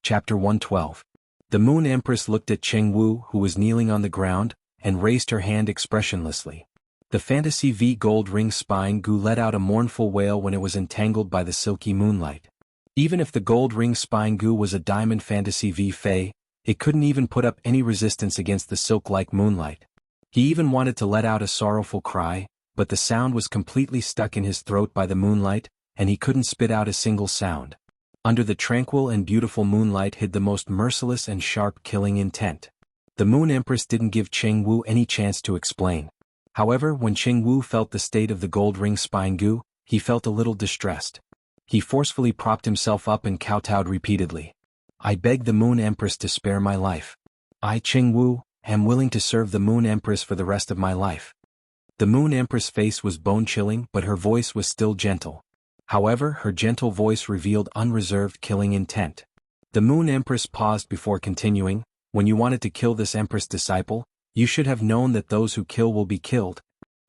Chapter 112. The Moon Empress looked at Cheng Wu, who was kneeling on the ground, and raised her hand expressionlessly. The Fantasy V gold ring spine Gu let out a mournful wail when it was entangled by the silky moonlight. Even if the gold ring spine Gu was a diamond Fantasy V Fae, it couldn't even put up any resistance against the silk-like moonlight. He even wanted to let out a sorrowful cry, but the sound was completely stuck in his throat by the moonlight, and he couldn't spit out a single sound. Under the tranquil and beautiful moonlight hid the most merciless and sharp killing intent. The Moon Empress didn't give Cheng Wu any chance to explain. However, when Cheng Wu felt the state of the gold ring spine Gu, he felt a little distressed. He forcefully propped himself up and kowtowed repeatedly. "I beg the Moon Empress to spare my life. I, Cheng Wu, am willing to serve the Moon Empress for the rest of my life." The Moon Empress' face was bone-chilling, but her voice was still gentle. However, her gentle voice revealed unreserved killing intent. The Moon Empress paused before continuing. "When you wanted to kill this Empress disciple, you should have known that those who kill will be killed.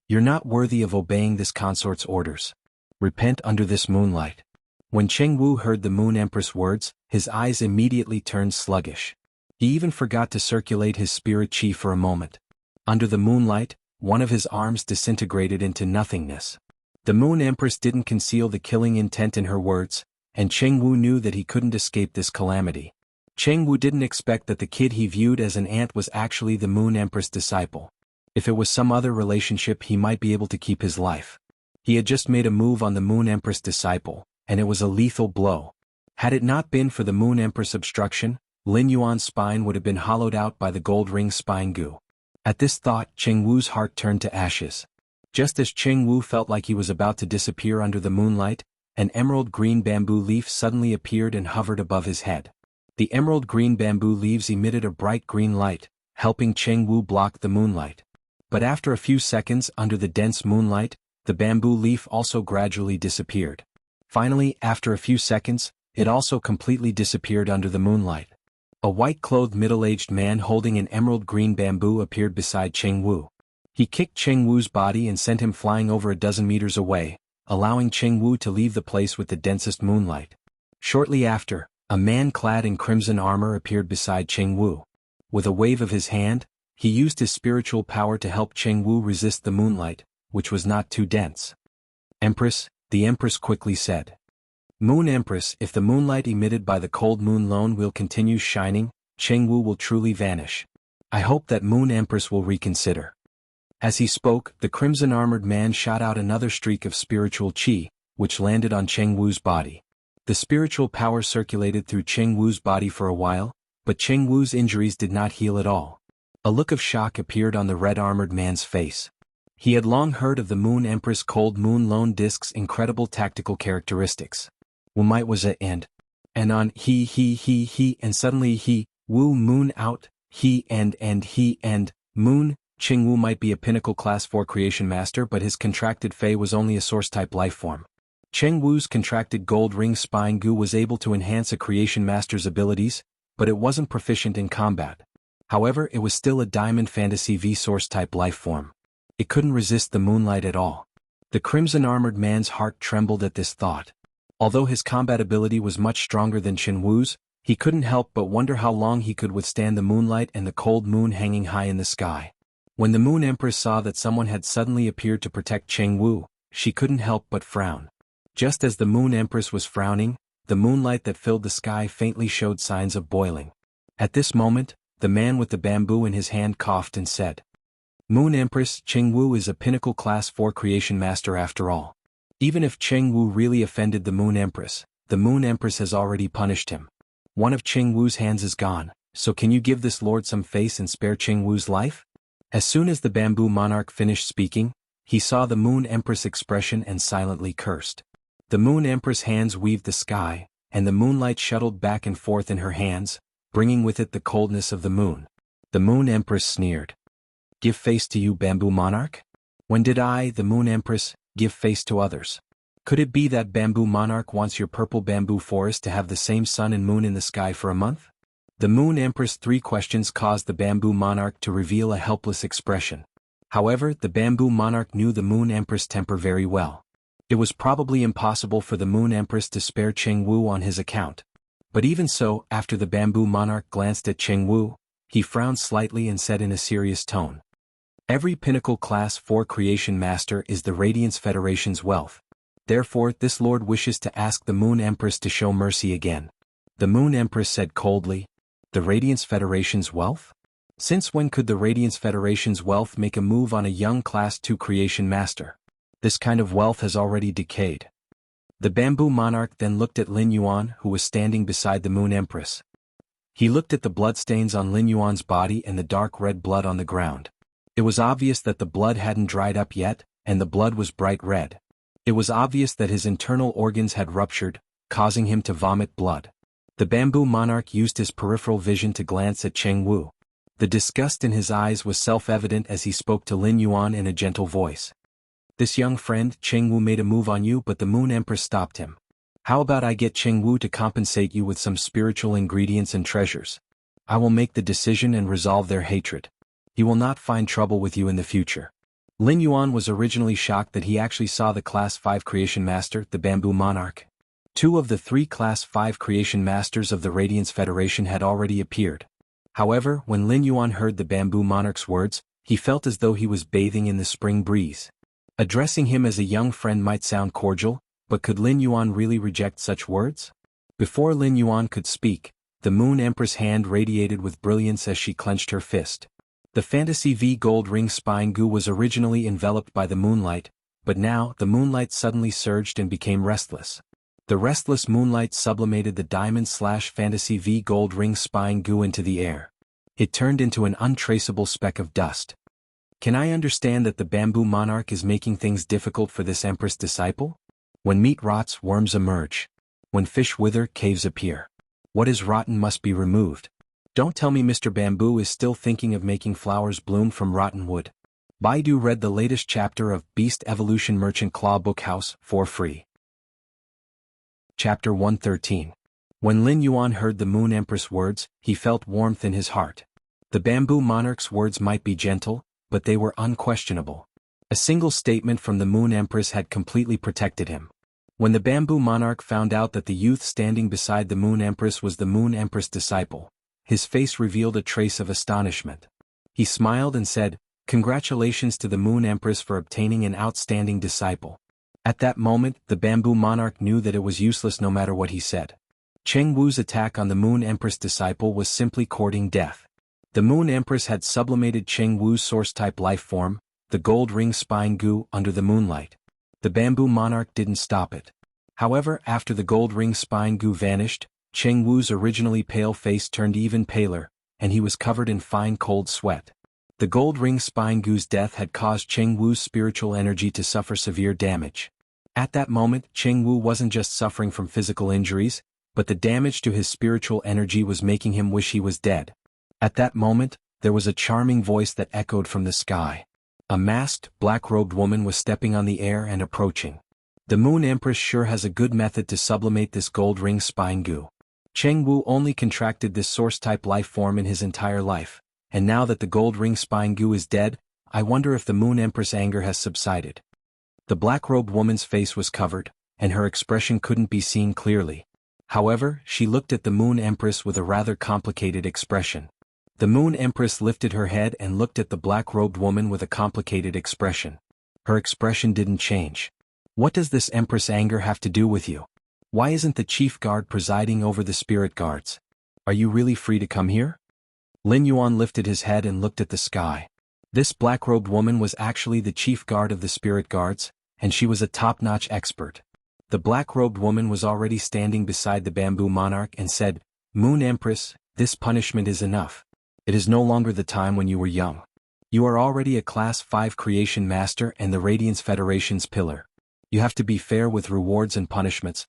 You're not worthy of obeying this consort's orders. Repent under this moonlight." When Cheng Wu heard the Moon Empress' words, his eyes immediately turned sluggish. He even forgot to circulate his spirit chi for a moment. Under the moonlight, one of his arms disintegrated into nothingness. The Moon Empress didn't conceal the killing intent in her words, and Cheng Wu knew that he couldn't escape this calamity. Cheng Wu didn't expect that the kid he viewed as an ant was actually the Moon Empress disciple. If it was some other relationship, he might be able to keep his life. He had just made a move on the Moon Empress disciple, and it was a lethal blow. Had it not been for the Moon Empress obstruction, Lin Yuan's spine would have been hollowed out by the gold ring spine Gu. At this thought, Cheng Wu's heart turned to ashes. Just as Cheng Wu felt like he was about to disappear under the moonlight, an emerald green bamboo leaf suddenly appeared and hovered above his head. The emerald green bamboo leaves emitted a bright green light, helping Cheng Wu block the moonlight. But after a few seconds under the dense moonlight, the bamboo leaf also gradually disappeared. Finally, after a few seconds, it also completely disappeared under the moonlight. A white-clothed middle-aged man holding an emerald green bamboo appeared beside Cheng Wu. He kicked Cheng Wu's body and sent him flying over a dozen meters away, allowing Cheng Wu to leave the place with the densest moonlight. Shortly after, a man clad in crimson armor appeared beside Cheng Wu. With a wave of his hand, he used his spiritual power to help Cheng Wu resist the moonlight, which was not too dense. "Empress," the Empress quickly said. "Moon Empress, if the moonlight emitted by the cold moon alone will continue shining, Cheng Wu will truly vanish. I hope that Moon Empress will reconsider." As he spoke, the crimson-armored man shot out another streak of spiritual chi, which landed on Cheng Wu's body. The spiritual power circulated through Cheng Wu's body for a while, but Cheng Wu's injuries did not heal at all. A look of shock appeared on the red-armored man's face. He had long heard of the Moon Empress Cold Moon Lone Disk's incredible tactical characteristics. Wu might was a and on he, and suddenly he, Wu Moon out, he and Moon. Cheng Wu might be a pinnacle class 4 creation master, but his contracted Fae was only a source-type lifeform. Cheng Wu's contracted gold ring spine Gu was able to enhance a creation master's abilities, but it wasn't proficient in combat. However, it was still a diamond Fantasy V source-type lifeform. It couldn't resist the moonlight at all. The crimson-armored man's heart trembled at this thought. Although his combat ability was much stronger than Cheng Wu's, he couldn't help but wonder how long he could withstand the moonlight and the cold moon hanging high in the sky. When the Moon Empress saw that someone had suddenly appeared to protect Cheng Wu, she couldn't help but frown. Just as the Moon Empress was frowning, the moonlight that filled the sky faintly showed signs of boiling. At this moment, the man with the bamboo in his hand coughed and said, "Moon Empress, Cheng Wu is a pinnacle class 4 creation master after all. Even if Cheng Wu really offended the Moon Empress has already punished him. One of Cheng Wu's hands is gone, so can you give this lord some face and spare Cheng Wu's life?" As soon as the bamboo monarch finished speaking, he saw the Moon Empress' expression and silently cursed. The Moon Empress' hands weaved the sky, and the moonlight shuttled back and forth in her hands, bringing with it the coldness of the moon. The Moon Empress sneered. "Give face to you, bamboo monarch? When did I, the Moon Empress, give face to others? Could it be that bamboo monarch wants your purple bamboo forest to have the same sun and moon in the sky for a month?" The Moon Empress' 3 questions caused the bamboo monarch to reveal a helpless expression. However, the bamboo monarch knew the Moon Empress' temper very well. It was probably impossible for the Moon Empress to spare Cheng Wu on his account. But even so, after the bamboo monarch glanced at Cheng Wu, he frowned slightly and said in a serious tone, "Every pinnacle class 4 creation master is the Radiance Federation's wealth. Therefore, this lord wishes to ask the Moon Empress to show mercy again." The Moon Empress said coldly, "The Radiance Federation's wealth? Since when could the Radiance Federation's wealth make a move on a young Class 2 creation master? This kind of wealth has already decayed." The bamboo monarch then looked at Lin Yuan, who was standing beside the Moon Empress. He looked at the bloodstains on Lin Yuan's body and the dark red blood on the ground. It was obvious that the blood hadn't dried up yet, and the blood was bright red. It was obvious that his internal organs had ruptured, causing him to vomit blood. The bamboo monarch used his peripheral vision to glance at Cheng Wu. The disgust in his eyes was self-evident as he spoke to Lin Yuan in a gentle voice. "This young friend, Cheng Wu, made a move on you, but the Moon Empress stopped him. How about I get Cheng Wu to compensate you with some spiritual ingredients and treasures? I will make the decision and resolve their hatred. He will not find trouble with you in the future." Lin Yuan was originally shocked that he actually saw the Class 5 creation master, the bamboo monarch. 2 of the 3 Class 5 creation masters of the Radiance Federation had already appeared. However, when Lin Yuan heard the bamboo monarch's words, he felt as though he was bathing in the spring breeze. Addressing him as a young friend might sound cordial, but could Lin Yuan really reject such words? Before Lin Yuan could speak, the Moon Empress' hand radiated with brilliance as she clenched her fist. The Fantasy V gold ring spine goo was originally enveloped by the moonlight, but now the moonlight suddenly surged and became restless. The restless moonlight sublimated the diamond/Fantasy V gold ring spine goo into the air. It turned into an untraceable speck of dust. Can I understand that the bamboo monarch is making things difficult for this Empress disciple? When meat rots, worms emerge. When fish wither, caves appear. What is rotten must be removed. Don't tell me Mr. Bamboo is still thinking of making flowers bloom from rotten wood. Baidu read the latest chapter of Beast Evolution Merchant Claw Bookhouse for free. Chapter 113. When Lin Yuan heard the Moon Empress' words, he felt warmth in his heart. The bamboo monarch's words might be gentle, but they were unquestionable. A single statement from the Moon Empress had completely protected him. When the bamboo monarch found out that the youth standing beside the Moon Empress was the Moon Empress disciple, his face revealed a trace of astonishment. He smiled and said, "Congratulations to the Moon Empress for obtaining an outstanding disciple." At that moment, the bamboo monarch knew that it was useless no matter what he said. Cheng Wu's attack on the Moon Empress disciple was simply courting death. The Moon Empress had sublimated Cheng Wu's source-type life form, the gold ring spine goo, under the moonlight. The bamboo monarch didn't stop it. However, after the gold ring spine goo vanished, Cheng Wu's originally pale face turned even paler, and he was covered in fine cold sweat. The gold ring spine goo's death had caused Cheng Wu's spiritual energy to suffer severe damage. At that moment, Cheng Wu wasn't just suffering from physical injuries, but the damage to his spiritual energy was making him wish he was dead. At that moment, there was a charming voice that echoed from the sky. A masked, black-robed woman was stepping on the air and approaching. The Moon Empress sure has a good method to sublimate this gold ring spine goo. Cheng Wu only contracted this source-type life form in his entire life, and now that the gold ring spine goo is dead, I wonder if the Moon Empress' anger has subsided. The black-robed woman's face was covered, and her expression couldn't be seen clearly. However, she looked at the Moon Empress with a rather complicated expression. The Moon Empress lifted her head and looked at the black-robed woman with a complicated expression. Her expression didn't change. "What does this Empress' anger have to do with you? Why isn't the chief guard presiding over the spirit guards? Are you really free to come here?" Lin Yuan lifted his head and looked at the sky. This black-robed woman was actually the chief guard of the spirit guards, and she was a top-notch expert. The black-robed woman was already standing beside the bamboo monarch and said, "Moon Empress, this punishment is enough. It is no longer the time when you were young. You are already a Class 5 creation master and the Radiance Federation's pillar. You have to be fair with rewards and punishments."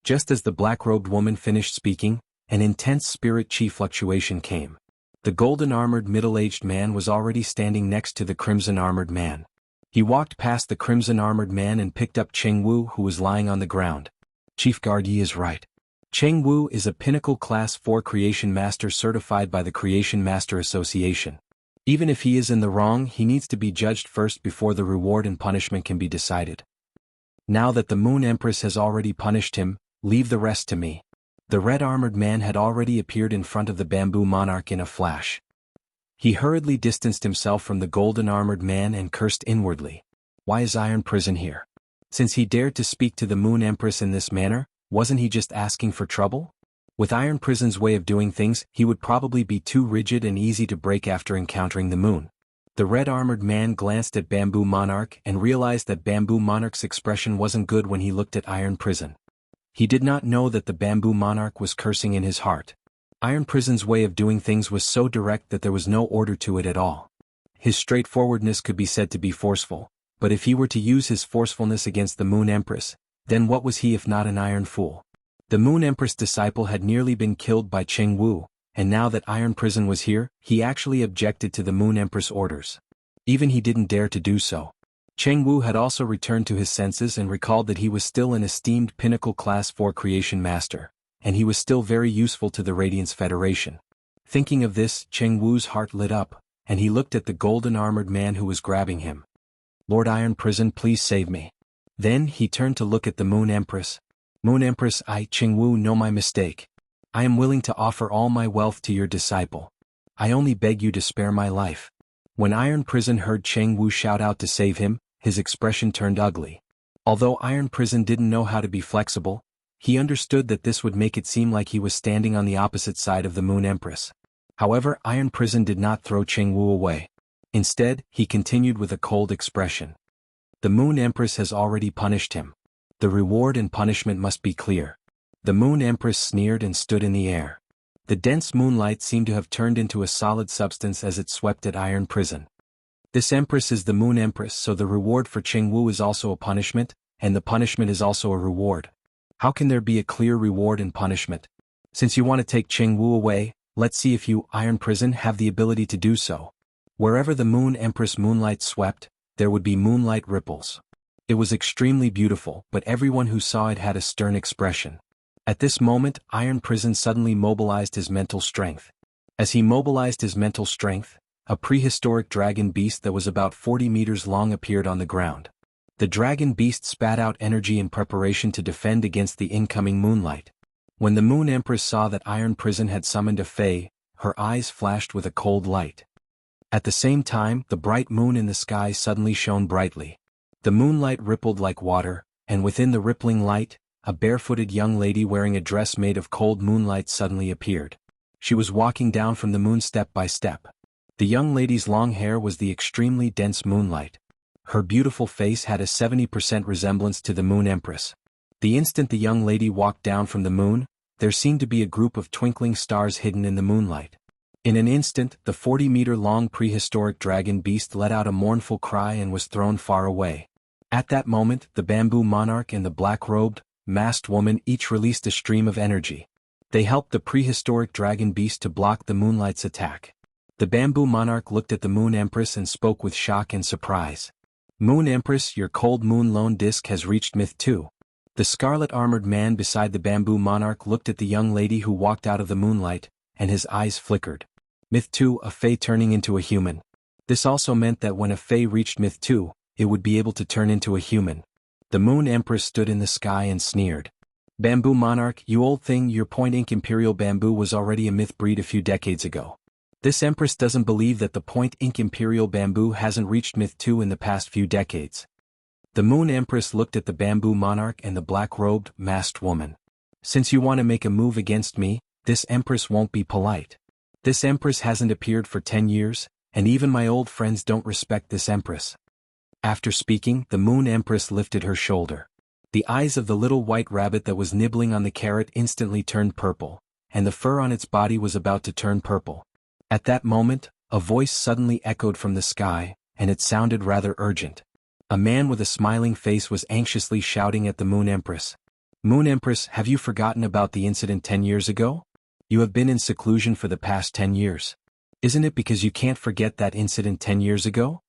Just as the black-robed woman finished speaking, an intense spirit-chi fluctuation came. The golden-armored middle-aged man was already standing next to the crimson-armored man. He walked past the crimson-armored man and picked up Cheng Wu, who was lying on the ground. "Chief Guard Yi is right. Cheng Wu is a pinnacle Class 4 creation master certified by the Creation Master Association. Even if he is in the wrong, he needs to be judged first before the reward and punishment can be decided. Now that the Moon Empress has already punished him, leave the rest to me." The red-armored man had already appeared in front of the bamboo monarch in a flash. He hurriedly distanced himself from the golden-armored man and cursed inwardly. Why is Iron Prison here? Since he dared to speak to the Moon Empress in this manner, wasn't he just asking for trouble? With Iron Prison's way of doing things, he would probably be too rigid and easy to break after encountering the moon. The red-armored man glanced at Bamboo Monarch and realized that Bamboo Monarch's expression wasn't good when he looked at Iron Prison. He did not know that the Bamboo Monarch was cursing in his heart. Iron Prison's way of doing things was so direct that there was no order to it at all. His straightforwardness could be said to be forceful, but if he were to use his forcefulness against the Moon Empress, then what was he if not an iron fool? The Moon Empress disciple had nearly been killed by Cheng Wu, and now that Iron Prison was here, he actually objected to the Moon Empress' orders. Even he didn't dare to do so. Cheng Wu had also returned to his senses and recalled that he was still an esteemed Pinnacle Class 4 creation master, and he was still very useful to the Radiance Federation. Thinking of this, Cheng Wu's heart lit up, and he looked at the golden-armored man who was grabbing him. Lord Iron Prison, please save me. Then he turned to look at the Moon Empress. Moon Empress, I, Cheng Wu, know my mistake. I am willing to offer all my wealth to your disciple. I only beg you to spare my life. When Iron Prison heard Cheng Wu shout out to save him, his expression turned ugly. Although Iron Prison didn't know how to be flexible, he understood that this would make it seem like he was standing on the opposite side of the Moon Empress. However, Iron Prison did not throw Cheng Wu away. Instead, he continued with a cold expression. The Moon Empress has already punished him. The reward and punishment must be clear. The Moon Empress sneered and stood in the air. The dense moonlight seemed to have turned into a solid substance as it swept at Iron Prison. This Empress is the Moon Empress, so the reward for Cheng Wu is also a punishment, and the punishment is also a reward. How can there be a clear reward and punishment? Since you want to take Cheng Wu away, let's see if you, Iron Prison, have the ability to do so. Wherever the Moon Empress moonlight swept, there would be moonlight ripples. It was extremely beautiful, but everyone who saw it had a stern expression. At this moment, Iron Prison suddenly mobilized his mental strength. As he mobilized his mental strength, a prehistoric dragon beast that was about 40 meters long appeared on the ground. The dragon beast spat out energy in preparation to defend against the incoming moonlight. When the Moon Empress saw that Iron Prison had summoned a fae, her eyes flashed with a cold light. At the same time, the bright moon in the sky suddenly shone brightly. The moonlight rippled like water, and within the rippling light, a barefooted young lady wearing a dress made of cold moonlight suddenly appeared. She was walking down from the moon step by step. The young lady's long hair was the extremely dense moonlight. Her beautiful face had a 70% resemblance to the Moon Empress. The instant the young lady walked down from the moon, there seemed to be a group of twinkling stars hidden in the moonlight. In an instant, the 40-meter-long prehistoric dragon beast let out a mournful cry and was thrown far away. At that moment, the Bamboo Monarch and the black-robed, masked woman each released a stream of energy. They helped the prehistoric dragon beast to block the moonlight's attack. The Bamboo Monarch looked at the Moon Empress and spoke with shock and surprise. Moon Empress, your cold moon lone disk has reached Myth 2. The scarlet-armored man beside the Bamboo Monarch looked at the young lady who walked out of the moonlight, and his eyes flickered. Myth 2, a fae turning into a human. This also meant that when a fae reached Myth 2, it would be able to turn into a human. The Moon Empress stood in the sky and sneered. Bamboo Monarch, you old thing, your Point Inc. Imperial Bamboo was already a myth breed a few decades ago. This Empress doesn't believe that the Point Inc. Imperial Bamboo hasn't reached Myth 2 in the past few decades. The Moon Empress looked at the Bamboo Monarch and the black-robed, masked woman. Since you want to make a move against me, this Empress won't be polite. This Empress hasn't appeared for 10 years, and even my old friends don't respect this Empress. After speaking, the Moon Empress lifted her shoulder. The eyes of the little white rabbit that was nibbling on the carrot instantly turned purple, and the fur on its body was about to turn purple. At that moment, a voice suddenly echoed from the sky, and it sounded rather urgent. A man with a smiling face was anxiously shouting at the Moon Empress. Moon Empress, have you forgotten about the incident 10 years ago? You have been in seclusion for the past 10 years. Isn't it because you can't forget that incident 10 years ago?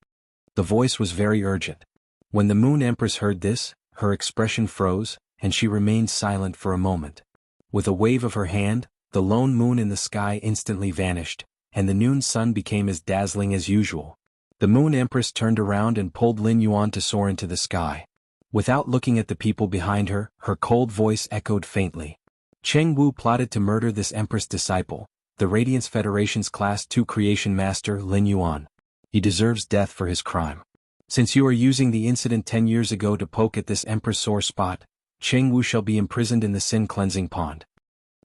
The voice was very urgent. When the Moon Empress heard this, her expression froze, and she remained silent for a moment. With a wave of her hand, the lone moon in the sky instantly vanished, and the noon sun became as dazzling as usual. The Moon Empress turned around and pulled Lin Yuan to soar into the sky. Without looking at the people behind her, her cold voice echoed faintly. Cheng Wu plotted to murder this Empress disciple, the Radiance Federation's Class 2 Creation Master Lin Yuan. He deserves death for his crime. Since you are using the incident 10 years ago to poke at this Empress sore spot, Cheng Wu shall be imprisoned in the sin-cleansing pond.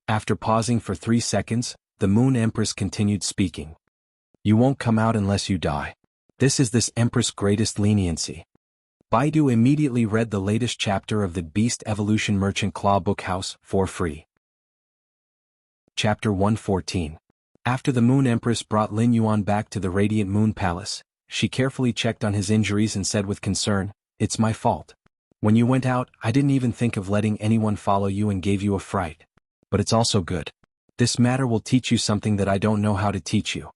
After pausing for 3 seconds, the Moon Empress continued speaking. You won't come out unless you die. This is this Empress' greatest leniency. Baidu immediately read the latest chapter of the Beast Evolution Merchant Claw Book House for free. Chapter 114. After the Moon Empress brought Lin Yuan back to the Radiant Moon Palace, she carefully checked on his injuries and said with concern, "It's my fault. When you went out, I didn't even think of letting anyone follow you and gave you a fright. But it's also good. This matter will teach you something that I don't know how to teach you."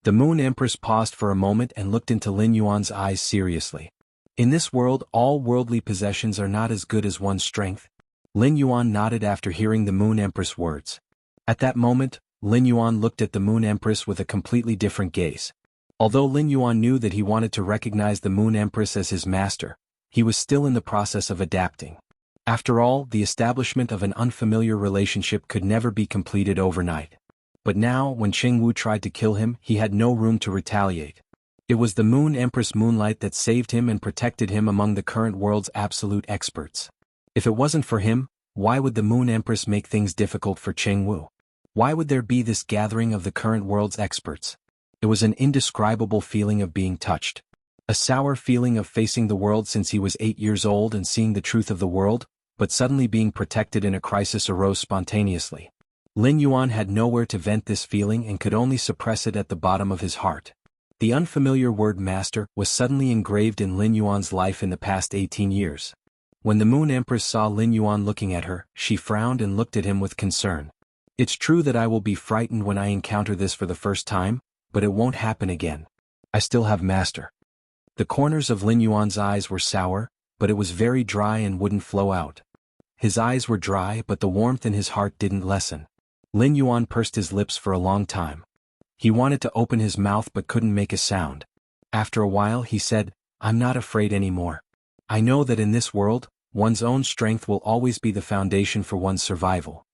The Moon Empress paused for a moment and looked into Lin Yuan's eyes seriously. In this world, all worldly possessions are not as good as one's strength. Lin Yuan nodded after hearing the Moon Empress' words. At that moment, Lin Yuan looked at the Moon Empress with a completely different gaze. Although Lin Yuan knew that he wanted to recognize the Moon Empress as his master, he was still in the process of adapting. After all, the establishment of an unfamiliar relationship could never be completed overnight. But now, when Cheng Wu tried to kill him, he had no room to retaliate. It was the Moon Empress Moonlight that saved him and protected him among the current world's absolute experts. If it wasn't for him, why would the Moon Empress make things difficult for Cheng Wu? Why would there be this gathering of the current world's experts? It was an indescribable feeling of being touched. A sour feeling of facing the world since he was 8 years old and seeing the truth of the world, but suddenly being protected in a crisis arose spontaneously. Lin Yuan had nowhere to vent this feeling and could only suppress it at the bottom of his heart. The unfamiliar word master was suddenly engraved in Lin Yuan's life in the past 18 years. When the Moon Empress saw Lin Yuan looking at her, she frowned and looked at him with concern. It's true that I will be frightened when I encounter this for the first time, but it won't happen again. I still have master. The corners of Lin Yuan's eyes were sour, but it was very dry and wouldn't flow out. His eyes were dry, but the warmth in his heart didn't lessen. Lin Yuan pursed his lips for a long time. He wanted to open his mouth but couldn't make a sound. After a while he said, "I'm not afraid anymore. I know that in this world, one's own strength will always be the foundation for one's survival."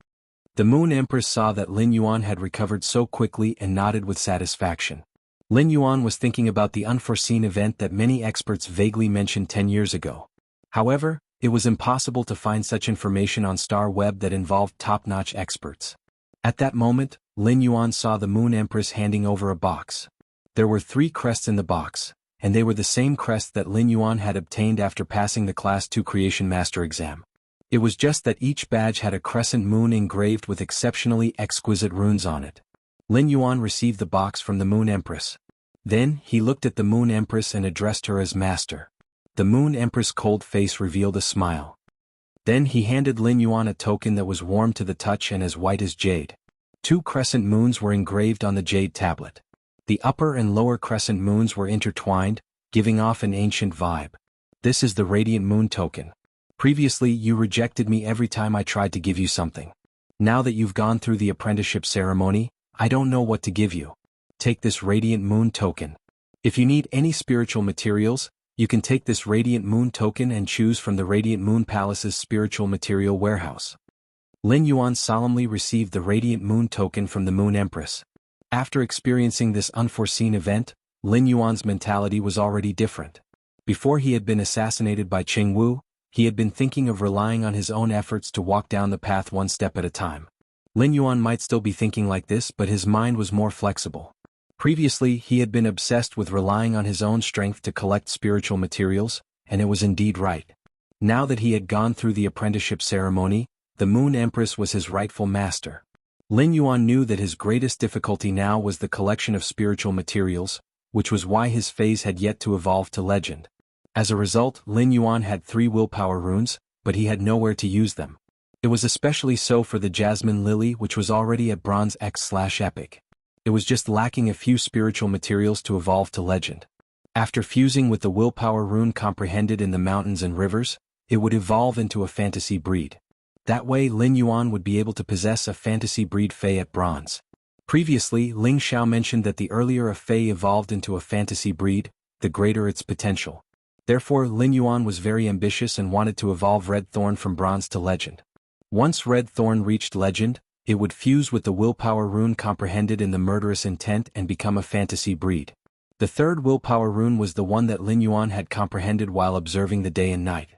The Moon Empress saw that Lin Yuan had recovered so quickly and nodded with satisfaction. Lin Yuan was thinking about the unforeseen event that many experts vaguely mentioned 10 years ago. However, it was impossible to find such information on Star Web that involved top-notch experts. At that moment, Lin Yuan saw the Moon Empress handing over a box. There were 3 crests in the box, and they were the same crests that Lin Yuan had obtained after passing the Class 2 Creation Master exam. It was just that each badge had a crescent moon engraved with exceptionally exquisite runes on it. Lin Yuan received the box from the Moon Empress. Then, he looked at the Moon Empress and addressed her as Master. The Moon Empress' cold face revealed a smile. Then he handed Lin Yuan a token that was warm to the touch and as white as jade. 2 crescent moons were engraved on the jade tablet. The upper and lower crescent moons were intertwined, giving off an ancient vibe. This is the Radiant Moon token. Previously you rejected me every time I tried to give you something. Now that you've gone through the apprenticeship ceremony, I don't know what to give you. Take this Radiant Moon token. If you need any spiritual materials, you can take this Radiant Moon token and choose from the Radiant Moon Palace's spiritual material warehouse. Lin Yuan solemnly received the Radiant Moon token from the Moon Empress. After experiencing this unforeseen event, Lin Yuan's mentality was already different. Before he had been assassinated by Cheng Wu, he had been thinking of relying on his own efforts to walk down the path one step at a time. Lin Yuan might still be thinking like this, but his mind was more flexible. Previously, he had been obsessed with relying on his own strength to collect spiritual materials, and it was indeed right. Now that he had gone through the apprenticeship ceremony, the Moon Empress was his rightful master. Lin Yuan knew that his greatest difficulty now was the collection of spiritual materials, which was why his phase had yet to evolve to legend. As a result, Lin Yuan had 3 willpower runes, but he had nowhere to use them. It was especially so for the Jasmine Lily, which was already at Bronze X/Epic. It was just lacking a few spiritual materials to evolve to legend. After fusing with the willpower rune comprehended in the mountains and rivers, it would evolve into a fantasy breed. That way Lin Yuan would be able to possess a fantasy breed Fey at Bronze. Previously, Ling Xiao mentioned that the earlier a Fey evolved into a fantasy breed, the greater its potential. Therefore Lin Yuan was very ambitious and wanted to evolve Red Thorn from Bronze to Legend. Once Red Thorn reached legend, it would fuse with the willpower rune comprehended in the murderous intent and become a fantasy breed. The third willpower rune was the one that Lin Yuan had comprehended while observing the day and night.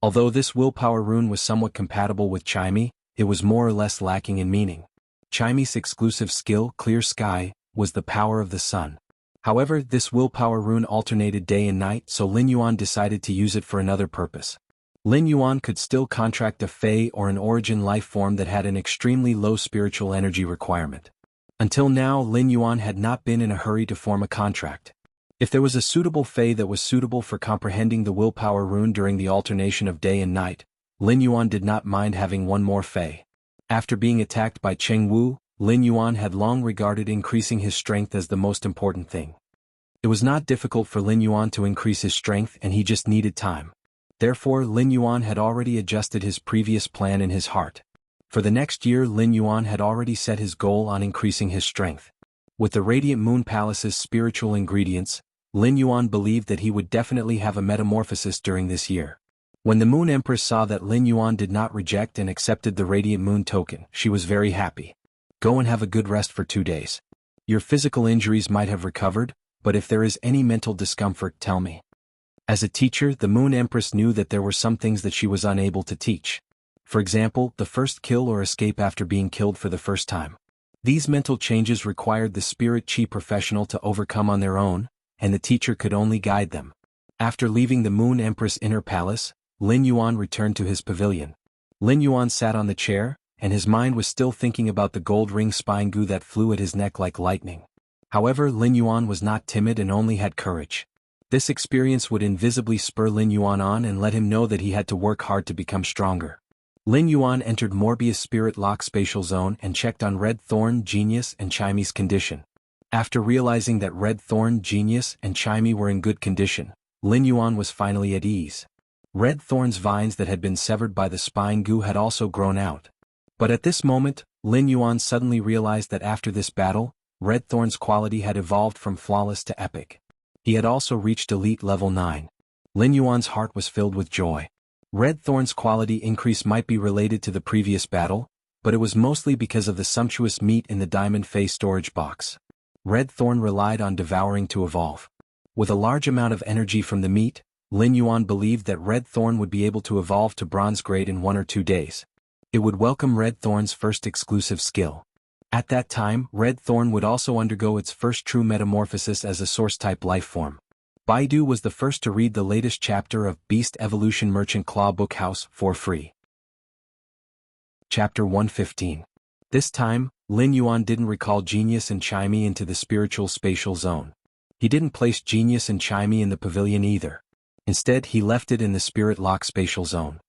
Although this willpower rune was somewhat compatible with Chimey, it was more or less lacking in meaning. Chimey's exclusive skill, Clear Sky, was the power of the sun. However, this willpower rune alternated day and night, so Lin Yuan decided to use it for another purpose. Lin Yuan could still contract a Fey or an origin life form that had an extremely low spiritual energy requirement. Until now, Lin Yuan had not been in a hurry to form a contract. If there was a suitable Fey that was suitable for comprehending the willpower rune during the alternation of day and night, Lin Yuan did not mind having one more Fey. After being attacked by Cheng Wu, Lin Yuan had long regarded increasing his strength as the most important thing. It was not difficult for Lin Yuan to increase his strength, and he just needed time. Therefore, Lin Yuan had already adjusted his previous plan in his heart. For the next year, Lin Yuan had already set his goal on increasing his strength. With the Radiant Moon Palace's spiritual ingredients, Lin Yuan believed that he would definitely have a metamorphosis during this year. When the Moon Empress saw that Lin Yuan did not reject and accepted the Radiant Moon token, she was very happy. Go and have a good rest for 2 days. Your physical injuries might have recovered, but if there is any mental discomfort, tell me. As a teacher, the Moon Empress knew that there were some things that she was unable to teach. For example, the first kill or escape after being killed for the first time. These mental changes required the spirit chi professional to overcome on their own, and the teacher could only guide them. After leaving the Moon Empress' inner palace, Lin Yuan returned to his pavilion. Lin Yuan sat on the chair, and his mind was still thinking about the gold ring spine goo that flew at his neck like lightning. However, Lin Yuan was not timid and only had courage. This experience would invisibly spur Lin Yuan on and let him know that he had to work hard to become stronger. Lin Yuan entered Morbius Spirit Lock Spatial Zone and checked on Red Thorn, Genius, and Chimey's condition. After realizing that Red Thorn, Genius, and Chimey were in good condition, Lin Yuan was finally at ease. Red Thorn's vines that had been severed by the spine goo had also grown out. But at this moment, Lin Yuan suddenly realized that after this battle, Red Thorn's quality had evolved from flawless to epic. He had also reached Elite Level 9. Lin Yuan's heart was filled with joy. Red Thorn's quality increase might be related to the previous battle, but it was mostly because of the sumptuous meat in the Diamond Face storage box. Red Thorn relied on devouring to evolve. With a large amount of energy from the meat, Lin Yuan believed that Red Thorn would be able to evolve to bronze grade in 1 or 2 days. It would welcome Red Thorn's first exclusive skill. At that time, Red Thorn would also undergo its first true metamorphosis as a source-type life form. Baidu was the first to read the latest chapter of Beast Evolution Merchant Claw Bookhouse for free. Chapter 115. This time, Lin Yuan didn't recall Genius and Chimey into the spiritual spatial zone. He didn't place Genius and Chimey in the pavilion either. Instead, he left it in the Spirit Lock Spatial Zone.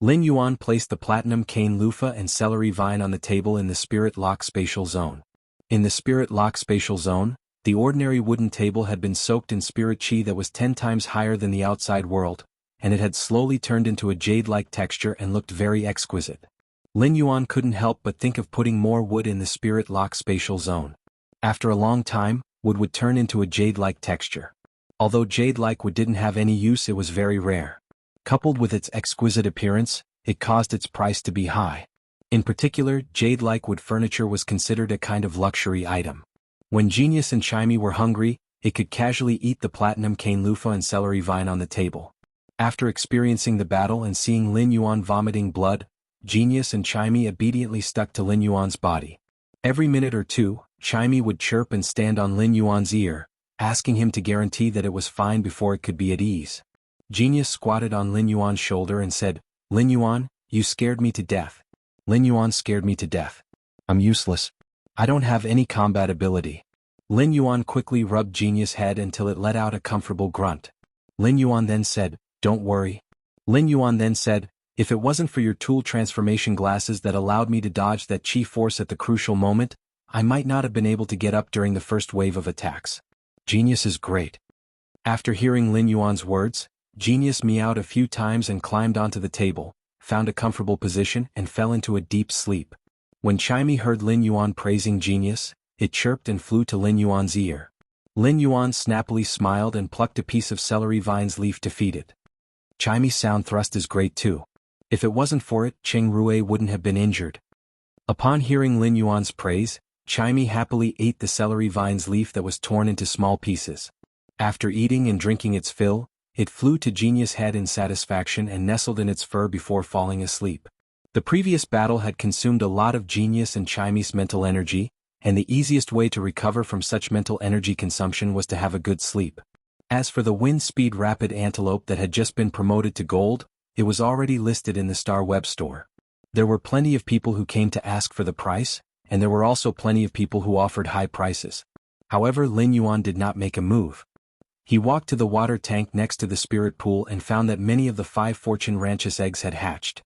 Lin Yuan placed the Platinum Cane Loofah and Celery Vine on the table in the Spirit Lock Spatial Zone. In the Spirit Lock Spatial Zone, the ordinary wooden table had been soaked in spirit chi that was 10 times higher than the outside world, and it had slowly turned into a jade-like texture and looked very exquisite. Lin Yuan couldn't help but think of putting more wood in the Spirit Lock Spatial Zone. After a long time, wood would turn into a jade-like texture. Although jade-like wood didn't have any use, it was very rare. Coupled with its exquisite appearance, it caused its price to be high. In particular, jade-like wood furniture was considered a kind of luxury item. When Genius and Chimey were hungry, it could casually eat the Platinum Cane Loofah and Celery Vine on the table. After experiencing the battle and seeing Lin Yuan vomiting blood, Genius and Chimey obediently stuck to Lin Yuan's body. Every minute or two, Chimey would chirp and stand on Lin Yuan's ear, asking him to guarantee that it was fine before it could be at ease. Genius squatted on Lin Yuan's shoulder and said, "Lin Yuan, you scared me to death." Lin Yuan scared me to death. I'm useless. I don't have any combat ability. Lin Yuan quickly rubbed Genius' head until it let out a comfortable grunt. Lin Yuan then said, "Don't worry." Lin Yuan then said, "If it wasn't for your tool transformation glasses that allowed me to dodge that chi force at the crucial moment, I might not have been able to get up during the first wave of attacks. Genius is great." After hearing Lin Yuan's words, Genius meowed a few times and climbed onto the table, found a comfortable position and fell into a deep sleep. When Chimey heard Lin Yuan praising Genius, it chirped and flew to Lin Yuan's ear. Lin Yuan snappily smiled and plucked a piece of Celery Vine's leaf to feed it. Chimey's sound thrust is great too. If it wasn't for it, Cheng Rui wouldn't have been injured. Upon hearing Lin Yuan's praise, Chimey happily ate the celery vine's leaf that was torn into small pieces. After eating and drinking its fill, it flew to Genius' head in satisfaction and nestled in its fur before falling asleep. The previous battle had consumed a lot of Genius and Chimey's mental energy, and the easiest way to recover from such mental energy consumption was to have a good sleep. As for the wind speed rapid antelope that had just been promoted to gold, it was already listed in the Star Web store. There were plenty of people who came to ask for the price, and there were also plenty of people who offered high prices. However, Lin Yuan did not make a move. He walked to the water tank next to the spirit pool and found that many of the 5 fortune ranchus eggs had hatched.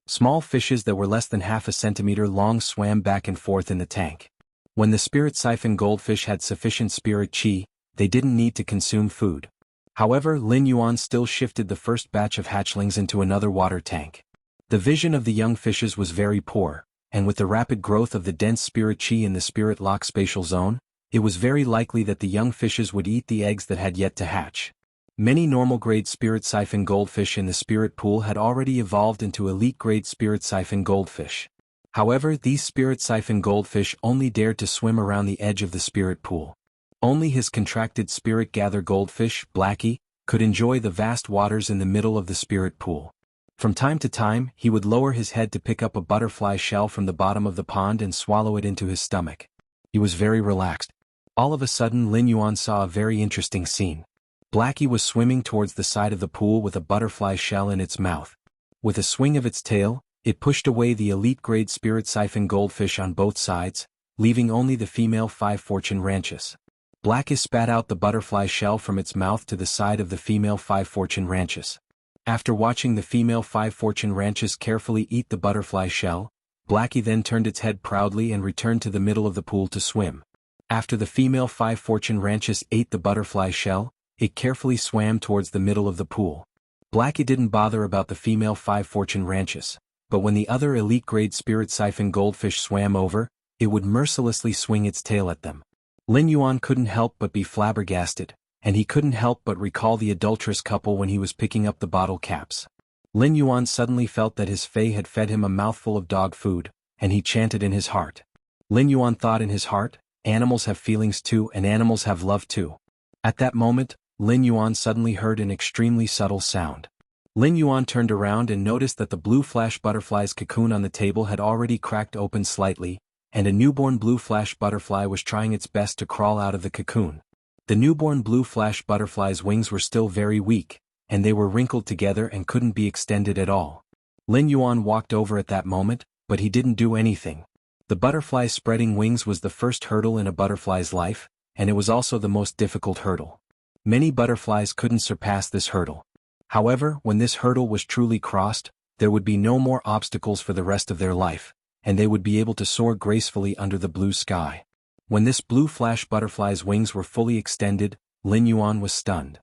Small fishes that were less than half a centimeter long swam back and forth in the tank. When the spirit siphon goldfish had sufficient spirit chi, they didn't need to consume food. However, Lin Yuan still shifted the first batch of hatchlings into another water tank. The vision of the young fishes was very poor, and with the rapid growth of the dense spirit chi in the spirit lock spatial zone, it was very likely that the young fishes would eat the eggs that had yet to hatch. Many normal-grade spirit siphon goldfish in the spirit pool had already evolved into elite-grade spirit siphon goldfish. However, these spirit siphon goldfish only dared to swim around the edge of the spirit pool. Only his contracted spirit gather goldfish, Blackie, could enjoy the vast waters in the middle of the spirit pool. From time to time, he would lower his head to pick up a butterfly shell from the bottom of the pond and swallow it into his stomach. He was very relaxed. All of a sudden, Lin Yuan saw a very interesting scene. Blackie was swimming towards the side of the pool with a butterfly shell in its mouth. With a swing of its tail, it pushed away the elite-grade spirit siphon goldfish on both sides, leaving only the female 5 fortune ranchus. Blackie spat out the butterfly shell from its mouth to the side of the female 5 fortune ranchus. After watching the female 5 fortune ranchus carefully eat the butterfly shell, Blackie then turned its head proudly and returned to the middle of the pool to swim. After the female 5 fortune ranchus ate the butterfly shell, it carefully swam towards the middle of the pool. Blackie didn't bother about the female 5 fortune ranchus, but when the other elite-grade spirit siphon goldfish swam over, it would mercilessly swing its tail at them. Lin Yuan couldn't help but be flabbergasted, and he couldn't help but recall the adulterous couple when he was picking up the bottle caps. Lin Yuan suddenly felt that his fae had fed him a mouthful of dog food, and he chanted in his heart. Lin Yuan thought in his heart, animals have feelings too and animals have love too. At that moment, Lin Yuan suddenly heard an extremely subtle sound. Lin Yuan turned around and noticed that the blue flash butterfly's cocoon on the table had already cracked open slightly, and a newborn blue flash butterfly was trying its best to crawl out of the cocoon. The newborn blue flash butterfly's wings were still very weak, and they were wrinkled together and couldn't be extended at all. Lin Yuan walked over at that moment, but he didn't do anything. The butterfly's spreading wings was the first hurdle in a butterfly's life, and it was also the most difficult hurdle. Many butterflies couldn't surpass this hurdle. However, when this hurdle was truly crossed, there would be no more obstacles for the rest of their life, and they would be able to soar gracefully under the blue sky. When this blue flash butterfly's wings were fully extended, Lin Yuan was stunned.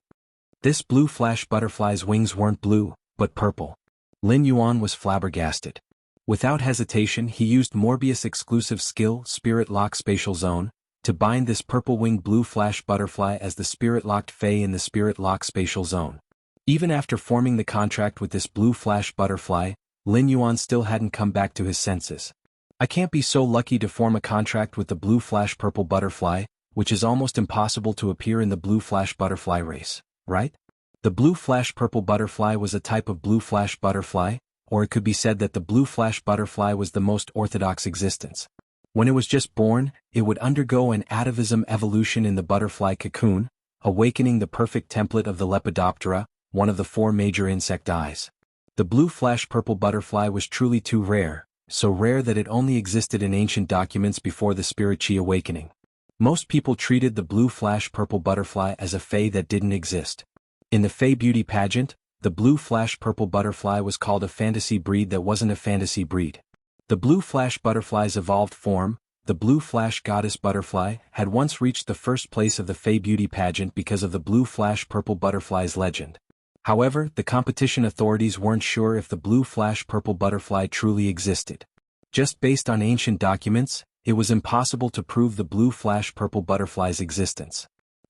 This blue flash butterfly's wings weren't blue, but purple. Lin Yuan was flabbergasted. Without hesitation, he used Morbius' exclusive skill, Spirit Lock Spatial Zone, to bind this purple-winged blue flash butterfly as the spirit-locked fae in the Spirit Lock Spatial Zone. Even after forming the contract with this blue flash butterfly, Lin Yuan still hadn't come back to his senses. I can't be so lucky to form a contract with the blue flash purple butterfly, which is almost impossible to appear in the blue flash butterfly race, right? The blue flash purple butterfly was a type of blue flash butterfly, or it could be said that the blue flash butterfly was the most orthodox existence. When it was just born, it would undergo an atavism evolution in the butterfly cocoon, awakening the perfect template of the Lepidoptera, one of the 4 major insect eyes. The blue flash purple butterfly was truly too rare, so rare that it only existed in ancient documents before the Spirit Chi awakening. Most people treated the blue flash purple butterfly as a fae that didn't exist. In the Fae Beauty pageant, the blue flash purple butterfly was called a fantasy breed that wasn't a fantasy breed. The blue flash butterfly's evolved form, the blue flash goddess butterfly, had once reached the first place of the Fae Beauty pageant because of the blue flash purple butterfly's legend. However, the competition authorities weren't sure if the blue flash purple butterfly truly existed. Just based on ancient documents, it was impossible to prove the blue flash purple butterfly's existence.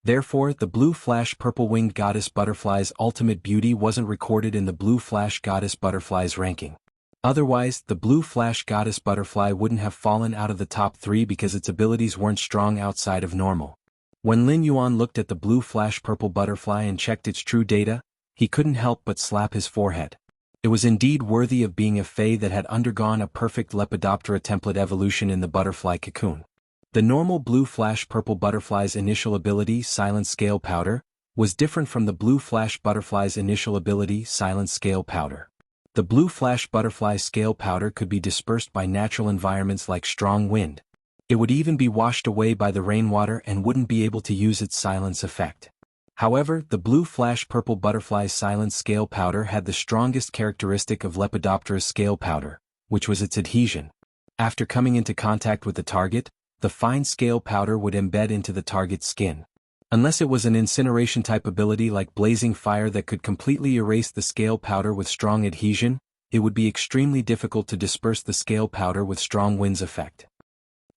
Therefore, the blue flash purple-winged goddess butterfly's ultimate beauty wasn't recorded in the blue flash goddess butterfly's ranking. Otherwise, the blue flash goddess butterfly wouldn't have fallen out of the top 3 because its abilities weren't strong outside of normal. When Lin Yuan looked at the blue flash purple butterfly and checked its true data, he couldn't help but slap his forehead. It was indeed worthy of being a fae that had undergone a perfect Lepidoptera template evolution in the butterfly cocoon. The normal blue flash purple butterfly's initial ability, Silent Scale Powder, was different from the blue flash butterfly's initial ability, Silent Scale Powder. The blue flash butterfly scale powder could be dispersed by natural environments like strong wind. It would even be washed away by the rainwater and wouldn't be able to use its silence effect. However, the blue flash purple butterfly's Silent Scale Powder had the strongest characteristic of Lepidoptera's scale powder, which was its adhesion. After coming into contact with the target, the fine scale powder would embed into the target's skin. Unless it was an incineration-type ability like blazing fire that could completely erase the scale powder with strong adhesion, it would be extremely difficult to disperse the scale powder with strong winds effect.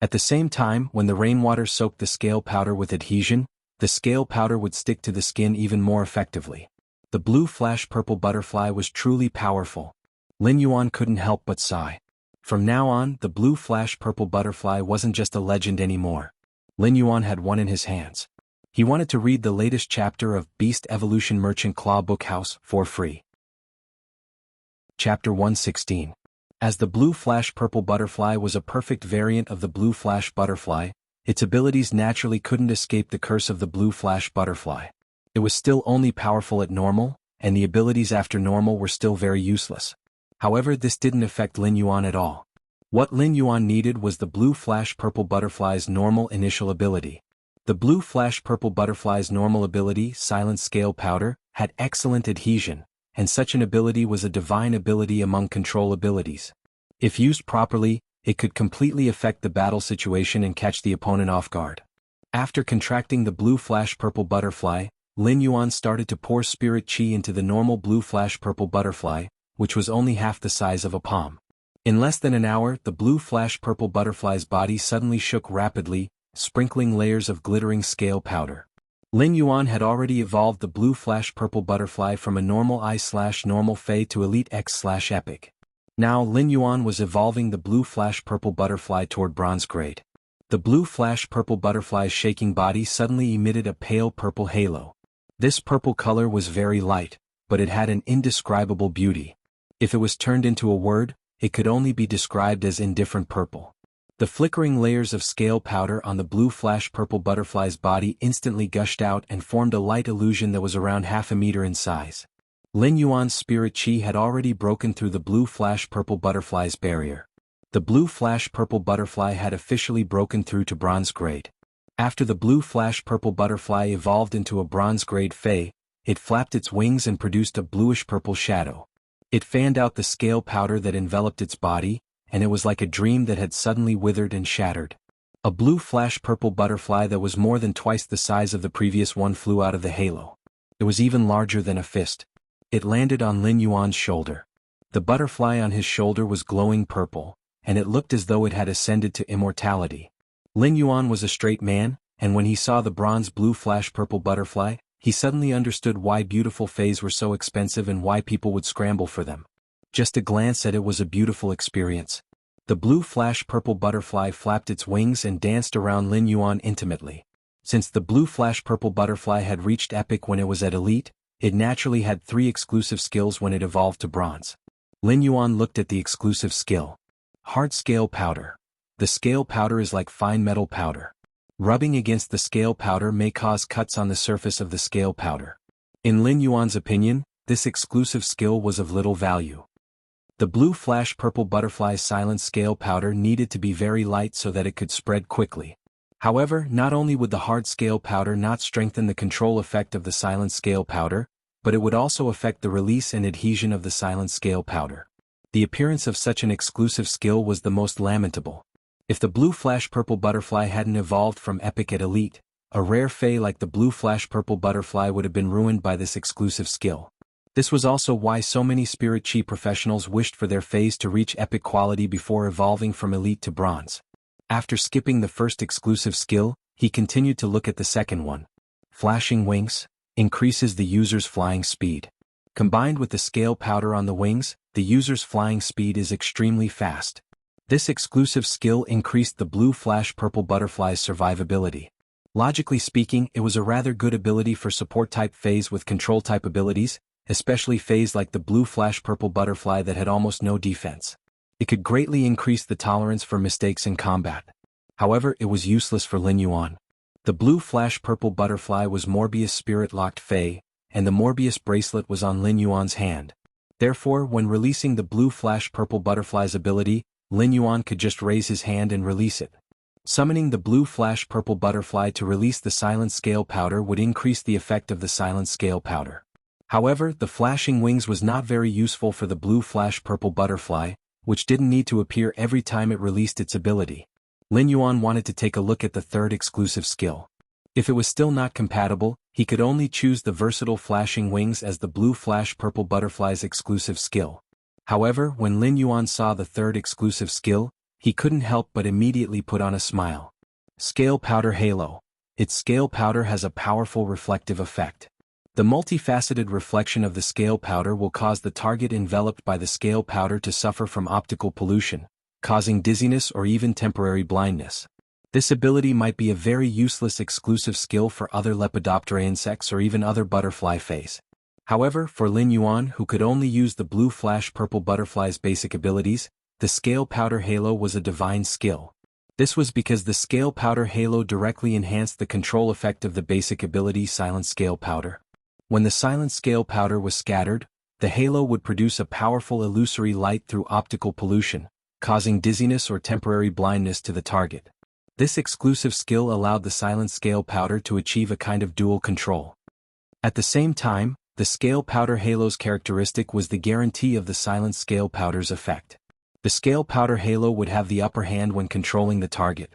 At the same time, when the rainwater soaked the scale powder with adhesion, the scale powder would stick to the skin even more effectively. The blue flash purple butterfly was truly powerful. Lin Yuan couldn't help but sigh. From now on, the blue flash purple butterfly wasn't just a legend anymore. Lin Yuan had one in his hands. He wanted to read the latest chapter of Beast Evolution Merchant Claw Bookhouse for free. Chapter 116. As the blue flash purple butterfly was a perfect variant of the blue flash butterfly, its abilities naturally couldn't escape the curse of the blue flash butterfly. It was still only powerful at normal, and the abilities after normal were still very useless. However, this didn't affect Lin Yuan at all. What Lin Yuan needed was the blue flash purple butterfly's normal initial ability. The blue flash purple butterfly's normal ability, Silent Scale Powder, had excellent adhesion, and such an ability was a divine ability among control abilities. If used properly, it could completely affect the battle situation and catch the opponent off guard. After contracting the blue flash purple butterfly, Lin Yuan started to pour spirit chi into the normal blue flash purple butterfly, which was only half the size of a palm. In less than an hour, the blue flash purple butterfly's body suddenly shook rapidly, sprinkling layers of glittering scale powder. Lin Yuan had already evolved the blue flash purple butterfly from a normal I/normal Fey to Elite X/Epic. Now Lin Yuan was evolving the blue flash purple butterfly toward bronze grade. The blue flash purple butterfly's shaking body suddenly emitted a pale purple halo. This purple color was very light, but it had an indescribable beauty. If it was turned into a word, it could only be described as indifferent purple. The flickering layers of scale powder on the blue flash purple butterfly's body instantly gushed out and formed a light illusion that was around half a meter in size. Lin Yuan's spirit chi had already broken through the blue flash purple butterfly's barrier. The blue flash purple butterfly had officially broken through to bronze grade. After the blue flash purple butterfly evolved into a bronze grade Fey, it flapped its wings and produced a bluish purple shadow. It fanned out the scale powder that enveloped its body, and it was like a dream that had suddenly withered and shattered. A blue flash purple butterfly that was more than twice the size of the previous one flew out of the halo. It was even larger than a fist. It landed on Lin Yuan's shoulder. The butterfly on his shoulder was glowing purple, and it looked as though it had ascended to immortality. Lin Yuan was a straight man, and when he saw the bronze blue flash purple butterfly, he suddenly understood why beautiful fays were so expensive and why people would scramble for them. Just a glance at it was a beautiful experience. The blue flash purple butterfly flapped its wings and danced around Lin Yuan intimately. Since the blue flash purple butterfly had reached epic when it was at elite, it naturally had 3 exclusive skills when it evolved to bronze. Lin Yuan looked at the exclusive skill. Hard scale powder. The scale powder is like fine metal powder. Rubbing against the scale powder may cause cuts on the surface of the scale powder. In Lin Yuan's opinion, this exclusive skill was of little value. The blue flash purple butterfly's silent scale powder needed to be very light so that it could spread quickly. However, not only would the hard scale powder not strengthen the control effect of the silent scale powder, but it would also affect the release and adhesion of the silent scale powder. The appearance of such an exclusive skill was the most lamentable. If the blue flash purple butterfly hadn't evolved from epic at elite, a rare fey like the blue flash purple butterfly would have been ruined by this exclusive skill. This was also why so many spirit chi professionals wished for their fays to reach epic quality before evolving from elite to bronze. After skipping the first exclusive skill, he continued to look at the second one. flashing wings, increases the user's flying speed. Combined with the scale powder on the wings, the user's flying speed is extremely fast. This exclusive skill increased the blue flash purple butterfly's survivability. Logically speaking, it was a rather good ability for support-type phase with control-type abilities, especially phase like the blue flash purple butterfly that had almost no defense. It could greatly increase the tolerance for mistakes in combat. However, it was useless for Lin Yuan. The blue flash purple butterfly was Morbius spirit-locked Fey, and the Morbius bracelet was on Lin Yuan's hand. Therefore, when releasing the blue flash purple butterfly's ability, Lin Yuan could just raise his hand and release it. Summoning the blue flash purple butterfly to release the silent scale powder would increase the effect of the silent scale powder. However, the flashing wings was not very useful for the blue flash purple butterfly, which didn't need to appear every time it released its ability. Lin Yuan wanted to take a look at the third exclusive skill. If it was still not compatible, he could only choose the versatile flashing wings as the blue flash purple butterfly's exclusive skill. However, when Lin Yuan saw the third exclusive skill, he couldn't help but immediately put on a smile. Scale Powder Halo. Its scale powder has a powerful reflective effect. The multifaceted reflection of the scale powder will cause the target enveloped by the scale powder to suffer from optical pollution, causing dizziness or even temporary blindness. This ability might be a very useless exclusive skill for other Lepidoptera insects or even other butterfly phase. However, for Lin Yuan, who could only use the blue flash purple butterfly's basic abilities, the scale powder halo was a divine skill. This was because the scale powder halo directly enhanced the control effect of the basic ability silent scale powder. When the silent scale powder was scattered, the halo would produce a powerful illusory light through optical pollution, causing dizziness or temporary blindness to the target. This exclusive skill allowed the silent scale powder to achieve a kind of dual control. At the same time, the scale powder halo's characteristic was the guarantee of the silent scale powder's effect. The scale powder halo would have the upper hand when controlling the target.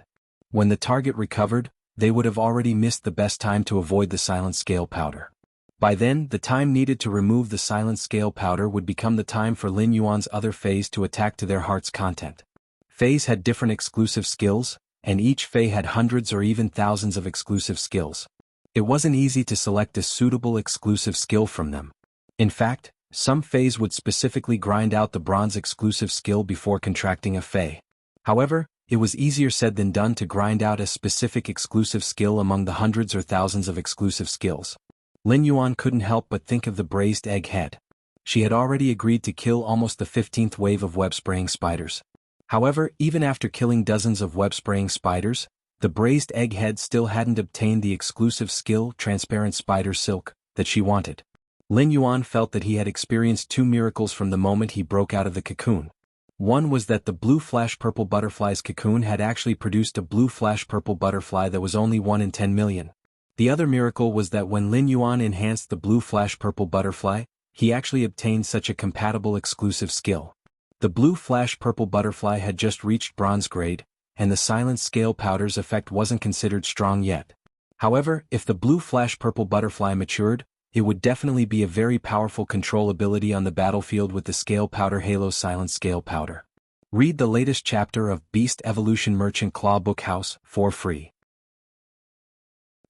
When the target recovered, they would have already missed the best time to avoid the silent scale powder. By then, the time needed to remove the silent scale powder would become the time for Lin Yuan's other phase to attack to their heart's content. Phase had different exclusive skills, and each Fey had hundreds or even thousands of exclusive skills. It wasn't easy to select a suitable exclusive skill from them. In fact, some Feys would specifically grind out the bronze exclusive skill before contracting a Fey. However, it was easier said than done to grind out a specific exclusive skill among the hundreds or thousands of exclusive skills. Lin Yuan couldn't help but think of the braised egg head. She had already agreed to kill almost the 15th wave of web-spraying spiders. However, even after killing dozens of web-spraying spiders, the braised egg head still hadn't obtained the exclusive skill transparent spider silk that she wanted. Lin Yuan felt that he had experienced two miracles from the moment he broke out of the cocoon. One was that the blue flash purple butterfly's cocoon had actually produced a blue flash purple butterfly that was only 1 in 10 million. The other miracle was that when Lin Yuan enhanced the blue flash purple butterfly, he actually obtained such a compatible exclusive skill. The blue flash purple butterfly had just reached bronze grade, and the silent scale powder's effect wasn't considered strong yet. However, if the blue flash purple butterfly matured, it would definitely be a very powerful control ability on the battlefield with the scale powder halo silent scale powder. Read the latest chapter of Beast Evolution Merchant Claw Book House for free.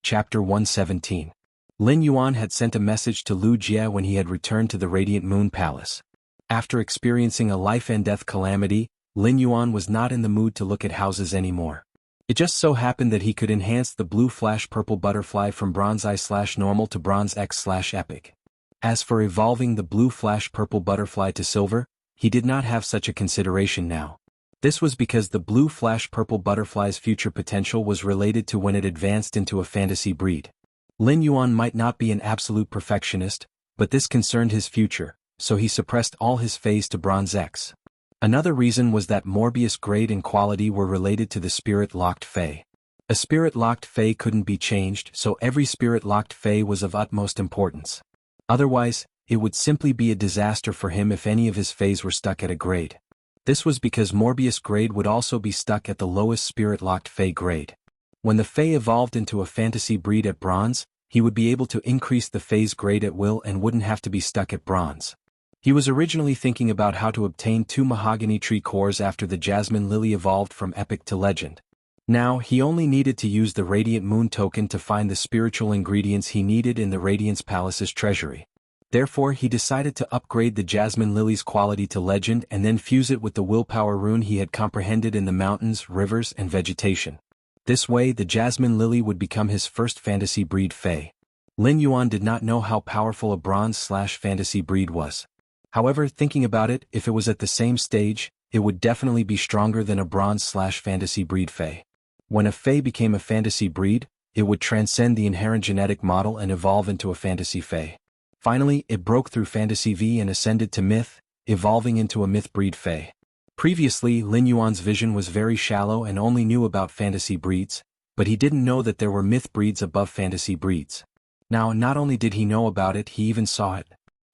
Chapter 117. Lin Yuan had sent a message to Lu Jie when he had returned to the Radiant Moon Palace. After experiencing a life-and-death calamity, Lin Yuan was not in the mood to look at houses anymore. It just so happened that he could enhance the blue flash purple butterfly from bronze I/normal to bronze X/epic. As for evolving the blue flash purple butterfly to silver, he did not have such a consideration now. This was because the blue flash purple butterfly's future potential was related to when it advanced into a fantasy breed. Lin Yuan might not be an absolute perfectionist, but this concerned his future, so he suppressed all his phase to bronze X. Another reason was that Morbius grade and quality were related to the spirit-locked Fey. A spirit-locked Fey couldn't be changed, so every spirit-locked Fey was of utmost importance. Otherwise, it would simply be a disaster for him if any of his Feys were stuck at a grade. This was because Morbius grade would also be stuck at the lowest spirit-locked Fey grade. When the Fey evolved into a fantasy breed at bronze, he would be able to increase the Fey's grade at will and wouldn't have to be stuck at bronze. He was originally thinking about how to obtain 2 mahogany tree cores after the jasmine lily evolved from epic to legend. Now, he only needed to use the Radiant Moon token to find the spiritual ingredients he needed in the Radiance Palace's treasury. Therefore, he decided to upgrade the Jasmine Lily's quality to legend and then fuse it with the willpower rune he had comprehended in the mountains, rivers, and vegetation. This way, the Jasmine Lily would become his first fantasy breed Fae. Lin Yuan did not know how powerful a bronze/fantasy breed was. However, thinking about it, if it was at the same stage, it would definitely be stronger than a bronze/fantasy breed Fae. When a Fae became a fantasy breed, it would transcend the inherent genetic model and evolve into a fantasy Fae. Finally, it broke through Fantasy V and ascended to Myth, evolving into a Myth breed Fae. Previously, Lin Yuan's vision was very shallow and only knew about fantasy breeds, but he didn't know that there were Myth breeds above fantasy breeds. Now, not only did he know about it, he even saw it.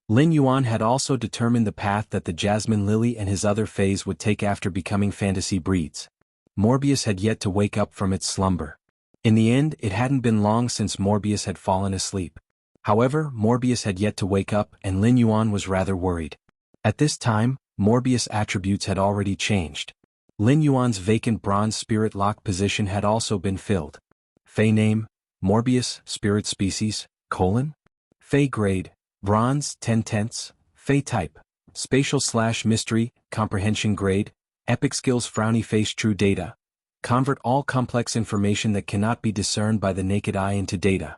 Lin Yuan had also determined the path that the Jasmine Lily and his other Faes would take after becoming fantasy breeds. Morbius had yet to wake up from its slumber. In the end, it hadn't been long since Morbius had fallen asleep. However, Morbius had yet to wake up and Lin Yuan was rather worried. At this time, Morbius' attributes had already changed. Lin Yuan's vacant bronze spirit lock position had also been filled. Fae name, Morbius, spirit species, : Fae grade, bronze, 10/10, Fae type, spatial/mystery, comprehension grade, epic skills frowny face true data. Convert all complex information that cannot be discerned by the naked eye into data.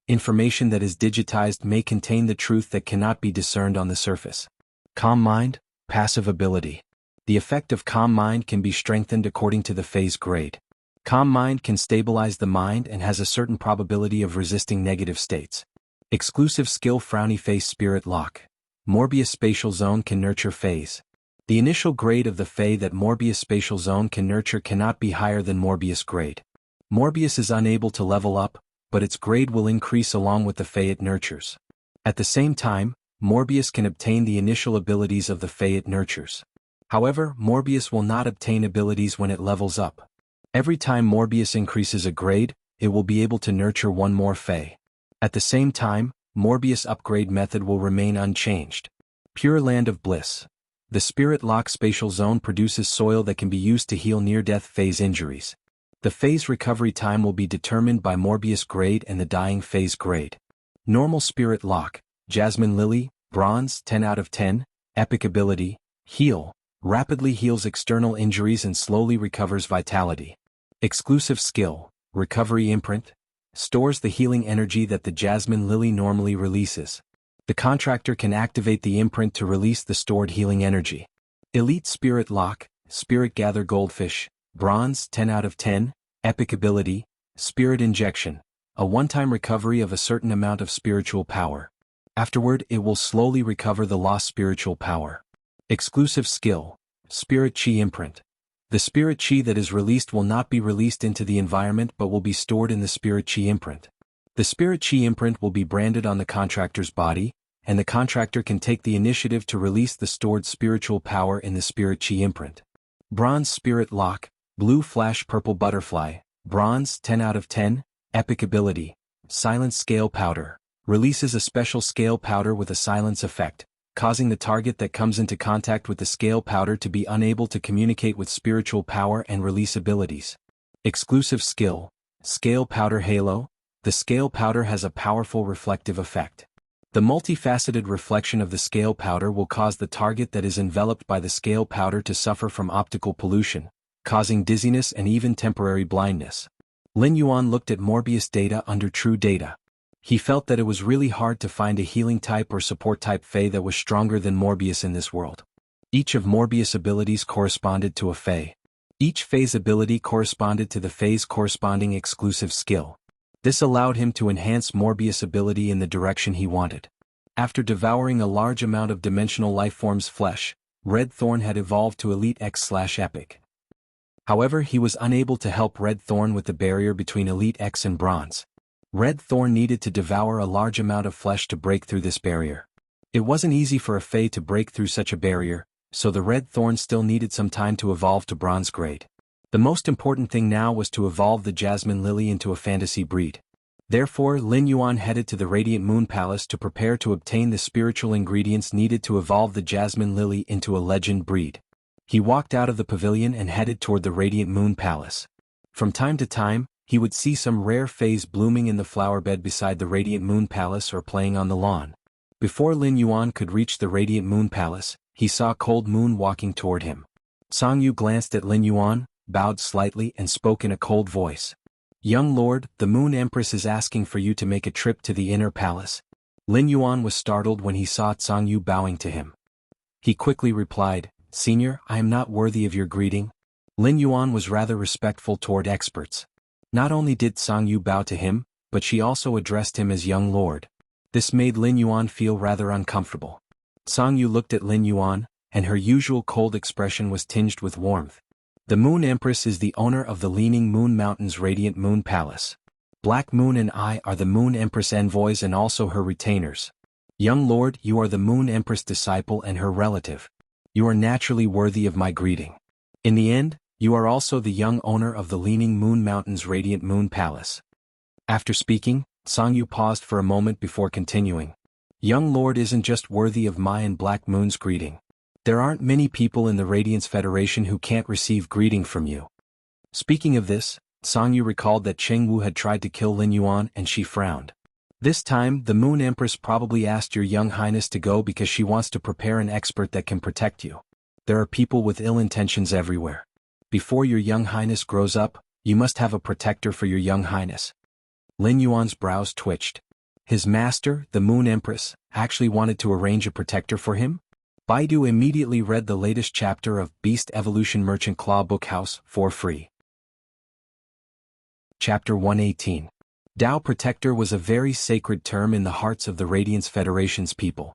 Information that is digitized may contain the truth that cannot be discerned on the surface. Calm mind, passive ability. The effect of calm mind can be strengthened according to the Fae's grade. Calm mind can stabilize the mind and has a certain probability of resisting negative states. Exclusive skill frowny face spirit lock. Morbius spatial zone can nurture Faes. The initial grade of the Fae that Morbius spatial zone can nurture cannot be higher than Morbius grade. Morbius is unable to level up, but its grade will increase along with the Fae it nurtures. At the same time, Morbius can obtain the initial abilities of the Fae it nurtures. However, Morbius will not obtain abilities when it levels up. Every time Morbius increases a grade, it will be able to nurture one more Fae. At the same time, Morbius' upgrade method will remain unchanged. Pure Land of Bliss. The Spirit Lock spatial zone produces soil that can be used to heal near-death phase injuries. The phase recovery time will be determined by Morbius grade and the dying phase grade. Normal Spirit Lock, Jasmine Lily, bronze, 10/10, epic ability, heal, rapidly heals external injuries and slowly recovers vitality. Exclusive skill, recovery imprint, stores the healing energy that the Jasmine Lily normally releases. The contractor can activate the imprint to release the stored healing energy. Elite Spirit Lock, Spirit Gather Goldfish, bronze, 10/10, epic ability, spirit injection, a one-time recovery of a certain amount of spiritual power. Afterward, it will slowly recover the lost spiritual power. Exclusive skill, Spirit Chi imprint. The Spirit Chi that is released will not be released into the environment but will be stored in the Spirit Chi imprint. The Spirit Chi imprint will be branded on the contractor's body, and the contractor can take the initiative to release the stored spiritual power in the Spirit Chi imprint. Bronze Spirit Lock, Blue Flash Purple Butterfly, bronze, 10/10, epic ability, Silence Scale Powder, releases a special scale powder with a silence effect, causing the target that comes into contact with the scale powder to be unable to communicate with spiritual power and release abilities. Exclusive skill, Scale Powder Halo. The scale powder has a powerful reflective effect. The multifaceted reflection of the scale powder will cause the target that is enveloped by the scale powder to suffer from optical pollution, causing dizziness and even temporary blindness. Lin Yuan looked at Morbius data under True Data. He felt that it was really hard to find a healing type or support type Fae that was stronger than Morbius in this world. Each of Morbius' abilities corresponded to a Fae. Each Fae's ability corresponded to the Fae's corresponding exclusive skill. This allowed him to enhance Morbius' ability in the direction he wanted. After devouring a large amount of dimensional lifeform's flesh, Red Thorn had evolved to Elite X/Epic. However, he was unable to help Red Thorn with the barrier between Elite X and Bronze. Red Thorn needed to devour a large amount of flesh to break through this barrier. It wasn't easy for a Fae to break through such a barrier, so the Red Thorn still needed some time to evolve to Bronze grade. The most important thing now was to evolve the Jasmine Lily into a fantasy breed. Therefore, Lin Yuan headed to the Radiant Moon Palace to prepare to obtain the spiritual ingredients needed to evolve the Jasmine Lily into a legend breed. He walked out of the pavilion and headed toward the Radiant Moon Palace. From time to time, he would see some rare phase blooming in the flower bed beside the Radiant Moon Palace or playing on the lawn. Before Lin Yuan could reach the Radiant Moon Palace, he saw Cold Moon walking toward him. Song Yu glanced at Lin Yuan, bowed slightly and spoke in a cold voice. "Young lord, the Moon Empress is asking for you to make a trip to the inner palace." Lin Yuan was startled when he saw Song Yu bowing to him. He quickly replied, "Senior, I am not worthy of your greeting." Lin Yuan was rather respectful toward experts. Not only did Song Yu bow to him, but she also addressed him as young lord. This made Lin Yuan feel rather uncomfortable. Song Yu looked at Lin Yuan, and her usual cold expression was tinged with warmth. "The Moon Empress is the owner of the Leaning Moon Mountain's Radiant Moon Palace. Black Moon and I are the Moon Empress envoys and also her retainers. Young lord, you are the Moon Empress disciple and her relative. You are naturally worthy of my greeting. In the end, you are also the young owner of the Leaning Moon Mountain's Radiant Moon Palace." After speaking, Song Yu paused for a moment before continuing. "Young lord isn't just worthy of my and Black Moon's greeting. There aren't many people in the Radiance Federation who can't receive greeting from you." Speaking of this, Song Yu recalled that Cheng Wu had tried to kill Lin Yuan and she frowned. "This time, the Moon Empress probably asked your young highness to go because she wants to prepare an expert that can protect you. There are people with ill intentions everywhere. Before your young highness grows up, you must have a protector for your young highness." Lin Yuan's brows twitched. His master, the Moon Empress, actually wanted to arrange a protector for him? Baidu immediately read the latest chapter of Beast Evolution Merchant Claw Bookhouse for free. Chapter 118. Dao Protector was a very sacred term in the hearts of the Radiance Federation's people.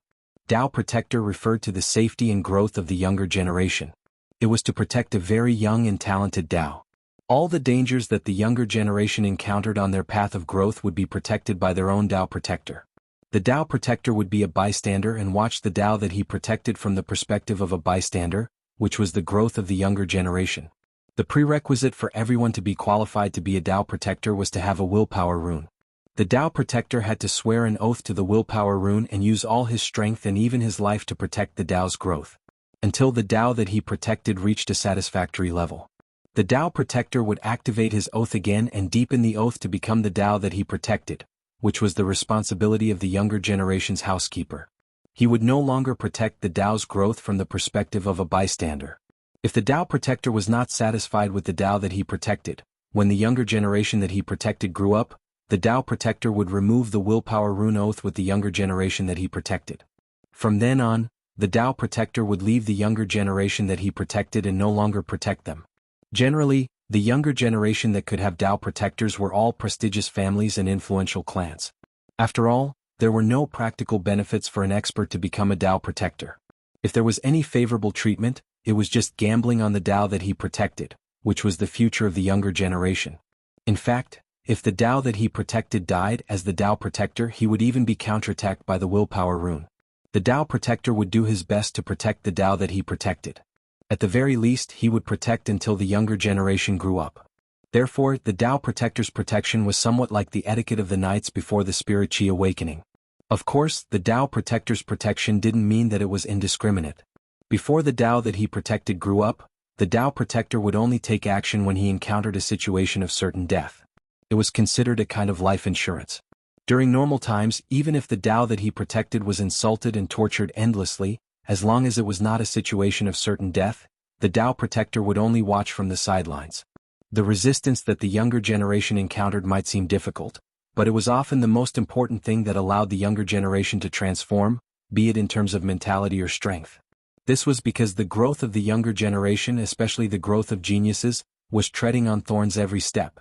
Dao Protector referred to the safety and growth of the younger generation. It was to protect a very young and talented Dao. All the dangers that the younger generation encountered on their path of growth would be protected by their own Dao Protector. The Dao Protector would be a bystander and watch the Dao that he protected from the perspective of a bystander, which was the growth of the younger generation. The prerequisite for everyone to be qualified to be a Dao Protector was to have a willpower rune. The Dao Protector had to swear an oath to the willpower rune and use all his strength and even his life to protect the Dao's growth, until the Dao that he protected reached a satisfactory level. The Dao Protector would activate his oath again and deepen the oath to become the Dao that he protected, which was the responsibility of the younger generation's housekeeper. He would no longer protect the Dao's growth from the perspective of a bystander. If the Dao Protector was not satisfied with the Dao that he protected, when the younger generation that he protected grew up, the Dao Protector would remove the willpower rune oath with the younger generation that he protected. From then on, the Dao Protector would leave the younger generation that he protected and no longer protect them. Generally, the younger generation that could have Dao Protectors were all prestigious families and influential clans. After all, there were no practical benefits for an expert to become a Dao Protector. If there was any favorable treatment, it was just gambling on the Dao that he protected, which was the future of the younger generation. In fact, if the Dao that he protected died as the Dao Protector, he would even be counterattacked by the willpower rune. The Dao Protector would do his best to protect the Dao that he protected. At the very least, he would protect until the younger generation grew up. Therefore, the Dao Protector's protection was somewhat like the etiquette of the knights before the Spirit Chi awakening. Of course, the Dao Protector's protection didn't mean that it was indiscriminate. Before the Dao that he protected grew up, the Dao Protector would only take action when he encountered a situation of certain death. It was considered a kind of life insurance. During normal times, even if the Dao that he protected was insulted and tortured endlessly, as long as it was not a situation of certain death, the Dao Protector would only watch from the sidelines. The resistance that the younger generation encountered might seem difficult, but it was often the most important thing that allowed the younger generation to transform, be it in terms of mentality or strength. This was because the growth of the younger generation, especially the growth of geniuses, was treading on thorns every step.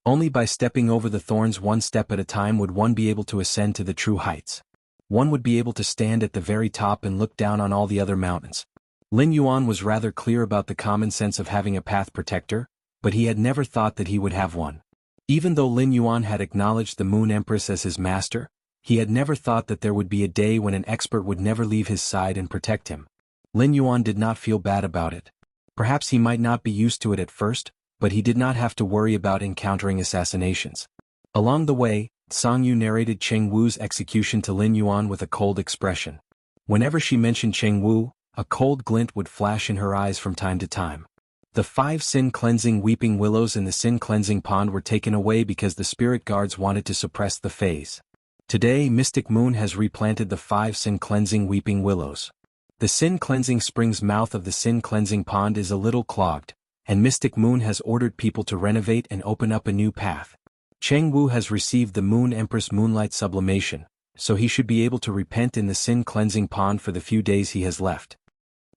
Only by stepping over the thorns one step at a time would one be able to ascend to the true heights. One would be able to stand at the very top and look down on all the other mountains. Lin Yuan was rather clear about the common sense of having a path protector, but he had never thought that he would have one. Even though Lin Yuan had acknowledged the Moon Empress as his master, he had never thought that there would be a day when an expert would never leave his side and protect him. Lin Yuan did not feel bad about it. Perhaps he might not be used to it at first, but he did not have to worry about encountering assassinations. Along the way, Song Yu narrated Cheng Wu's execution to Lin Yuan with a cold expression. Whenever she mentioned Cheng Wu, a cold glint would flash in her eyes from time to time. The 5 sin-cleansing weeping willows in the sin-cleansing pond were taken away because the spirit guards wanted to suppress the phase. Today Mystic Moon has replanted the 5 sin-cleansing weeping willows. The sin-cleansing spring's mouth of the sin-cleansing pond is a little clogged, and Mystic Moon has ordered people to renovate and open up a new path. Cheng Wu has received the Moon Empress Moonlight Sublimation, so he should be able to repent in the sin-cleansing pond for the few days he has left.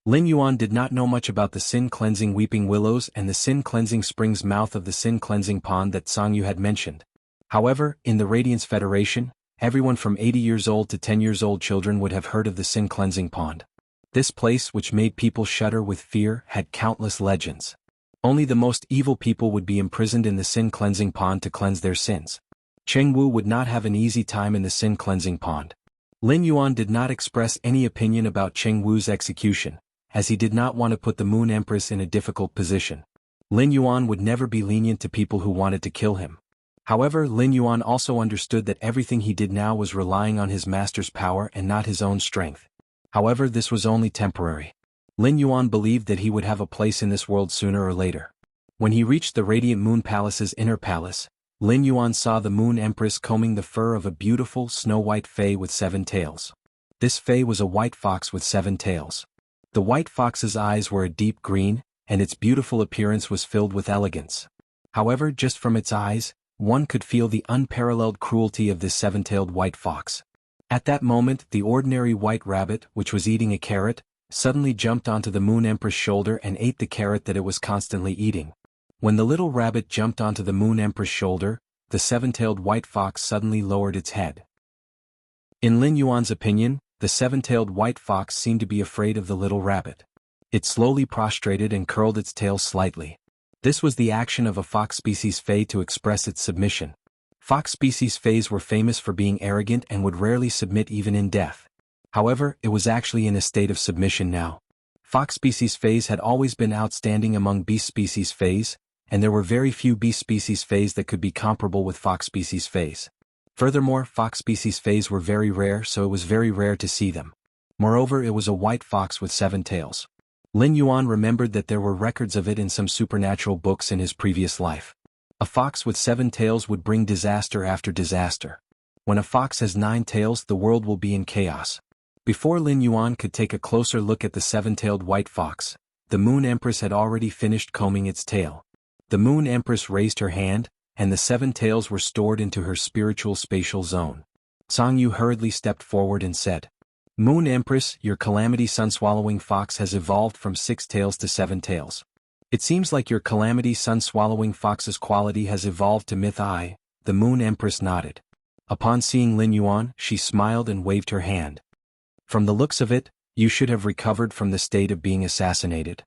Lin Yuan did not know much about the sin-cleansing weeping willows and the sin-cleansing spring's mouth of the sin-cleansing pond that Song Yu had mentioned. However, in the Radiance Federation, everyone from 80 years old to 10 years old children would have heard of the sin-cleansing pond. This place, which made people shudder with fear, had countless legends. Only the most evil people would be imprisoned in the sin-cleansing pond to cleanse their sins. Cheng Wu would not have an easy time in the sin-cleansing pond. Lin Yuan did not express any opinion about Cheng Wu's execution, as he did not want to put the Moon Empress in a difficult position. Lin Yuan would never be lenient to people who wanted to kill him. However, Lin Yuan also understood that everything he did now was relying on his master's power and not his own strength. However, this was only temporary. Lin Yuan believed that he would have a place in this world sooner or later. When he reached the Radiant Moon Palace's inner palace, Lin Yuan saw the Moon Empress combing the fur of a beautiful snow-white fae with 7 tails. This fae was a white fox with 7 tails. The white fox's eyes were a deep green, and its beautiful appearance was filled with elegance. However, just from its eyes, one could feel the unparalleled cruelty of this 7-tailed white fox. At that moment, the ordinary white rabbit, which was eating a carrot, suddenly jumped onto the Moon Empress' shoulder and ate the carrot that it was constantly eating. When the little rabbit jumped onto the Moon Empress' shoulder, the 7-tailed white fox suddenly lowered its head. In Lin Yuan's opinion, the 7-tailed white fox seemed to be afraid of the little rabbit. It slowly prostrated and curled its tail slightly. This was the action of a fox species fae to express its submission. Fox species fays were famous for being arrogant and would rarely submit even in death. However, it was actually in a state of submission now. Fox species fays had always been outstanding among beast species fays, and there were very few beast species fays that could be comparable with fox species fays. Furthermore, fox species fays were very rare, so it was very rare to see them. Moreover, it was a white fox with 7 tails. Lin Yuan remembered that there were records of it in some supernatural books in his previous life. A fox with 7 tails would bring disaster after disaster. When a fox has 9 tails, the world will be in chaos. Before Lin Yuan could take a closer look at the 7-tailed white fox, the Moon Empress had already finished combing its tail. The Moon Empress raised her hand, and the 7 tails were stored into her spiritual spatial zone. Song Yu hurriedly stepped forward and said, "Moon Empress, your calamity sun-swallowing fox has evolved from 6 tails to 7 tails. It seems like your calamity sun-swallowing fox's quality has evolved to Myth-I." The Moon Empress nodded. Upon seeing Lin Yuan, she smiled and waved her hand. "From the looks of it, you should have recovered from the state of being assassinated."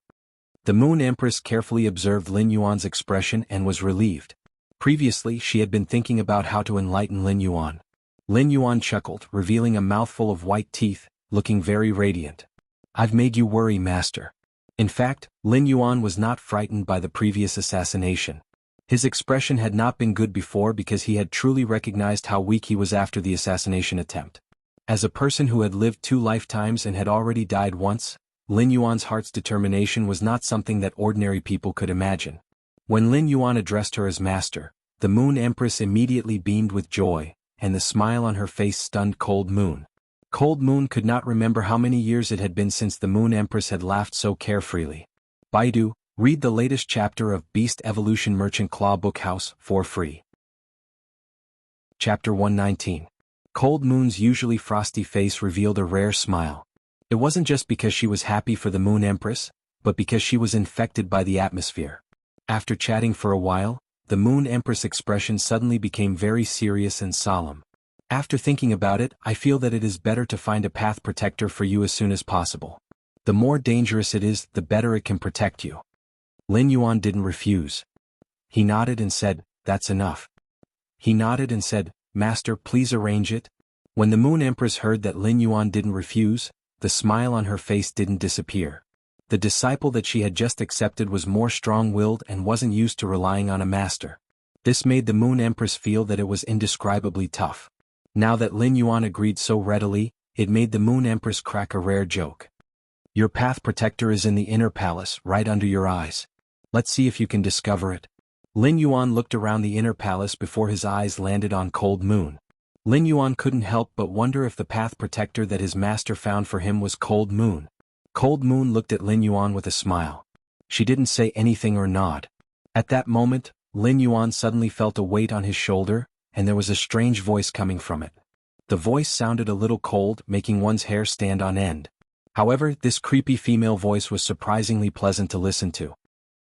The Moon Empress carefully observed Lin Yuan's expression and was relieved. Previously, she had been thinking about how to enlighten Lin Yuan. Lin Yuan chuckled, revealing a mouthful of white teeth, looking very radiant. "I've made you worry, master." In fact, Lin Yuan was not frightened by the previous assassination. His expression had not been good before because he had truly recognized how weak he was after the assassination attempt. As a person who had lived 2 lifetimes and had already died once, Lin Yuan's heart's determination was not something that ordinary people could imagine. When Lin Yuan addressed her as master, the Moon Empress immediately beamed with joy, and the smile on her face stunned Cold Moon. Cold Moon could not remember how many years it had been since the Moon Empress had laughed so carefreely. Baidu, read the latest chapter of Beast Evolution Merchant Claw Book House for free. Chapter 119. Cold Moon's usually frosty face revealed a rare smile. It wasn't just because she was happy for the Moon Empress, but because she was infected by the atmosphere. After chatting for a while, the Moon Empress' expression suddenly became very serious and solemn. "After thinking about it, I feel that it is better to find a path protector for you as soon as possible. The more dangerous it is, the better it can protect you." Lin Yuan didn't refuse. He nodded and said, "That's enough." He nodded and said, "Master, please arrange it." When the Moon Empress heard that Lin Yuan didn't refuse, the smile on her face didn't disappear. The disciple that she had just accepted was more strong-willed and wasn't used to relying on a master. This made the Moon Empress feel that it was indescribably tough. Now that Lin Yuan agreed so readily, it made the Moon Empress crack a rare joke. "Your path protector is in the inner palace, right under your eyes. Let's see if you can discover it. Lin Yuan looked around the inner palace before his eyes landed on Cold Moon. Lin Yuan couldn't help but wonder if the path protector that his master found for him was Cold Moon. Cold Moon looked at Lin Yuan with a smile. She didn't say anything or nod. At that moment, Lin Yuan suddenly felt a weight on his shoulder, and there was a strange voice coming from it. The voice sounded a little cold, making one's hair stand on end. However, this creepy female voice was surprisingly pleasant to listen to.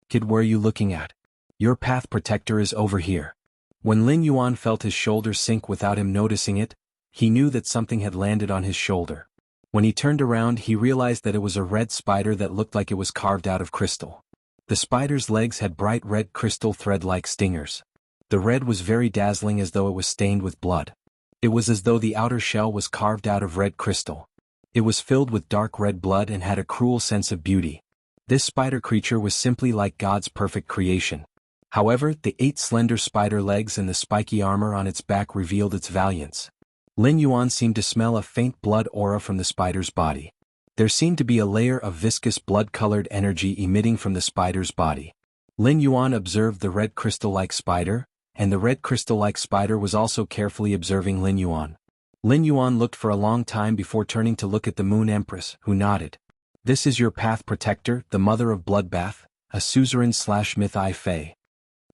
"Kid, where are you looking at? Your path protector is over here." When Lin Yuan felt his shoulder sink without him noticing it, he knew that something had landed on his shoulder. When he turned around, he realized that it was a red spider that looked like it was carved out of crystal. The spider's legs had bright red crystal thread-like stingers. The red was very dazzling, as though it was stained with blood. It was as though the outer shell was carved out of red crystal. It was filled with dark red blood and had a cruel sense of beauty. This spider creature was simply like God's perfect creation. However, the 8 slender spider legs and the spiky armor on its back revealed its valiance. Lin Yuan seemed to smell a faint blood aura from the spider's body. There seemed to be a layer of viscous blood-colored energy emitting from the spider's body. Lin Yuan observed the red crystal-like spider, and the red crystal-like spider was also carefully observing Lin Yuan. Lin Yuan looked for a long time before turning to look at the Moon Empress, who nodded. "This is your path protector, the mother of bloodbath, a suzerain/myth-I Fey."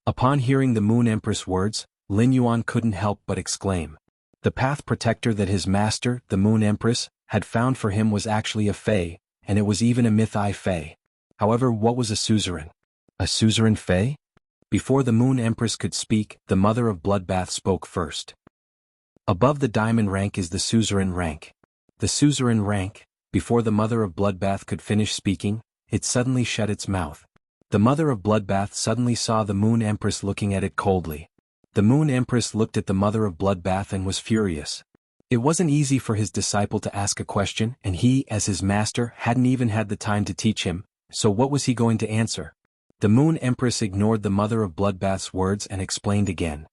Upon hearing the Moon Empress words, Lin Yuan couldn't help but exclaim. The path protector that his master, the Moon Empress, had found for him was actually a Fey, and it was even a myth-I Fey. However, what was a suzerain? A suzerain Fey? Before the Moon Empress could speak, the mother of bloodbath spoke first. Above the diamond rank is the suzerain rank. The suzerain rank, before the mother of bloodbath could finish speaking, it suddenly shut its mouth. The mother of bloodbath suddenly saw the Moon Empress looking at it coldly. The Moon Empress looked at the mother of bloodbath and was furious. It wasn't easy for his disciple to ask a question, and he, as his master, hadn't even had the time to teach him, so what was he going to answer? The Moon Empress ignored the mother of bloodbath's words and explained again.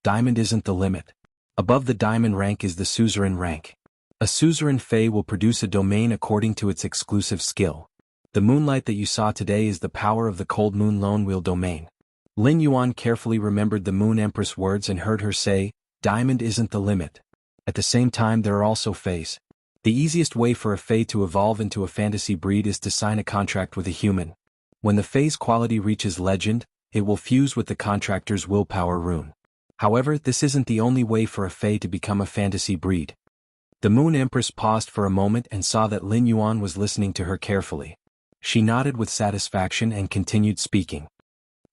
"Diamond isn't the limit. Above the diamond rank is the suzerain rank. A suzerain Fey will produce a domain according to its exclusive skill. The moonlight that you saw today is the power of the Cold Moon Lone Wheel domain." Lin Yuan carefully remembered the Moon Empress words and heard her say, "Diamond isn't the limit." At the same time, there are also Feys. The easiest way for a Fey to evolve into a fantasy breed is to sign a contract with a human. When the Fey's quality reaches legend, it will fuse with the contractor's willpower rune. However, this isn't the only way for a Fey to become a fantasy breed. The Moon Empress paused for a moment and saw that Lin Yuan was listening to her carefully. She nodded with satisfaction and continued speaking.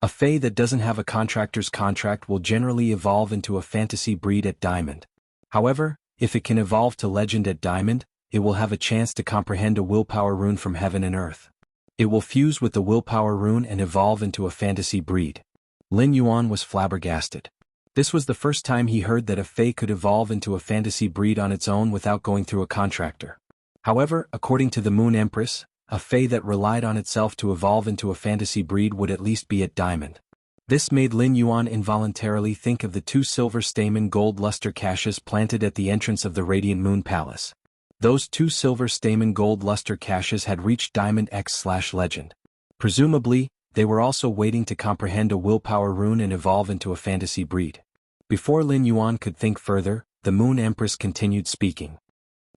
A Fey that doesn't have a contractor's contract will generally evolve into a fantasy breed at Diamond. However, if it can evolve to legend at Diamond, it will have a chance to comprehend a willpower rune from heaven and earth. It will fuse with the willpower rune and evolve into a fantasy breed. Lin Yuan was flabbergasted. This was the first time he heard that a Fey could evolve into a fantasy breed on its own without going through a contractor. However, according to the Moon Empress, a Fey that relied on itself to evolve into a fantasy breed would at least be at Diamond. This made Lin Yuan involuntarily think of the 2 silver stamen gold luster caches planted at the entrance of the Radiant Moon Palace. Those 2 silver stamen gold luster caches had reached Diamond X/legend. Presumably, they were also waiting to comprehend a willpower rune and evolve into a fantasy breed. Before Lin Yuan could think further, the Moon Empress continued speaking.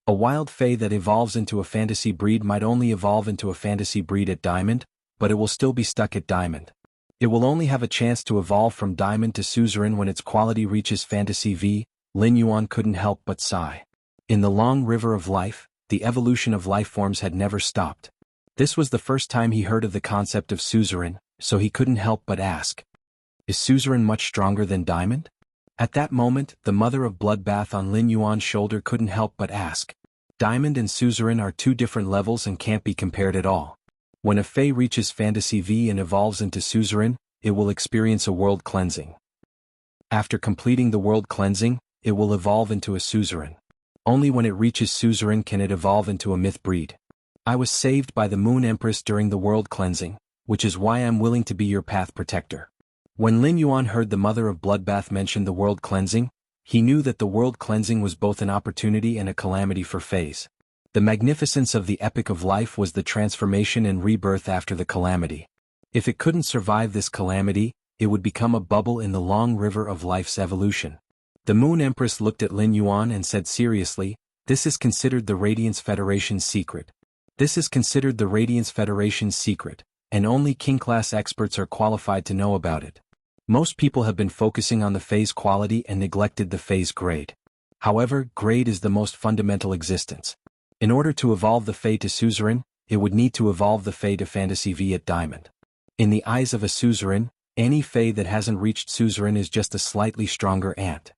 A wild Fey that evolves into a fantasy breed might only evolve into a fantasy breed at Diamond, but it will still be stuck at Diamond. It will only have a chance to evolve from Diamond to Suzerain when its quality reaches Fantasy V. Lin Yuan couldn't help but sigh. In the long river of life, the evolution of life forms had never stopped. This was the first time he heard of the concept of Suzerain, so he couldn't help but ask. Is Suzerain much stronger than Diamond? At that moment, the mother of bloodbath on Lin Yuan's shoulder couldn't help but ask. Diamond and Suzerain are 2 different levels and can't be compared at all. When a Fey reaches Fantasy V and evolves into Suzerain, it will experience a world cleansing. After completing the world cleansing, it will evolve into a Suzerain. Only when it reaches Suzerain can it evolve into a myth breed. I was saved by the Moon Empress during the world cleansing, which is why I'm willing to be your path protector. When Lin Yuan heard the mother of bloodbath mention the world cleansing, he knew that the world cleansing was both an opportunity and a calamity for Feys. The magnificence of the epic of life was the transformation and rebirth after the calamity. If it couldn't survive this calamity, it would become a bubble in the long river of life's evolution. The Moon Empress looked at Lin Yuan and said seriously, "This is considered the Radiance Federation's secret. This is considered the Radiance Federation's secret, and only king-class experts are qualified to know about it. Most people have been focusing on the phase quality and neglected the phase grade. However, grade is the most fundamental existence. In order to evolve the Fae to Suzerain, it would need to evolve the Fae to Fantasy V at Diamond. In the eyes of a Suzerain, any Fae that hasn't reached Suzerain is just a slightly stronger ant."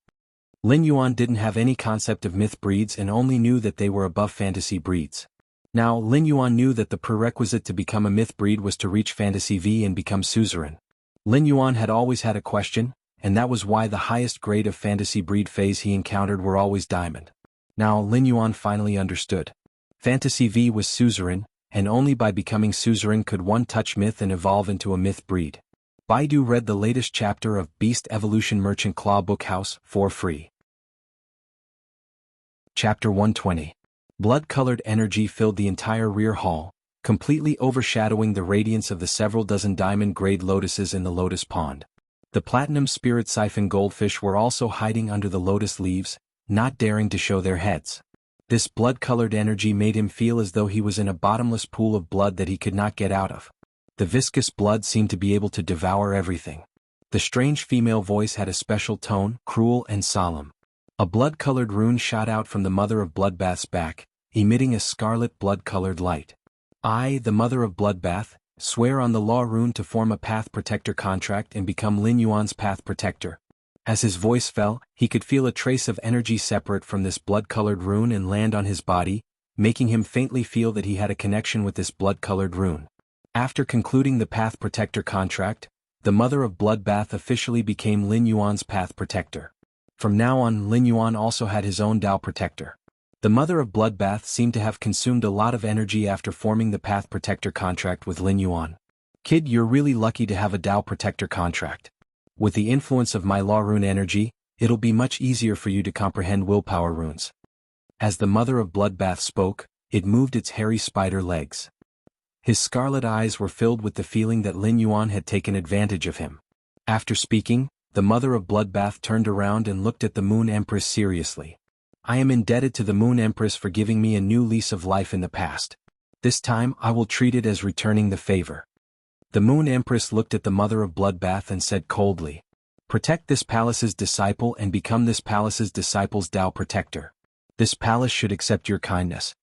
Lin Yuan didn't have any concept of myth breeds and only knew that they were above fantasy breeds. Now, Lin Yuan knew that the prerequisite to become a myth breed was to reach Fantasy V and become Suzerain. Lin Yuan had always had a question, and that was why the highest grade of fantasy breed phase he encountered were always Diamond. Now Lin Yuan finally understood. Fantasy V was Suzerain, and only by becoming Suzerain could one touch myth and evolve into a myth breed. Baidu read the latest chapter of Beast Evolution Merchant Claw Book House for free. Chapter 120. Blood-colored energy filled the entire rear hall, completely overshadowing the radiance of the several dozen diamond-grade lotuses in the lotus pond. The platinum spirit siphon goldfish were also hiding under the lotus leaves, not daring to show their heads. This blood-colored energy made him feel as though he was in a bottomless pool of blood that he could not get out of. The viscous blood seemed to be able to devour everything. The strange female voice had a special tone, cruel and solemn. A blood-colored rune shot out from the Mother of Bloodbath's back, emitting a scarlet blood-colored light. "I, the Mother of Bloodbath, swear on the law rune to form a Path Protector contract and become Lin Yuan's Path Protector." As his voice fell, he could feel a trace of energy separate from this blood-colored rune and land on his body, making him faintly feel that he had a connection with this blood-colored rune. After concluding the Path Protector contract, the Mother of Bloodbath officially became Lin Yuan's Path Protector. From now on, Lin Yuan also had his own Tao Protector. The Mother of Bloodbath seemed to have consumed a lot of energy after forming the Path Protector contract with Lin Yuan. "Kid, you're really lucky to have a Tao Protector contract. With the influence of my law rune energy, it'll be much easier for you to comprehend willpower runes." As the Mother of Bloodbath spoke, it moved its hairy spider legs. His scarlet eyes were filled with the feeling that Lin Yuan had taken advantage of him. After speaking, the Mother of Bloodbath turned around and looked at the Moon Empress seriously. "I am indebted to the Moon Empress for giving me a new lease of life in the past. This time I will treat it as returning the favor." The Moon Empress looked at the Mother of Bloodbath and said coldly, "Protect this palace's disciple and become this palace's disciple's Tao Protector. This palace should accept your kindness."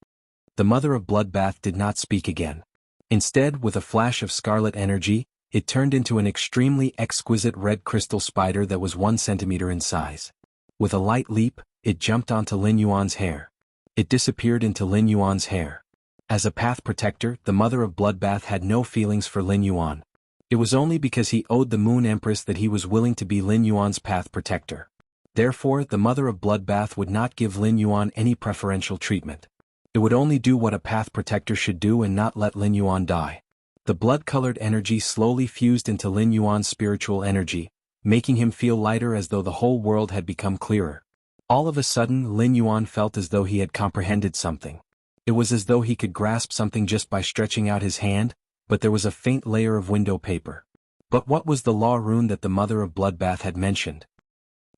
The Mother of Bloodbath did not speak again. Instead, with a flash of scarlet energy, it turned into an extremely exquisite red crystal spider that was 1 centimeter in size. With a light leap, it jumped onto Lin Yuan's hair. It disappeared into Lin Yuan's hair. As a Path Protector, the Mother of Bloodbath had no feelings for Lin Yuan. It was only because he owed the Moon Empress that he was willing to be Lin Yuan's Path Protector. Therefore, the Mother of Bloodbath would not give Lin Yuan any preferential treatment. It would only do what a Path Protector should do and not let Lin Yuan die. The blood-colored energy slowly fused into Lin Yuan's spiritual energy, making him feel lighter as though the whole world had become clearer. All of a sudden, Lin Yuan felt as though he had comprehended something. It was as though he could grasp something just by stretching out his hand, but there was a faint layer of window paper. But what was the law rune that the Mother of Bloodbath had mentioned?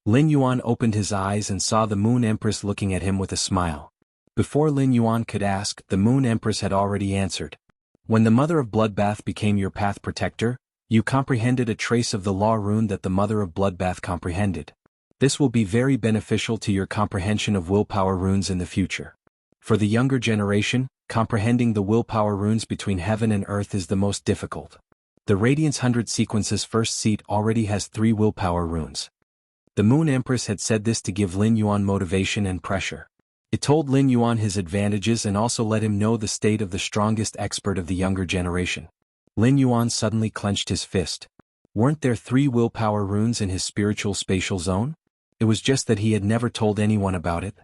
Lin Yuan opened his eyes and saw the Moon Empress looking at him with a smile. Before Lin Yuan could ask, the Moon Empress had already answered. "When the Mother of Bloodbath became your Path Protector, you comprehended a trace of the law rune that the Mother of Bloodbath comprehended. This will be very beneficial to your comprehension of willpower runes in the future. For the younger generation, comprehending the willpower runes between heaven and earth is the most difficult. The Radiance 100 sequence's first seat already has 3 willpower runes." The Moon Empress had said this to give Lin Yuan motivation and pressure. It told Lin Yuan his advantages and also let him know the state of the strongest expert of the younger generation. Lin Yuan suddenly clenched his fist. Weren't there 3 willpower runes in his spiritual spatial zone? It was just that he had never told anyone about it.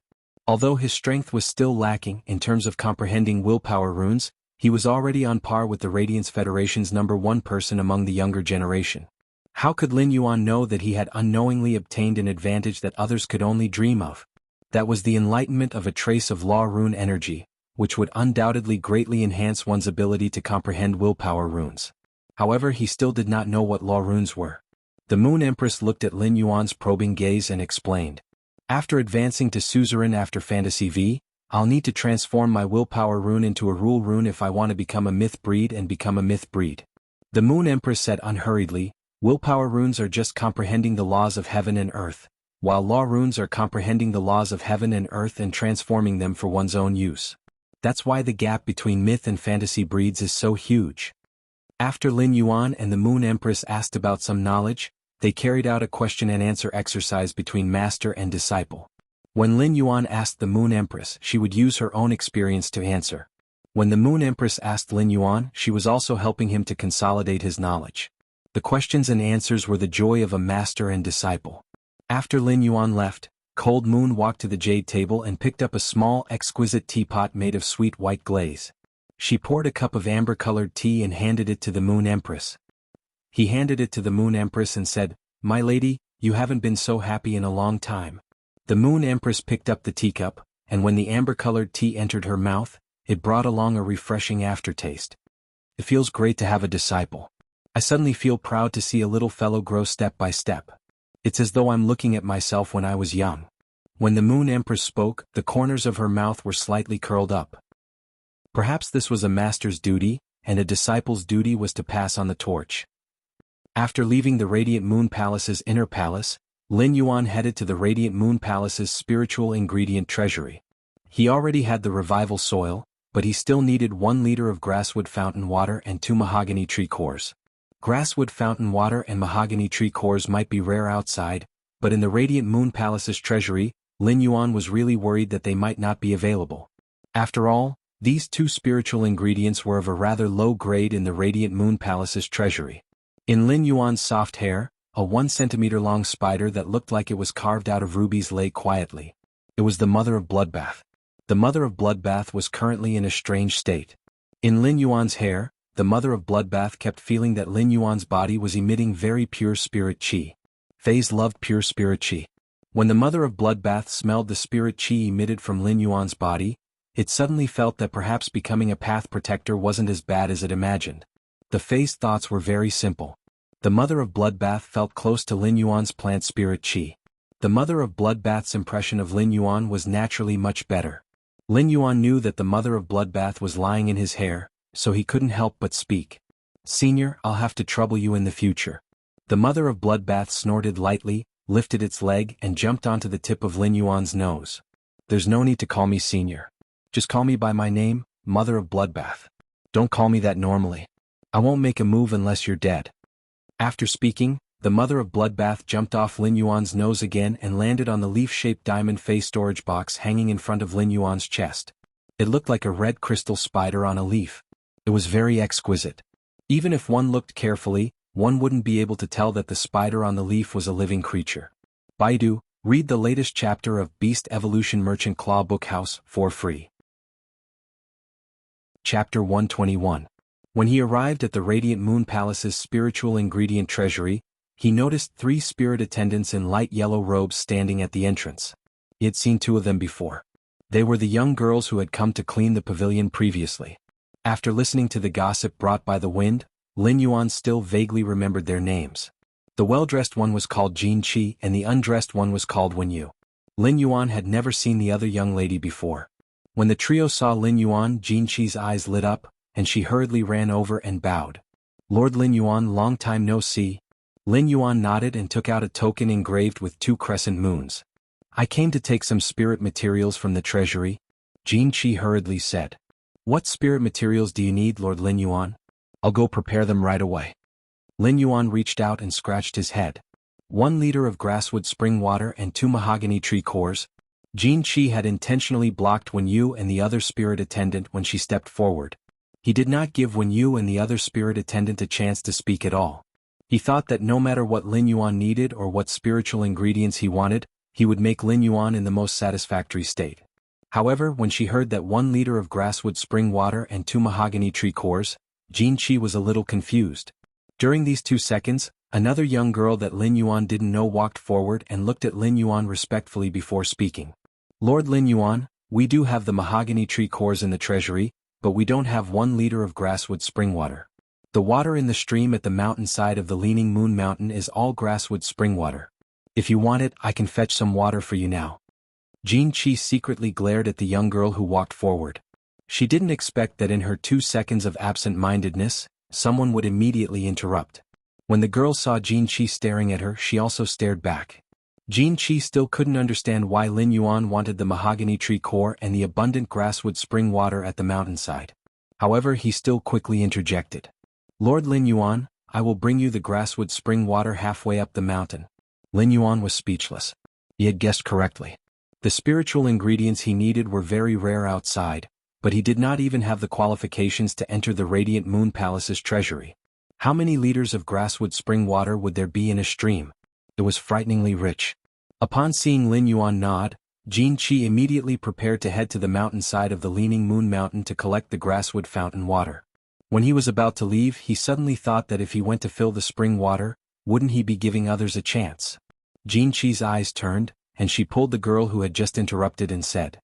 Although his strength was still lacking in terms of comprehending willpower runes, he was already on par with the Radiance Federation's #1 person among the younger generation. How could Lin Yuan know that he had unknowingly obtained an advantage that others could only dream of? That was the enlightenment of a trace of law rune energy, which would undoubtedly greatly enhance one's ability to comprehend willpower runes. However, he still did not know what law runes were. The Moon Empress looked at Lin Yuan's probing gaze and explained. After advancing to suzerain after Fantasy V, I'll need to transform my willpower rune into a rule rune if I want to become a myth breed and become a myth breed. The Moon Empress said unhurriedly, willpower runes are just comprehending the laws of heaven and earth, while law runes are comprehending the laws of heaven and earth and transforming them for one's own use. That's why the gap between myth and fantasy breeds is so huge. After Lin Yuan and the Moon Empress asked about some knowledge, they carried out a question and answer exercise between master and disciple. When Lin Yuan asked the Moon Empress, she would use her own experience to answer. When the Moon Empress asked Lin Yuan, she was also helping him to consolidate his knowledge. The questions and answers were the joy of a master and disciple. After Lin Yuan left, Cold Moon walked to the jade table and picked up a small, exquisite teapot made of sweet white glaze. She poured a cup of amber-colored tea and handed it to the Moon Empress. He handed it to the Moon Empress and said, "My lady, you haven't been so happy in a long time." The Moon Empress picked up the teacup, and when the amber-colored tea entered her mouth, it brought along a refreshing aftertaste. It feels great to have a disciple. I suddenly feel proud to see a little fellow grow step by step. It's as though I'm looking at myself when I was young. When the Moon Empress spoke, the corners of her mouth were slightly curled up. Perhaps this was a master's duty, and a disciple's duty was to pass on the torch. After leaving the Radiant Moon Palace's inner palace, Lin Yuan headed to the Radiant Moon Palace's spiritual ingredient treasury. He already had the revival soil, but he still needed 1 liter of grasswood fountain water and 2 mahogany tree cores. Grasswood fountain water and mahogany tree cores might be rare outside, but in the Radiant Moon Palace's treasury, Lin Yuan was really worried that they might not be available. After all, these 2 spiritual ingredients were of a rather low grade in the Radiant Moon Palace's treasury. In Lin Yuan's soft hair, a 1 centimeter long spider that looked like it was carved out of rubies lay quietly. It was the Mother of Bloodbath. The Mother of Bloodbath was currently in a strange state. In Lin Yuan's hair, the Mother of Bloodbath kept feeling that Lin Yuan's body was emitting very pure spirit qi. Faze loved pure spirit qi. When the Mother of Bloodbath smelled the spirit qi emitted from Lin Yuan's body, it suddenly felt that perhaps becoming a path protector wasn't as bad as it imagined. The Faze's thoughts were very simple. The Mother of Bloodbath felt close to Lin Yuan's plant spirit qi. The Mother of Bloodbath's impression of Lin Yuan was naturally much better. Lin Yuan knew that the Mother of Bloodbath was lying in his hair, so he couldn't help but speak. "Senior, I'll have to trouble you in the future." The Mother of Bloodbath snorted lightly, lifted its leg and jumped onto the tip of Lin Yuan's nose. "There's no need to call me Senior. Just call me by my name, Mother of Bloodbath. Don't call me that normally. I won't make a move unless you're dead." After speaking, the Mother of Bloodbath jumped off Lin Yuan's nose again and landed on the leaf-shaped diamond face storage box hanging in front of Lin Yuan's chest. It looked like a red crystal spider on a leaf. It was very exquisite. Even if one looked carefully, one wouldn't be able to tell that the spider on the leaf was a living creature. Baidu, read the latest chapter of Beast Evolution Merchant Claw Bookhouse for free. Chapter 121. When he arrived at the Radiant Moon Palace's spiritual ingredient treasury, he noticed 3 spirit attendants in light yellow robes standing at the entrance. He had seen 2 of them before. They were the young girls who had come to clean the pavilion previously. After listening to the gossip brought by the wind, Lin Yuan still vaguely remembered their names. The well-dressed one was called Jin Qi and the undressed one was called Wen Yu. Lin Yuan had never seen the other young lady before. When the trio saw Lin Yuan, Jin Qi's eyes lit up, and she hurriedly ran over and bowed. "Lord Lin Yuan, long time no see." Lin Yuan nodded and took out a token engraved with 2 crescent moons. "I came to take some spirit materials from the treasury," Jin Qi hurriedly said. "What spirit materials do you need, Lord Lin Yuan? I'll go prepare them right away." Lin Yuan reached out and scratched his head. 1 liter of grasswood spring water and 2 mahogany tree cores. Jin Qi had intentionally blocked Wen Yu and the other spirit attendant when she stepped forward. He did not give Wen Yu and the other spirit attendant a chance to speak at all. He thought that no matter what Lin Yuan needed or what spiritual ingredients he wanted, he would make Lin Yuan in the most satisfactory state. However, when she heard that 1 liter of grasswood spring water and 2 mahogany tree cores, Jin Qi was a little confused. During these 2 seconds, another young girl that Lin Yuan didn't know walked forward and looked at Lin Yuan respectfully before speaking. "Lord Lin Yuan, we do have the mahogany tree cores in the treasury, but we don't have 1 liter of grasswood spring water." The water in the stream at the mountainside of the Leaning Moon Mountain is all grasswood spring water. If you want it, I can fetch some water for you now. Jin Chi secretly glared at the young girl who walked forward. She didn't expect that in her 2 seconds of absent-mindedness, someone would immediately interrupt. When the girl saw Jin Chi staring at her, she also stared back. Jin Chi still couldn't understand why Lin Yuan wanted the mahogany tree core and the abundant grasswood spring water at the mountainside. However, he still quickly interjected. Lord Lin Yuan, I will bring you the grasswood spring water halfway up the mountain. Lin Yuan was speechless. He had guessed correctly. The spiritual ingredients he needed were very rare outside, but he did not even have the qualifications to enter the Radiant Moon Palace's treasury. How many liters of grasswood spring water would there be in a stream? It was frighteningly rich. Upon seeing Lin Yuan nod, Jin Chi immediately prepared to head to the mountainside of the Leaning Moon Mountain to collect the grasswood fountain water. When he was about to leave, he suddenly thought that if he went to fill the spring water, wouldn't he be giving others a chance? Jin Chi's eyes turned, and she pulled the girl who had just interrupted and said,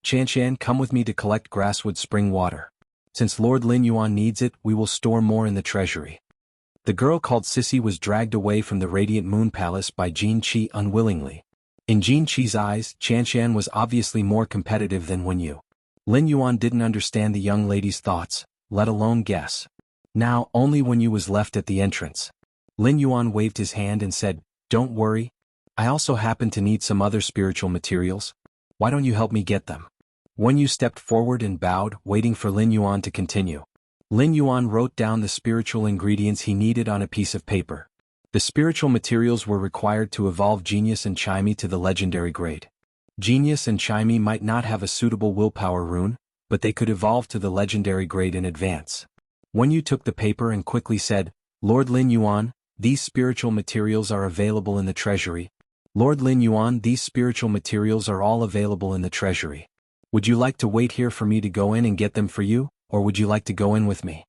Chan, come with me to collect grasswood spring water. Since Lord Lin Yuan needs it, we will store more in the treasury. The girl called Sissy was dragged away from the Radiant Moon Palace by Jin Chi unwillingly. In Jin Chi's eyes, Chan was obviously more competitive than Wen Yu. Lin Yuan didn't understand the young lady's thoughts, let alone guess. Now, only Wen Yu was left at the entrance. Lin Yuan waved his hand and said, Don't worry. I also happen to need some other spiritual materials. Why don't you help me get them? Wen Yu stepped forward and bowed, waiting for Lin Yuan to continue. Lin Yuan wrote down the spiritual ingredients he needed on a piece of paper. The spiritual materials were required to evolve Genius and Chimey to the legendary grade. Genius and Chimey might not have a suitable willpower rune, but they could evolve to the legendary grade in advance. Wen Yu took the paper and quickly said, Lord Lin Yuan, these spiritual materials are available in the treasury. Lord Lin Yuan, these spiritual materials are all available in the treasury. Would you like to wait here for me to go in and get them for you, or would you like to go in with me?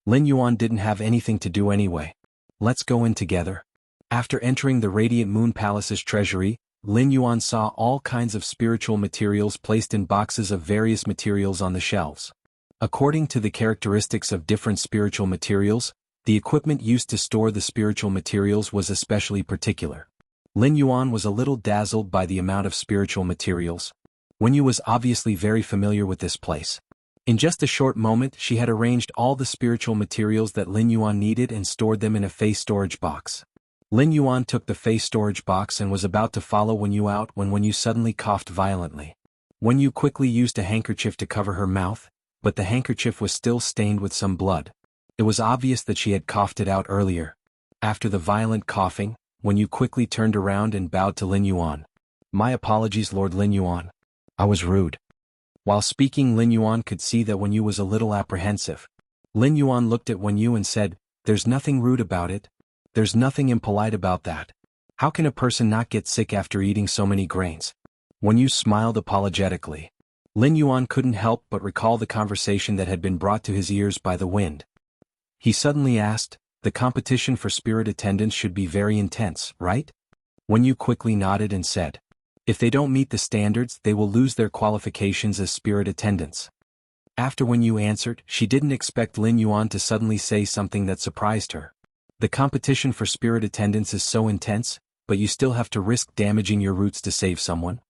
Lin Yuan didn't have anything to do anyway. Let's go in together. After entering the Radiant Moon Palace's treasury, Lin Yuan saw all kinds of spiritual materials placed in boxes of various materials on the shelves. According to the characteristics of different spiritual materials, the equipment used to store the spiritual materials was especially particular. Lin Yuan was a little dazzled by the amount of spiritual materials. Wen Yu was obviously very familiar with this place. In just a short moment, she had arranged all the spiritual materials that Lin Yuan needed and stored them in a face storage box. Lin Yuan took the face storage box and was about to follow Wen Yu out when Wen Yu suddenly coughed violently. Wen Yu quickly used a handkerchief to cover her mouth, but the handkerchief was still stained with some blood. It was obvious that she had coughed it out earlier. After the violent coughing, Wen Yu quickly turned around and bowed to Lin Yuan. My apologies, Lord Lin Yuan. I was rude. While speaking, Lin Yuan could see that Wen Yu was a little apprehensive. Lin Yuan looked at Wen Yu and said, There's nothing rude about it. There's nothing impolite about that. How can a person not get sick after eating so many grains? Wen Yu smiled apologetically. Lin Yuan couldn't help but recall the conversation that had been brought to his ears by the wind. He suddenly asked, The competition for spirit attendants should be very intense, right? Wen Yu quickly nodded and said, If they don't meet the standards, they will lose their qualifications as spirit attendants. After Wen Yu answered, she didn't expect Lin Yuan to suddenly say something that surprised her. The competition for spirit attendants is so intense, but you still have to risk damaging your roots to save someone?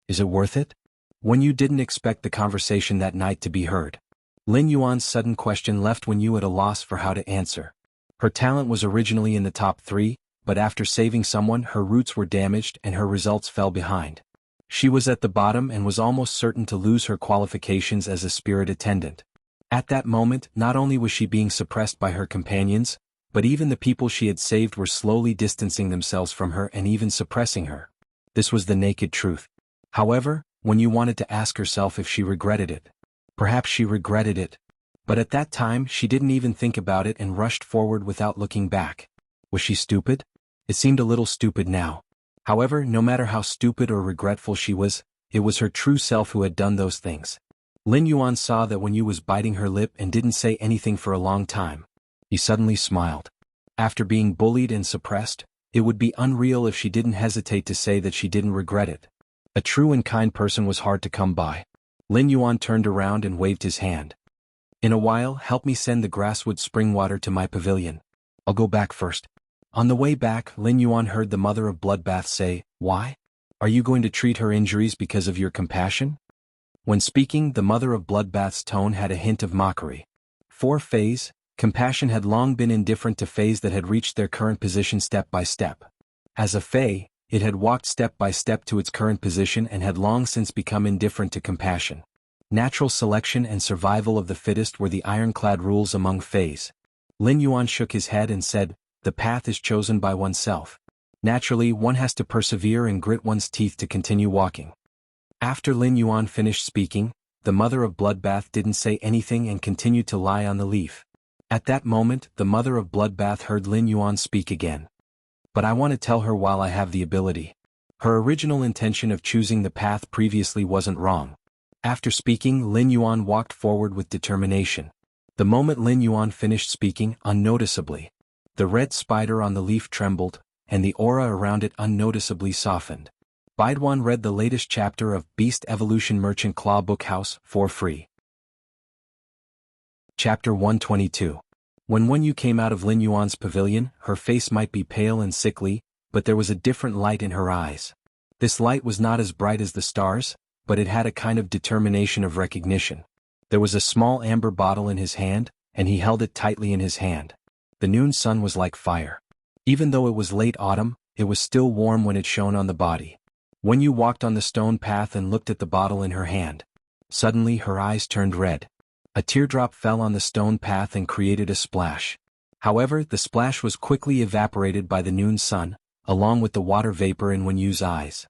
Is it worth it? Wen Yu didn't expect the conversation that night to be heard. Lin Yuan's sudden question left Wen Yu at a loss for how to answer. Her talent was originally in the top 3, but after saving someone, her roots were damaged and her results fell behind. She was at the bottom and was almost certain to lose her qualifications as a spirit attendant. At that moment, not only was she being suppressed by her companions, but even the people she had saved were slowly distancing themselves from her and even suppressing her. This was the naked truth. However, Wen Yu wanted to ask herself if she regretted it. Perhaps she regretted it. But at that time, she didn't even think about it and rushed forward without looking back. Was she stupid? It seemed a little stupid now. However, no matter how stupid or regretful she was, it was her true self who had done those things. Lin Yuan saw that Wen Yu was biting her lip and didn't say anything for a long time. He suddenly smiled. After being bullied and suppressed, it would be unreal if she didn't hesitate to say that she didn't regret it. A true and kind person was hard to come by. Lin Yuan turned around and waved his hand. In a while, help me send the grasswood spring water to my pavilion. I'll go back first. On the way back, Lin Yuan heard the mother of Bloodbath say, "Why? Are you going to treat her injuries because of your compassion?" When speaking, the mother of Bloodbath's tone had a hint of mockery. For Fays, compassion had long been indifferent to Fays that had reached their current position step by step. As a Fay, it had walked step by step to its current position and had long since become indifferent to compassion. Natural selection and survival of the fittest were the ironclad rules among Fays. Lin Yuan shook his head and said, "The path is chosen by oneself. Naturally, one has to persevere and grit one's teeth to continue walking." After Lin Yuan finished speaking, the mother of Bloodbath didn't say anything and continued to lie on the leaf. At that moment, the mother of Bloodbath heard Lin Yuan speak again. "But I want to tell her while I have the ability. Her original intention of choosing the path previously wasn't wrong." After speaking, Lin Yuan walked forward with determination. The moment Lin Yuan finished speaking, unnoticeably, the red spider on the leaf trembled, and the aura around it unnoticeably softened. Baiduan read the latest chapter of Beast Evolution Merchant Claw Bookhouse for free. Chapter 122. When Wen Yu came out of Lin Yuan's pavilion, her face might be pale and sickly, but there was a different light in her eyes. This light was not as bright as the stars, but it had a kind of determination of recognition. There was a small amber bottle in his hand, and he held it tightly in his hand. The noon sun was like fire. Even though it was late autumn, it was still warm when it shone on the body. Wen Yu walked on the stone path and looked at the bottle in her hand. Suddenly her eyes turned red. A teardrop fell on the stone path and created a splash. However, the splash was quickly evaporated by the noon sun, along with the water vapor in Wen Yu's eyes.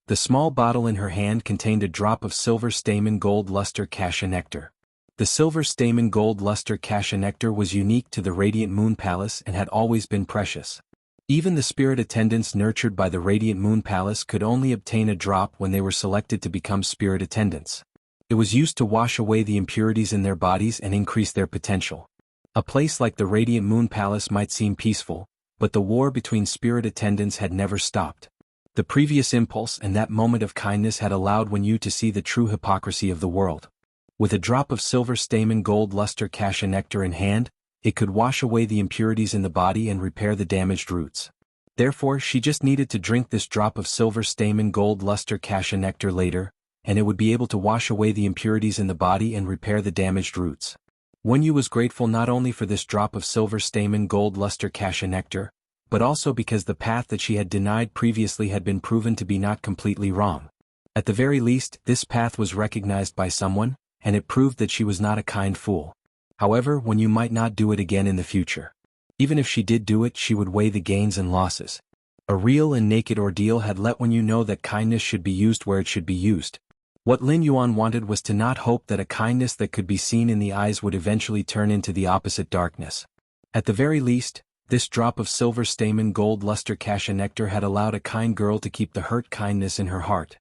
The small bottle in her hand contained a drop of silver stamen gold luster cassia nectar. The silver stamen gold luster cassia nectar was unique to the Radiant Moon Palace and had always been precious. Even the spirit attendants nurtured by the Radiant Moon Palace could only obtain a drop when they were selected to become spirit attendants. It was used to wash away the impurities in their bodies and increase their potential. A place like the Radiant Moon Palace might seem peaceful, but the war between spirit attendants had never stopped. The previous impulse and that moment of kindness had allowed Wen Yu to see the true hypocrisy of the world. With a drop of silver stamen gold luster cassia nectar in hand, it could wash away the impurities in the body and repair the damaged roots. Therefore, she just needed to drink this drop of silver stamen gold luster cassia nectar later, and it would be able to wash away the impurities in the body and repair the damaged roots. Wen Yu was grateful not only for this drop of silver stamen gold luster cassia nectar, but also because the path that she had denied previously had been proven to be not completely wrong. At the very least, this path was recognized by someone, and it proved that she was not a kind fool. However, Wen Yu might not do it again in the future. Even if she did do it, she would weigh the gains and losses. A real and naked ordeal had let Wen Yu know that kindness should be used where it should be used. What Lin Yuan wanted was to not hope that a kindness that could be seen in the eyes would eventually turn into the opposite darkness. At the very least, this drop of silver stamen gold luster cassia nectar had allowed a kind girl to keep the hurt kindness in her heart.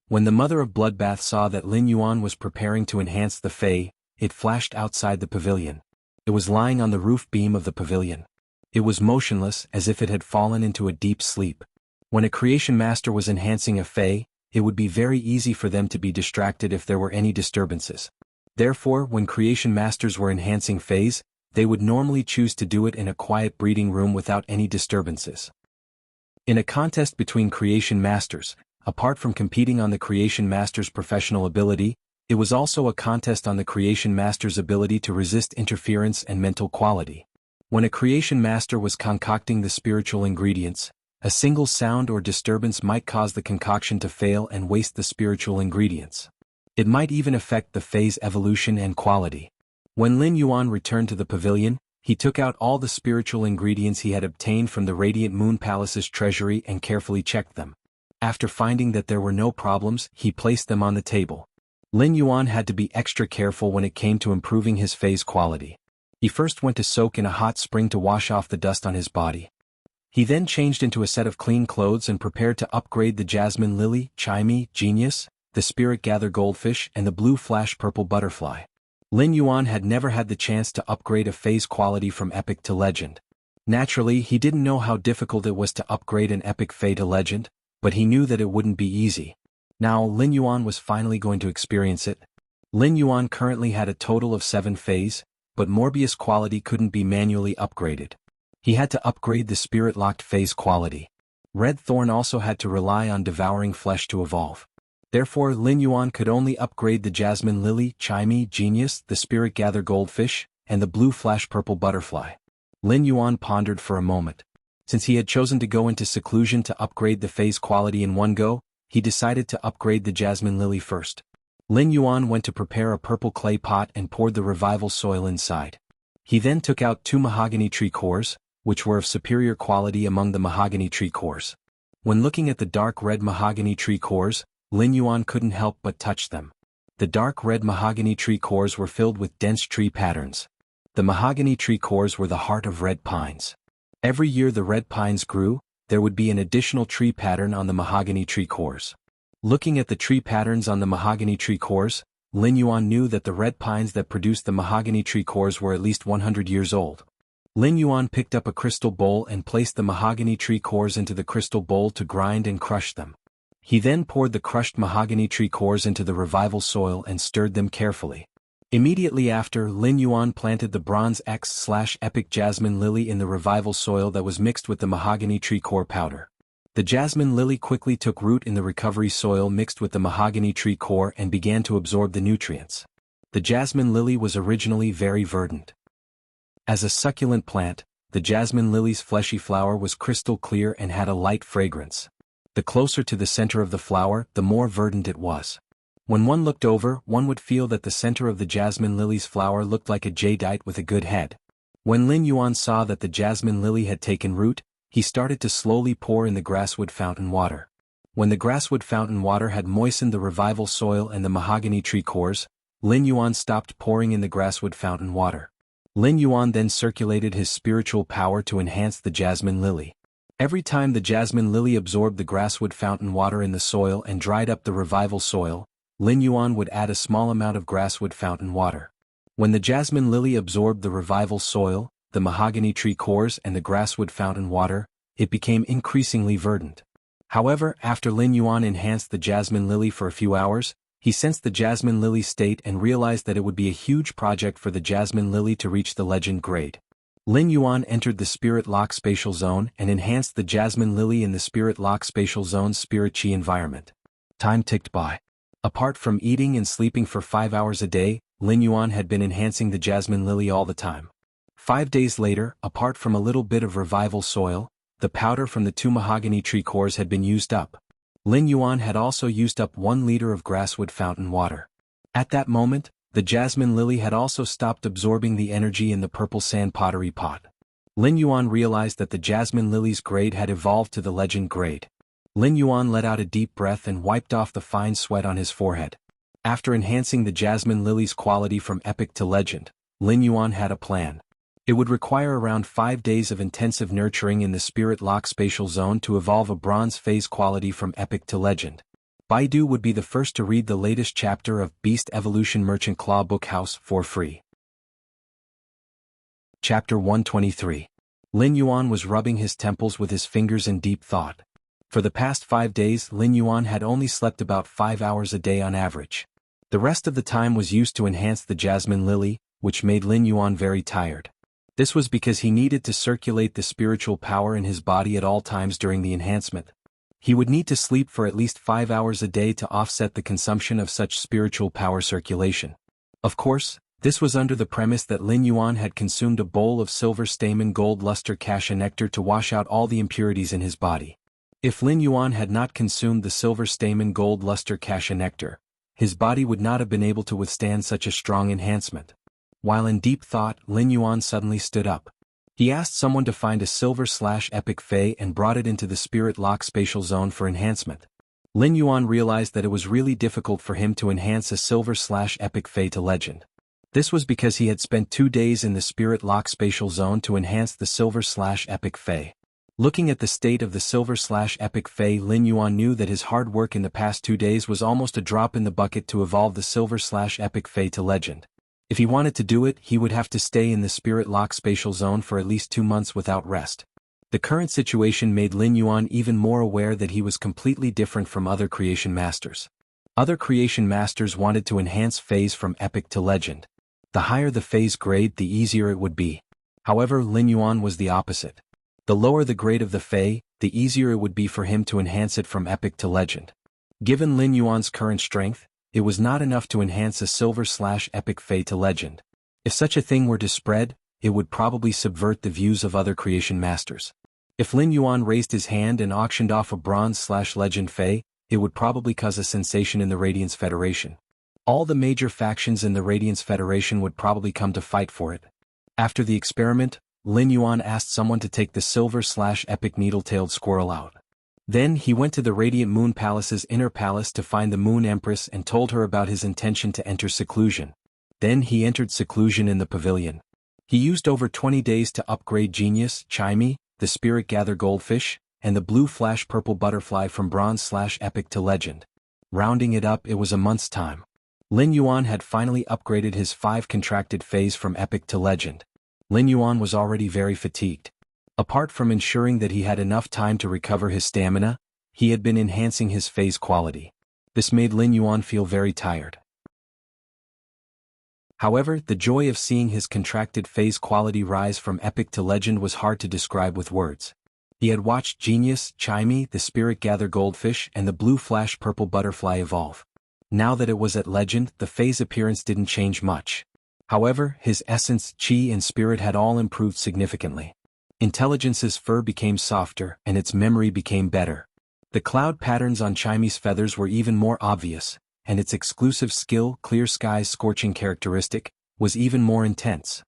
When the mother of Bloodbath saw that Lin Yuan was preparing to enhance the Fey, it flashed outside the pavilion. It was lying on the roof beam of the pavilion. It was motionless as if it had fallen into a deep sleep. When a creation master was enhancing a Fey, it would be very easy for them to be distracted if there were any disturbances. Therefore, when creation masters were enhancing Feys, they would normally choose to do it in a quiet breeding room without any disturbances. In a contest between creation masters, apart from competing on the creation master's professional ability, it was also a contest on the creation master's ability to resist interference and mental quality. When a creation master was concocting the spiritual ingredients, a single sound or disturbance might cause the concoction to fail and waste the spiritual ingredients. It might even affect the Fey's evolution and quality. When Lin Yuan returned to the pavilion, he took out all the spiritual ingredients he had obtained from the Radiant Moon Palace's treasury and carefully checked them. After finding that there were no problems, he placed them on the table. Lin Yuan had to be extra careful when it came to improving his Fey's quality. He first went to soak in a hot spring to wash off the dust on his body. He then changed into a set of clean clothes and prepared to upgrade the Jasmine Lily, Chimey, Genius, the Spirit Gather Goldfish and the Blue Flash Purple Butterfly. Lin Yuan had never had the chance to upgrade a Fey's quality from Epic to Legend. Naturally, he didn't know how difficult it was to upgrade an Epic Fey to Legend, but he knew that it wouldn't be easy. Now, Lin Yuan was finally going to experience it. Lin Yuan currently had a total of 7 phase, but Morbius quality couldn't be manually upgraded. He had to upgrade the spirit-locked phase quality. Red Thorn also had to rely on devouring flesh to evolve. Therefore Lin Yuan could only upgrade the Jasmine Lily, Chimey, Genius, the Spirit Gather Goldfish, and the Blue Flash Purple Butterfly. Lin Yuan pondered for a moment. Since he had chosen to go into seclusion to upgrade the phase quality in one go, he decided to upgrade the Jasmine Lily first. Lin Yuan went to prepare a purple clay pot and poured the revival soil inside. He then took out 2 mahogany tree cores, which were of superior quality among the mahogany tree cores. When looking at the dark red mahogany tree cores, Lin Yuan couldn't help but touch them. The dark red mahogany tree cores were filled with dense tree patterns. The mahogany tree cores were the heart of red pines. Every year the red pines grew, there would be an additional tree pattern on the mahogany tree cores. Looking at the tree patterns on the mahogany tree cores, Lin Yuan knew that the red pines that produced the mahogany tree cores were at least 100 years old. Lin Yuan picked up a crystal bowl and placed the mahogany tree cores into the crystal bowl to grind and crush them. He then poured the crushed mahogany tree cores into the revival soil and stirred them carefully. Immediately after, Lin Yuan planted the Bronze X/Epic Jasmine Lily in the revival soil that was mixed with the mahogany tree core powder. The Jasmine Lily quickly took root in the recovery soil mixed with the mahogany tree core and began to absorb the nutrients. The Jasmine Lily was originally very verdant. As a succulent plant, the Jasmine Lily's fleshy flower was crystal clear and had a light fragrance. The closer to the center of the flower, the more verdant it was. When one looked over, one would feel that the center of the Jasmine Lily's flower looked like a jadeite with a good head. When Lin Yuan saw that the Jasmine Lily had taken root, he started to slowly pour in the grasswood fountain water. When the grasswood fountain water had moistened the revival soil and the mahogany tree cores, Lin Yuan stopped pouring in the grasswood fountain water. Lin Yuan then circulated his spiritual power to enhance the Jasmine Lily. Every time the Jasmine Lily absorbed the grasswood fountain water in the soil and dried up the revival soil, Lin Yuan would add a small amount of grasswood fountain water. When the Jasmine Lily absorbed the revival soil, the mahogany tree cores and the grasswood fountain water, it became increasingly verdant. However, after Lin Yuan enhanced the Jasmine Lily for a few hours, he sensed the Jasmine Lily state and realized that it would be a huge project for the Jasmine Lily to reach the legend grade. Lin Yuan entered the Spirit Lock Spatial Zone and enhanced the Jasmine Lily in the Spirit Lock Spatial Zone's Spirit Chi environment. Time ticked by. Apart from eating and sleeping for 5 hours a day, Lin Yuan had been enhancing the Jasmine Lily all the time. 5 days later, apart from a little bit of revival soil, the powder from the 2 mahogany tree cores had been used up. Lin Yuan had also used up 1 liter of grasswood fountain water. At that moment, the Jasmine Lily had also stopped absorbing the energy in the purple sand pottery pot. Lin Yuan realized that the Jasmine Lily's grade had evolved to the legend grade. Lin Yuan let out a deep breath and wiped off the fine sweat on his forehead. After enhancing the Jasmine Lily's quality from epic to legend, Lin Yuan had a plan. It would require around 5 days of intensive nurturing in the Spirit Lock Spatial Zone to evolve a bronze phase quality from epic to legend. Baidu would be the first to read the latest chapter of Beast Evolution Merchant Claw Bookhouse for free. Chapter 123. Lin Yuan was rubbing his temples with his fingers in deep thought. For the past 5 days, Lin Yuan had only slept about 5 hours a day on average. The rest of the time was used to enhance the Jasmine Lily, which made Lin Yuan very tired. This was because he needed to circulate the spiritual power in his body at all times during the enhancement. He would need to sleep for at least 5 hours a day to offset the consumption of such spiritual power circulation. Of course, this was under the premise that Lin Yuan had consumed a bowl of silver stamen gold luster cassia nectar to wash out all the impurities in his body. If Lin Yuan had not consumed the silver stamen gold luster cassia nectar, his body would not have been able to withstand such a strong enhancement. While in deep thought, Lin Yuan suddenly stood up. He asked someone to find a silver/epic Fey and brought it into the Spirit Lock Spatial Zone for enhancement. Lin Yuan realized that it was really difficult for him to enhance a silver/epic Fey to legend. This was because he had spent 2 days in the Spirit Lock Spatial Zone to enhance the silver/epic Fey. Looking at the state of the silver/epic Fey, Lin Yuan knew that his hard work in the past 2 days was almost a drop in the bucket to evolve the silver/epic Fey to legend. If he wanted to do it, he would have to stay in the Spirit Lock Spatial Zone for at least 2 months without rest. The current situation made Lin Yuan even more aware that he was completely different from other creation masters. Other creation masters wanted to enhance phase from epic to legend. The higher the phase grade, the easier it would be. However, Lin Yuan was the opposite. The lower the grade of the Fey, the easier it would be for him to enhance it from epic to legend. Given Lin Yuan's current strength, it was not enough to enhance a silver/epic Fey to legend. If such a thing were to spread, it would probably subvert the views of other creation masters. If Lin Yuan raised his hand and auctioned off a bronze/legend Fey, it would probably cause a sensation in the Radiance Federation. All the major factions in the Radiance Federation would probably come to fight for it. After the experiment, Lin Yuan asked someone to take the silver/epic needle-tailed squirrel out. Then he went to the Radiant Moon Palace's inner palace to find the Moon Empress and told her about his intention to enter seclusion. Then he entered seclusion in the pavilion. He used over 20 days to upgrade Genius, Chimey, the Spirit Gather Goldfish, and the Blue Flash Purple Butterfly from bronze/epic to legend. Rounding it up, it was a month's time. Lin Yuan had finally upgraded his 5 contracted phase from epic to legend. Lin Yuan was already very fatigued. Apart from ensuring that he had enough time to recover his stamina, he had been enhancing his phase quality. This made Lin Yuan feel very tired. However, the joy of seeing his contracted phase quality rise from epic to legend was hard to describe with words. He had watched Genius, Chimey, the Spirit Gather Goldfish, and the Blue Flash Purple Butterfly evolve. Now that it was at legend, the phase appearance didn't change much. However, his essence, chi and spirit had all improved significantly. Intelligence's fur became softer and its memory became better. The cloud patterns on Chimey's feathers were even more obvious, and its exclusive skill, Clear Sky's scorching characteristic, was even more intense.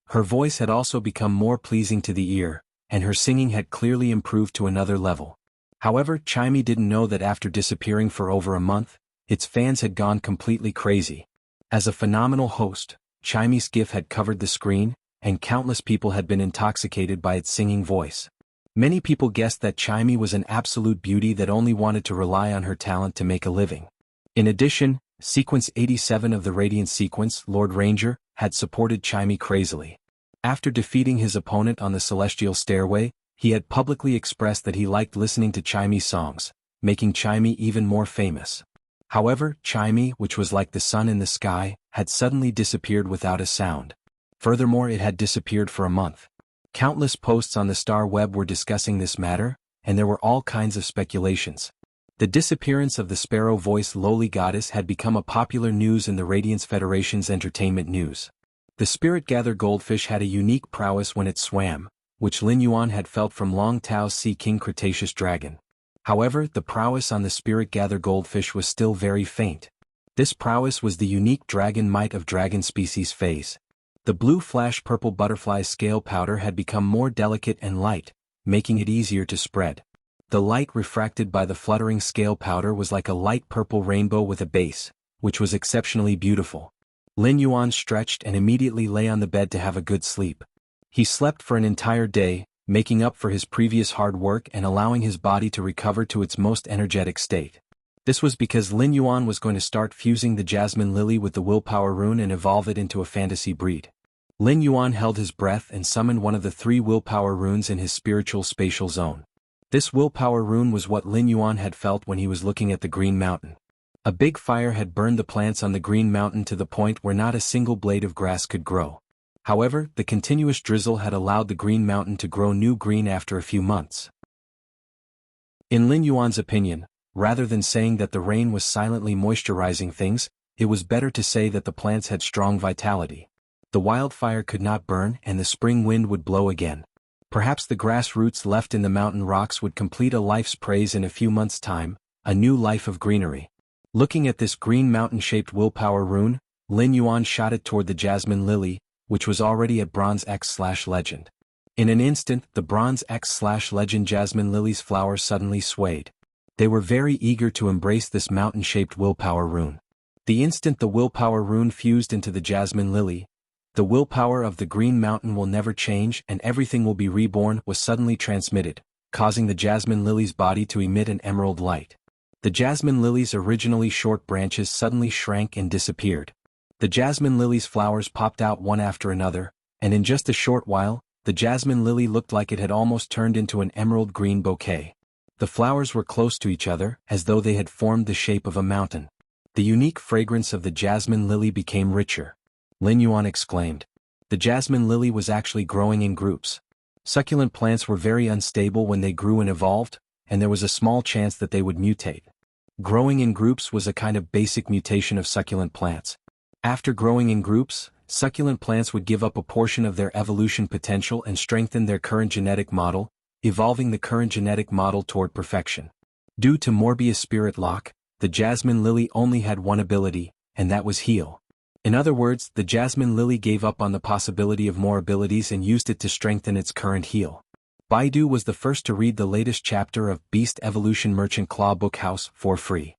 Her voice had also become more pleasing to the ear, and her singing had clearly improved to another level. However, Chimey didn't know that after disappearing for over a month, its fans had gone completely crazy. As a phenomenal host, Chimey's gift had covered the screen, and countless people had been intoxicated by its singing voice. Many people guessed that Chimey was an absolute beauty that only wanted to rely on her talent to make a living. In addition, Sequence 87 of the Radiant Sequence, Lord Ranger, had supported Chimey crazily. After defeating his opponent on the Celestial Stairway, he had publicly expressed that he liked listening to Chimey's songs, making Chimey even more famous. However, Chimey, which was like the sun in the sky, had suddenly disappeared without a sound. Furthermore, it had disappeared for a month. Countless posts on the Star Web were discussing this matter, and there were all kinds of speculations. The disappearance of the sparrow-voiced lowly goddess had become a popular news in the Radiance Federation's entertainment news. The Spirit Gather Goldfish had a unique prowess when it swam, which Lin Yuan had felt from Long Tao's Sea King Cretaceous Dragon. However, the prowess on the Spirit Gather Goldfish was still very faint. This prowess was the unique dragon might of dragon species phase. The Blue Flash Purple Butterfly scale powder had become more delicate and light, making it easier to spread. The light refracted by the fluttering scale powder was like a light purple rainbow with a base, which was exceptionally beautiful. Lin Yuan stretched and immediately lay on the bed to have a good sleep. He slept for an entire day, making up for his previous hard work and allowing his body to recover to its most energetic state. This was because Lin Yuan was going to start fusing the Jasmine Lily with the Willpower Rune and evolve it into a fantasy breed. Lin Yuan held his breath and summoned one of the 3 Willpower Runes in his spiritual spatial zone. This Willpower Rune was what Lin Yuan had felt when he was looking at the Green Mountain. A big fire had burned the plants on the Green Mountain to the point where not a single blade of grass could grow. However, the continuous drizzle had allowed the Green Mountain to grow new green after a few months. In Lin Yuan's opinion, rather than saying that the rain was silently moisturizing things, it was better to say that the plants had strong vitality. The wildfire could not burn and the spring wind would blow again. Perhaps the grass roots left in the mountain rocks would complete a life's praise in a few months' time, a new life of greenery. Looking at this green mountain-shaped willpower rune, Lin Yuan shot it toward the Jasmine Lily, which was already at Bronze X/Legend. In an instant, the Bronze X/Legend Jasmine Lily's flowers suddenly swayed. They were very eager to embrace this mountain-shaped willpower rune. The instant the willpower rune fused into the Jasmine Lily, the willpower of the Green Mountain will never change and everything will be reborn was suddenly transmitted, causing the Jasmine Lily's body to emit an emerald light. The Jasmine Lily's originally short branches suddenly shrank and disappeared. The Jasmine Lily's flowers popped out one after another, and in just a short while, the Jasmine Lily looked like it had almost turned into an emerald green bouquet. The flowers were close to each other, as though they had formed the shape of a mountain. The unique fragrance of the jasmine lily became richer. Lin Yuan exclaimed. The jasmine lily was actually growing in groups. Succulent plants were very unstable when they grew and evolved, and there was a small chance that they would mutate. Growing in groups was a kind of basic mutation of succulent plants. After growing in groups, succulent plants would give up a portion of their evolution potential and strengthen their current genetic model, evolving the current genetic model toward perfection. Due to Morbius spirit lock, the jasmine lily only had one ability, and that was heal. In other words, the jasmine lily gave up on the possibility of more abilities and used it to strengthen its current heal. Baidu was the first to read the latest chapter of Beast Evolution Merchant Claw Bookhouse for free.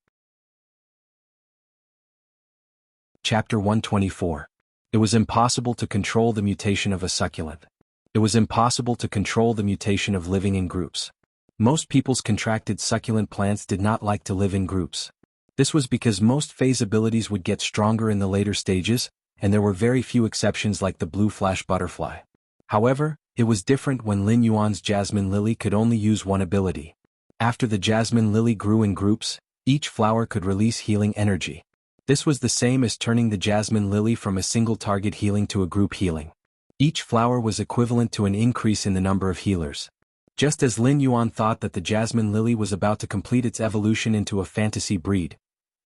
Chapter 124. It was impossible to control the mutation of a succulent. It was impossible to control the mutation of living in groups. Most people's contracted succulent plants did not like to live in groups. This was because most phase abilities would get stronger in the later stages, and there were very few exceptions like the blue flash butterfly. However, it was different when Lin Yuan's jasmine lily could only use one ability. After the jasmine lily grew in groups, each flower could release healing energy. This was the same as turning the jasmine lily from a single target healing to a group healing. Each flower was equivalent to an increase in the number of healers. Just as Lin Yuan thought that the jasmine lily was about to complete its evolution into a fantasy breed,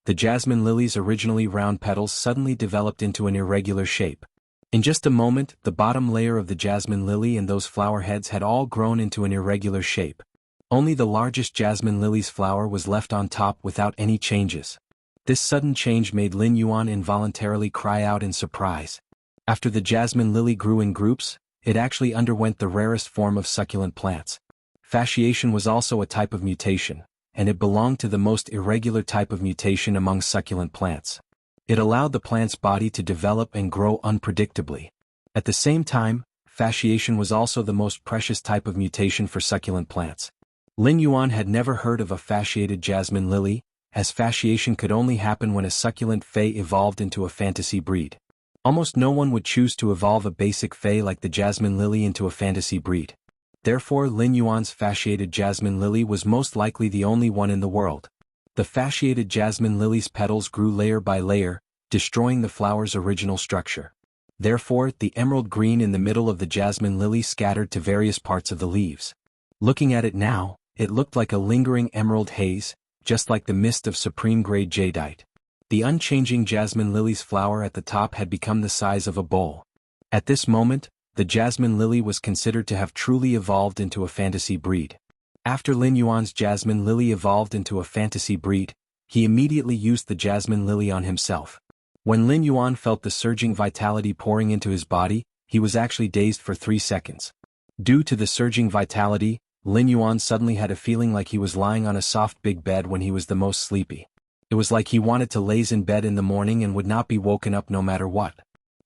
the jasmine lily's originally round petals suddenly developed into an irregular shape. In just a moment, the bottom layer of the jasmine lily and those flower heads had all grown into an irregular shape. Only the largest jasmine lily's flower was left on top without any changes. This sudden change made Lin Yuan involuntarily cry out in surprise. After the jasmine lily grew in groups, it actually underwent the rarest form of succulent plants. Fasciation was also a type of mutation, and it belonged to the most irregular type of mutation among succulent plants. It allowed the plant's body to develop and grow unpredictably. At the same time, fasciation was also the most precious type of mutation for succulent plants. Lin Yuan had never heard of a fasciated jasmine lily, as fasciation could only happen when a succulent fae evolved into a fantasy breed. Almost no one would choose to evolve a basic fae like the jasmine lily into a fantasy breed. Therefore, Lin Yuan's fasciated jasmine lily was most likely the only one in the world. The fasciated jasmine lily's petals grew layer by layer, destroying the flower's original structure. Therefore, the emerald green in the middle of the jasmine lily scattered to various parts of the leaves. Looking at it now, it looked like a lingering emerald haze, just like the mist of supreme-grade jadeite. The unchanging jasmine lily's flower at the top had become the size of a bowl. At this moment, the jasmine lily was considered to have truly evolved into a fantasy breed. After Lin Yuan's jasmine lily evolved into a fantasy breed, he immediately used the jasmine lily on himself. When Lin Yuan felt the surging vitality pouring into his body, he was actually dazed for 3 seconds. Due to the surging vitality, Lin Yuan suddenly had a feeling like he was lying on a soft big bed when he was the most sleepy. It was like he wanted to laze in bed in the morning and would not be woken up no matter what.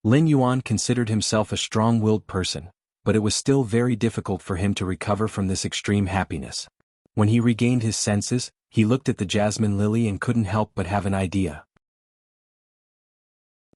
Lin Yuan considered himself a strong-willed person, but it was still very difficult for him to recover from this extreme happiness. When he regained his senses, he looked at the jasmine lily and couldn't help but have an idea.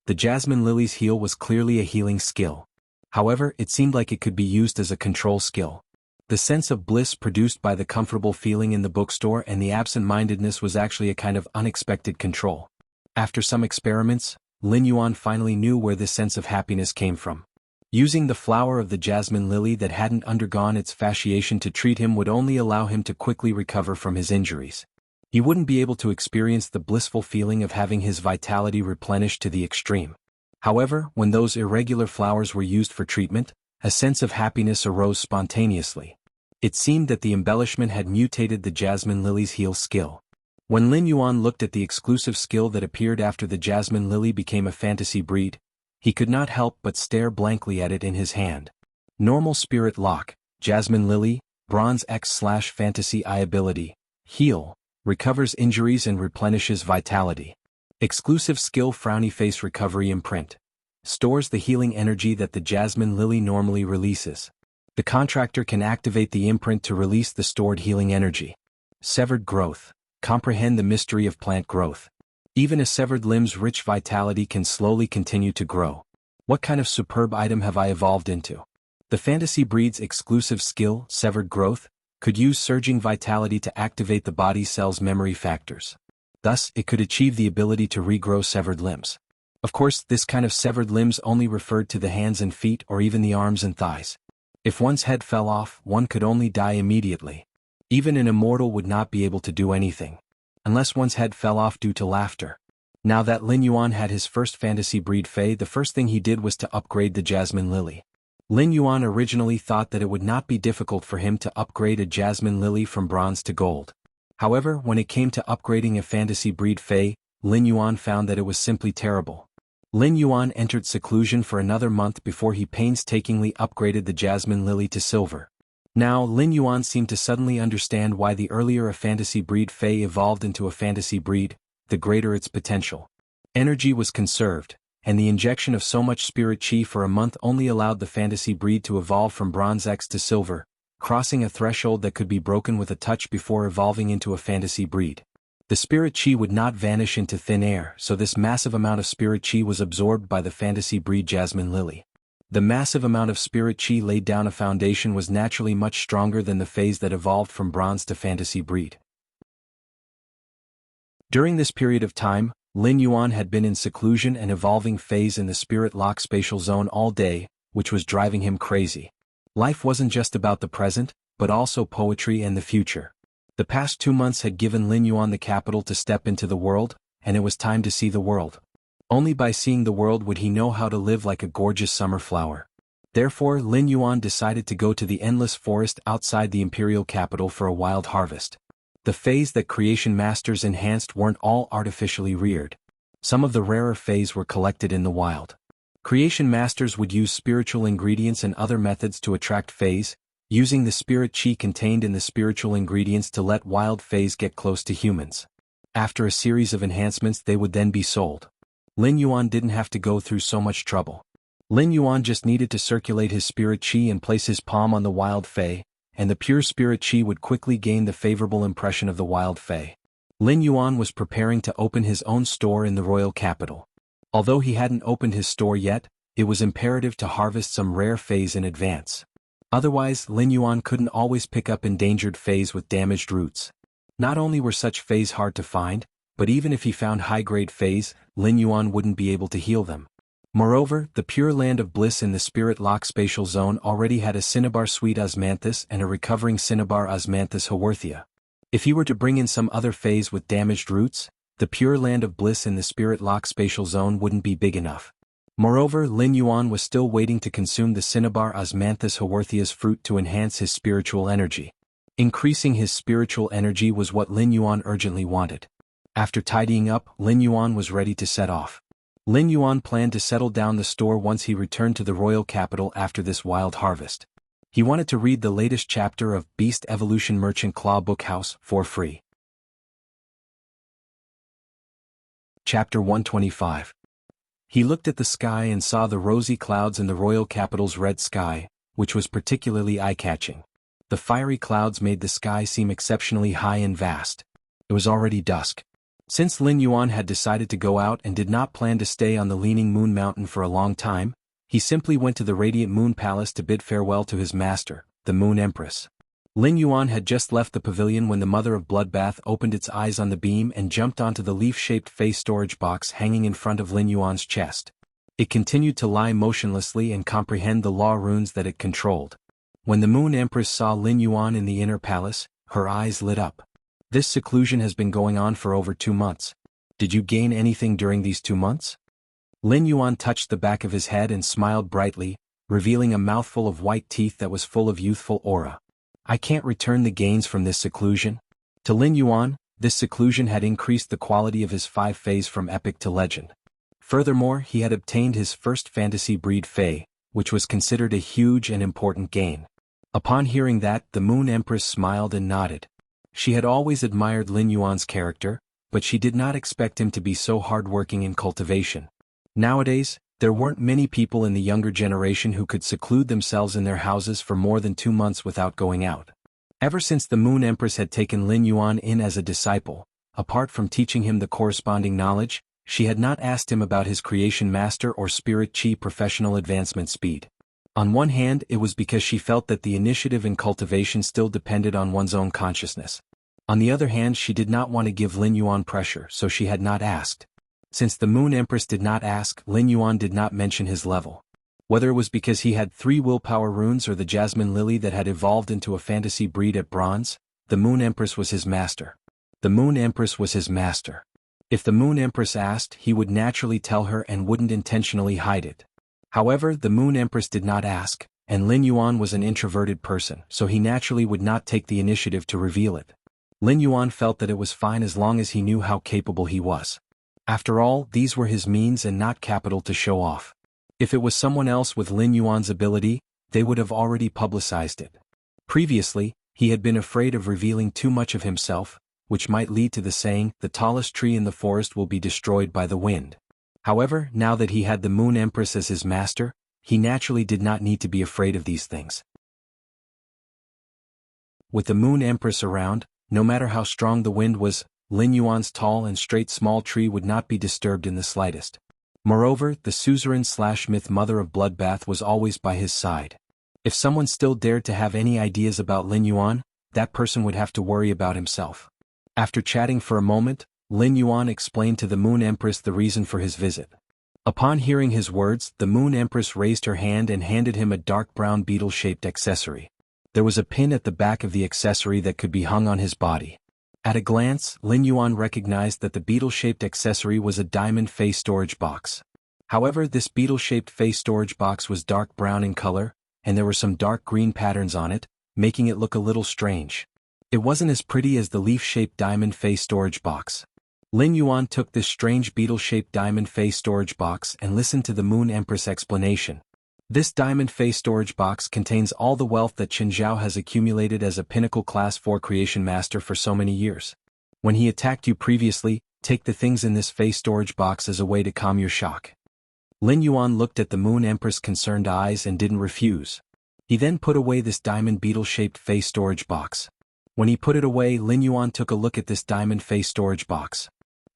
The jasmine lily's heal was clearly a healing skill. However, it seemed like it could be used as a control skill. The sense of bliss produced by the comfortable feeling in the bookstore and the absent-mindedness was actually a kind of unexpected control. After some experiments, Lin Yuan finally knew where this sense of happiness came from. Using the flower of the jasmine lily that hadn't undergone its fasciation to treat him would only allow him to quickly recover from his injuries. He wouldn't be able to experience the blissful feeling of having his vitality replenished to the extreme. However, when those irregular flowers were used for treatment, a sense of happiness arose spontaneously. It seemed that the embellishment had mutated the jasmine lily's heal skill. When Lin Yuan looked at the exclusive skill that appeared after the jasmine lily became a fantasy breed, he could not help but stare blankly at it in his hand. Normal Spirit Lock, Jasmine Lily, Bronze X/Fantasy I ability, Heal, recovers injuries and replenishes vitality. Exclusive skill Frowny Face Recovery Imprint, stores the healing energy that the jasmine lily normally releases. The contractor can activate the imprint to release the stored healing energy. Severed Growth, comprehend the mystery of plant growth. Even a severed limb's rich vitality can slowly continue to grow. What kind of superb item have I evolved into? The fantasy breed's exclusive skill, Severed Growth, could use surging vitality to activate the body cell's memory factors. Thus, it could achieve the ability to regrow severed limbs. Of course, this kind of severed limbs only referred to the hands and feet or even the arms and thighs. If one's head fell off, one could only die immediately. Even an immortal would not be able to do anything, unless one's head fell off due to laughter. Now that Lin Yuan had his first fantasy breed Fey, the first thing he did was to upgrade the Jasmine Lily. Lin Yuan originally thought that it would not be difficult for him to upgrade a Jasmine Lily from bronze to gold. However, when it came to upgrading a fantasy breed Fey, Lin Yuan found that it was simply terrible. Lin Yuan entered seclusion for another month before he painstakingly upgraded the Jasmine Lily to silver. Now, Lin Yuan seemed to suddenly understand why the earlier a fantasy breed Fey evolved into a fantasy breed, the greater its potential. Energy was conserved, and the injection of so much spirit chi for a month only allowed the fantasy breed to evolve from bronze X to silver, crossing a threshold that could be broken with a touch before evolving into a fantasy breed. The spirit chi would not vanish into thin air, so this massive amount of spirit chi was absorbed by the fantasy breed Jasmine Lily. The massive amount of spirit chi laid down a foundation was naturally much stronger than the phase that evolved from bronze to fantasy breed. During this period of time, Lin Yuan had been in seclusion and evolving phase in the spirit lock spatial zone all day, which was driving him crazy. Life wasn't just about the present, but also poetry and the future. The past 2 months had given Lin Yuan the capital to step into the world, and it was time to see the world. Only by seeing the world would he know how to live like a gorgeous summer flower. Therefore, Lin Yuan decided to go to the endless forest outside the imperial capital for a wild harvest. The Fays that creation masters enhanced weren't all artificially reared. Some of the rarer Fays were collected in the wild. Creation masters would use spiritual ingredients and other methods to attract Fays, using the spirit chi contained in the spiritual ingredients to let wild Fays get close to humans. After a series of enhancements, they would then be sold. Lin Yuan didn't have to go through so much trouble. Lin Yuan just needed to circulate his spirit chi and place his palm on the wild Fey, and the pure spirit chi would quickly gain the favorable impression of the wild Fey. Lin Yuan was preparing to open his own store in the royal capital. Although he hadn't opened his store yet, it was imperative to harvest some rare Fays in advance. Otherwise, Lin Yuan couldn't always pick up endangered Fays with damaged roots. Not only were such Fays hard to find, but even if he found high-grade Fays, Lin Yuan wouldn't be able to heal them. Moreover, the Pure Land of Bliss in the Spirit Lock Spatial Zone already had a Cinnabar Sweet Osmanthus and a recovering Cinnabar Osmanthus Haworthia. If he were to bring in some other Fays with damaged roots, the Pure Land of Bliss in the Spirit Lock Spatial Zone wouldn't be big enough. Moreover, Lin Yuan was still waiting to consume the Cinnabar Osmanthus Haworthia's fruit to enhance his spiritual energy. Increasing his spiritual energy was what Lin Yuan urgently wanted. After tidying up, Lin Yuan was ready to set off. Lin Yuan planned to settle down the store once he returned to the royal capital after this wild harvest. He wanted to read the latest chapter of Beast Evolution Merchant Claw Book House for free. Chapter 125. He looked at the sky and saw the rosy clouds in the royal capital's red sky, which was particularly eye-catching. The fiery clouds made the sky seem exceptionally high and vast. It was already dusk. Since Lin Yuan had decided to go out and did not plan to stay on the Leaning Moon Mountain for a long time, he simply went to the Radiant Moon Palace to bid farewell to his master, the Moon Empress. Lin Yuan had just left the pavilion when the Mother of Bloodbath opened its eyes on the beam and jumped onto the leaf-shaped face storage box hanging in front of Lin Yuan's chest. It continued to lie motionlessly and comprehend the law runes that it controlled. When the Moon Empress saw Lin Yuan in the inner palace, her eyes lit up. This seclusion has been going on for over 2 months. Did you gain anything during these 2 months? Lin Yuan touched the back of his head and smiled brightly, revealing a mouthful of white teeth that was full of youthful aura. I can't return the gains from this seclusion. To Lin Yuan, this seclusion had increased the quality of his 5 Fays from epic to legend. Furthermore, he had obtained his first fantasy breed Fey, which was considered a huge and important gain. Upon hearing that, the Moon Empress smiled and nodded. She had always admired Lin Yuan's character, but she did not expect him to be so hardworking in cultivation. Nowadays, there weren't many people in the younger generation who could seclude themselves in their houses for more than 2 months without going out. Ever since the Moon Empress had taken Lin Yuan in as a disciple, apart from teaching him the corresponding knowledge, she had not asked him about his creation master or spirit chi professional advancement speed. On one hand, it was because she felt that the initiative in cultivation still depended on one's own consciousness. On the other hand, she did not want to give Lin Yuan pressure, so she had not asked. Since the Moon Empress did not ask, Lin Yuan did not mention his level. Whether it was because he had 3 willpower runes or the Jasmine Lily that had evolved into a fantasy breed at bronze, the Moon Empress was his master. The Moon Empress was his master. If the Moon Empress asked, he would naturally tell her and wouldn't intentionally hide it. However, the Moon Empress did not ask, and Lin Yuan was an introverted person, so he naturally would not take the initiative to reveal it. Lin Yuan felt that it was fine as long as he knew how capable he was. After all, these were his means and not capital to show off. If it was someone else with Lin Yuan's ability, they would have already publicized it. Previously, he had been afraid of revealing too much of himself, which might lead to the saying, "The tallest tree in the forest will be destroyed by the wind." However, now that he had the Moon Empress as his master, he naturally did not need to be afraid of these things. With the Moon Empress around, no matter how strong the wind was, Lin Yuan's tall and straight small tree would not be disturbed in the slightest. Moreover, the suzerain/myth mother of Bloodbath was always by his side. If someone still dared to have any ideas about Lin Yuan, that person would have to worry about himself. After chatting for a moment, Lin Yuan explained to the Moon Empress the reason for his visit. Upon hearing his words, the Moon Empress raised her hand and handed him a dark brown beetle-shaped accessory. There was a pin at the back of the accessory that could be hung on his body. At a glance, Lin Yuan recognized that the beetle-shaped accessory was a diamond face storage box. However, this beetle-shaped face storage box was dark brown in color, and there were some dark green patterns on it, making it look a little strange. It wasn't as pretty as the leaf-shaped diamond face storage box. Lin Yuan took this strange beetle-shaped diamond face storage box and listened to the Moon Empress explanation. This diamond face storage box contains all the wealth that Qin Zhao has accumulated as a pinnacle class 4 creation master for so many years. When he attacked you previously, take the things in this face storage box as a way to calm your shock. Lin Yuan looked at the Moon Empress' concerned eyes and didn't refuse. He then put away this diamond beetle-shaped face storage box. When he put it away, Lin Yuan took a look at this diamond face storage box.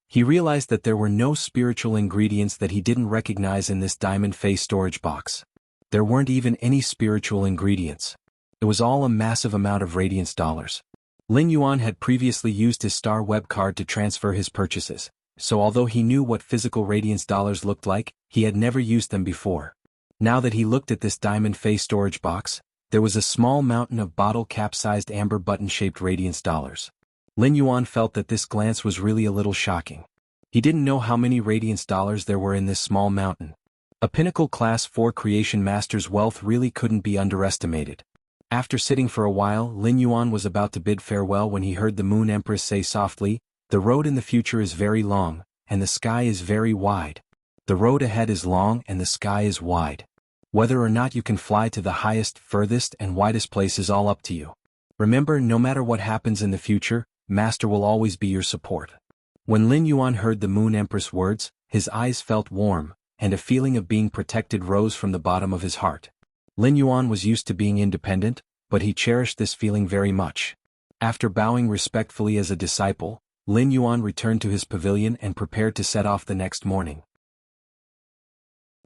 He realized that there were no spiritual ingredients that he didn't recognize in this diamond face storage box. There weren't even any spiritual ingredients. It was all a massive amount of radiance dollars. Lin Yuan had previously used his star web card to transfer his purchases, so although he knew what physical radiance dollars looked like, he had never used them before. Now that he looked at this diamond face storage box, there was a small mountain of bottle cap-sized amber button-shaped radiance dollars. Lin Yuan felt that this glance was really a little shocking. He didn't know how many radiance dollars there were in this small mountain. A pinnacle class 4 creation master's wealth really couldn't be underestimated. After sitting for a while, Lin Yuan was about to bid farewell when he heard the Moon Empress say softly, "The road in the future is very long, and the sky is very wide. The road ahead is long and the sky is wide. Whether or not you can fly to the highest, furthest, and widest place is all up to you. Remember, no matter what happens in the future, Master will always be your support." When Lin Yuan heard the Moon Empress' words, his eyes felt warm, and a feeling of being protected rose from the bottom of his heart. Lin Yuan was used to being independent, but he cherished this feeling very much. After bowing respectfully as a disciple, Lin Yuan returned to his pavilion and prepared to set off the next morning.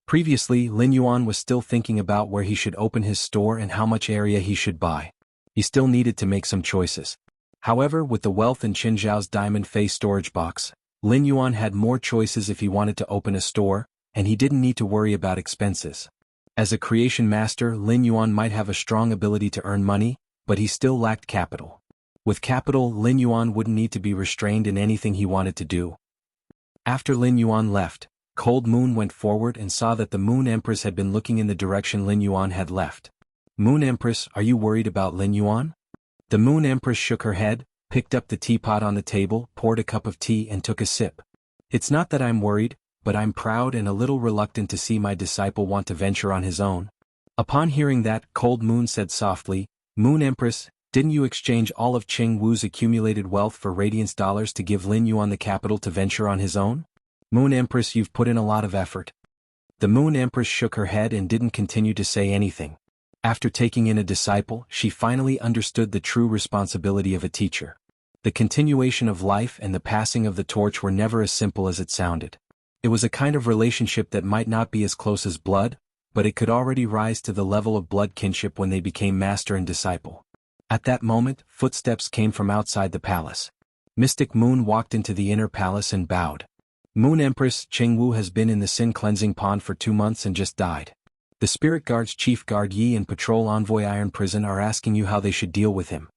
Previously, Lin Yuan was still thinking about where he should open his store and how much area he should buy. He still needed to make some choices. However, with the wealth in Qin Zhao's diamond face storage box, Lin Yuan had more choices if he wanted to open a store, and he didn't need to worry about expenses. As a creation master, Lin Yuan might have a strong ability to earn money, but he still lacked capital. With capital, Lin Yuan wouldn't need to be restrained in anything he wanted to do. After Lin Yuan left, Cold Moon went forward and saw that the Moon Empress had been looking in the direction Lin Yuan had left. "Moon Empress, are you worried about Lin Yuan?" The Moon Empress shook her head, picked up the teapot on the table, poured a cup of tea and took a sip. "It's not that I'm worried, but I'm proud and a little reluctant to see my disciple want to venture on his own." Upon hearing that, Cold Moon said softly, "Moon Empress, didn't you exchange all of Qing Wu's accumulated wealth for radiance dollars to give Lin Yuan the capital to venture on his own? Moon Empress, you've put in a lot of effort." The Moon Empress shook her head and didn't continue to say anything. After taking in a disciple, she finally understood the true responsibility of a teacher. The continuation of life and the passing of the torch were never as simple as it sounded. It was a kind of relationship that might not be as close as blood, but it could already rise to the level of blood kinship when they became master and disciple. At that moment, footsteps came from outside the palace. Mystic Moon walked into the inner palace and bowed. Moon Empress Chengwu has been in the Sin cleansing pond for 2 months and just died. The Spirit Guard's Chief Guard Yi and Patrol Envoy Iron Prison are asking you how they should deal with him.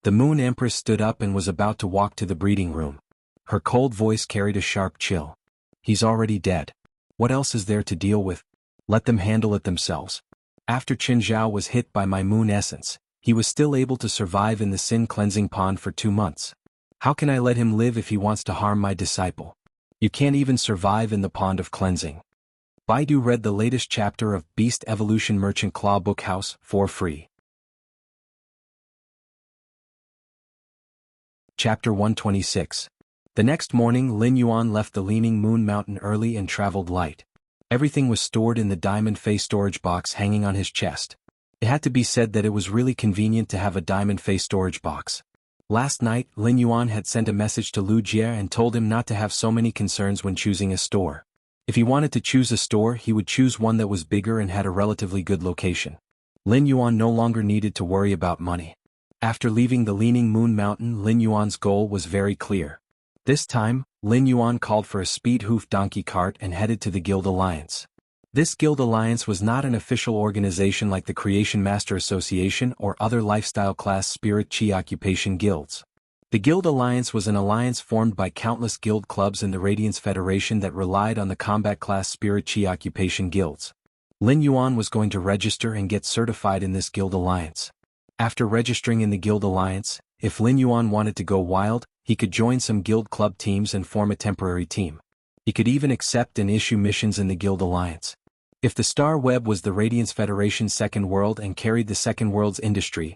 The Moon Empress stood up and was about to walk to the breeding room. Her cold voice carried a sharp chill. He's already dead. What else is there to deal with? Let them handle it themselves. After Qin Zhao was hit by my moon essence, he was still able to survive in the Sin cleansing pond for 2 months. How can I let him live if he wants to harm my disciple? You can't even survive in the pond of cleansing. Baidu read the latest chapter of Beast Evolution Merchant Claw Bookhouse for free. Chapter 126. The next morning Lin Yuan left the Leaning Moon Mountain early and traveled light. Everything was stored in the diamond face storage box hanging on his chest. It had to be said that it was really convenient to have a diamond face storage box. Last night, Lin Yuan had sent a message to Lu Jie and told him not to have so many concerns when choosing a store. If he wanted to choose a store, he would choose one that was bigger and had a relatively good location. Lin Yuan no longer needed to worry about money. After leaving the Leaning Moon Mountain, Lin Yuan's goal was very clear. This time, Lin Yuan called for a speed-hoofed donkey cart and headed to the Guild Alliance. This Guild Alliance was not an official organization like the Creation Master Association or other lifestyle class spirit chi occupation guilds. The Guild Alliance was an alliance formed by countless guild clubs in the Radiance Federation that relied on the combat class spirit chi occupation guilds. Lin Yuan was going to register and get certified in this Guild Alliance. After registering in the Guild Alliance, if Lin Yuan wanted to go wild, he could join some guild club teams and form a temporary team. He could even accept and issue missions in the Guild Alliance. If the Star Web was the Radiance Federation's second world and carried the second world's industry,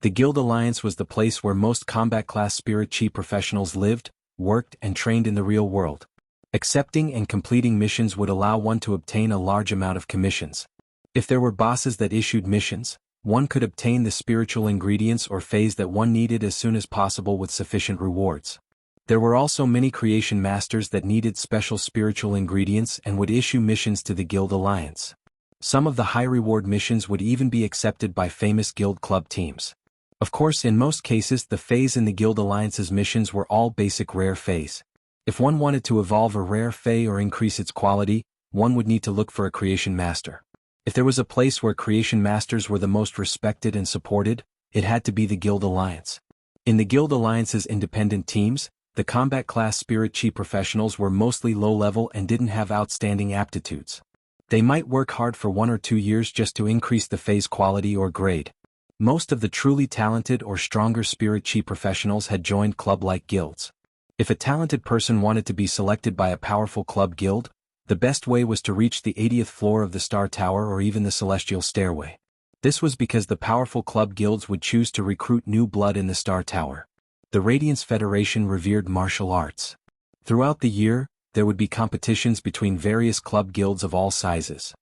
the Guild Alliance was the place where most combat class spirit chi professionals lived, worked and trained in the real world. Accepting and completing missions would allow one to obtain a large amount of commissions. If there were bosses that issued missions, one could obtain the spiritual ingredients or phase that one needed as soon as possible with sufficient rewards. There were also many creation masters that needed special spiritual ingredients and would issue missions to the Guild Alliance. Some of the high-reward missions would even be accepted by famous guild club teams. Of course, in most cases the phase in the Guild Alliance's missions were all basic rare phase. If one wanted to evolve a rare phase or increase its quality, one would need to look for a creation master. If there was a place where creation masters were the most respected and supported, it had to be the Guild Alliance. In the Guild Alliance's independent teams, the combat class spirit chi professionals were mostly low-level and didn't have outstanding aptitudes. They might work hard for 1 or 2 years just to increase the phase quality or grade. Most of the truly talented or stronger spirit chi professionals had joined club-like guilds. If a talented person wanted to be selected by a powerful club guild, the best way was to reach the 80th floor of the Star Tower or even the Celestial Stairway. This was because the powerful club guilds would choose to recruit new blood in the Star Tower. The Radiance Federation revered martial arts. Throughout the year, there would be competitions between various club guilds of all sizes.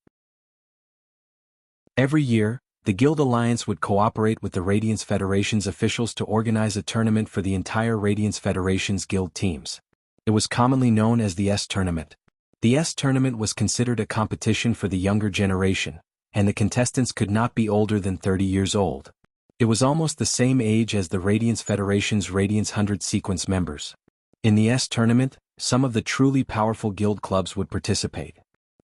Every year, the Guild Alliance would cooperate with the Radiance Federation's officials to organize a tournament for the entire Radiance Federation's guild teams. It was commonly known as the S-Tournament. The S-Tournament was considered a competition for the younger generation, and the contestants could not be older than 30 years old. It was almost the same age as the Radiance Federation's Radiance 100 sequence members. In the S-Tournament, some of the truly powerful guild clubs would participate.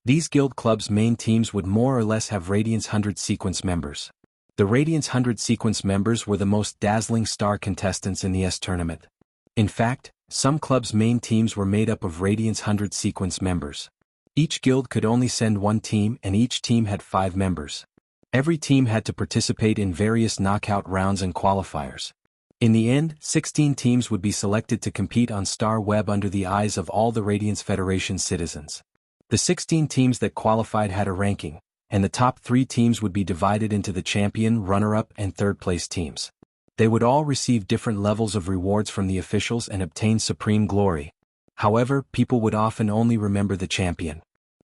These guild clubs' main teams would more or less have Radiance 100 sequence members. The Radiance 100 sequence members were the most dazzling star contestants in the S-Tournament. In fact, some clubs' main teams were made up of Radiance 100 sequence members. Each guild could only send one team and each team had 5 members. Every team had to participate in various knockout rounds and qualifiers. In the end, 16 teams would be selected to compete on Star Web under the eyes of all the Radiance Federation citizens. The 16 teams that qualified had a ranking, and the top 3 teams would be divided into the champion, runner-up, and third-place teams. They would all receive different levels of rewards from the officials and obtain supreme glory. However, people would often only remember the champion.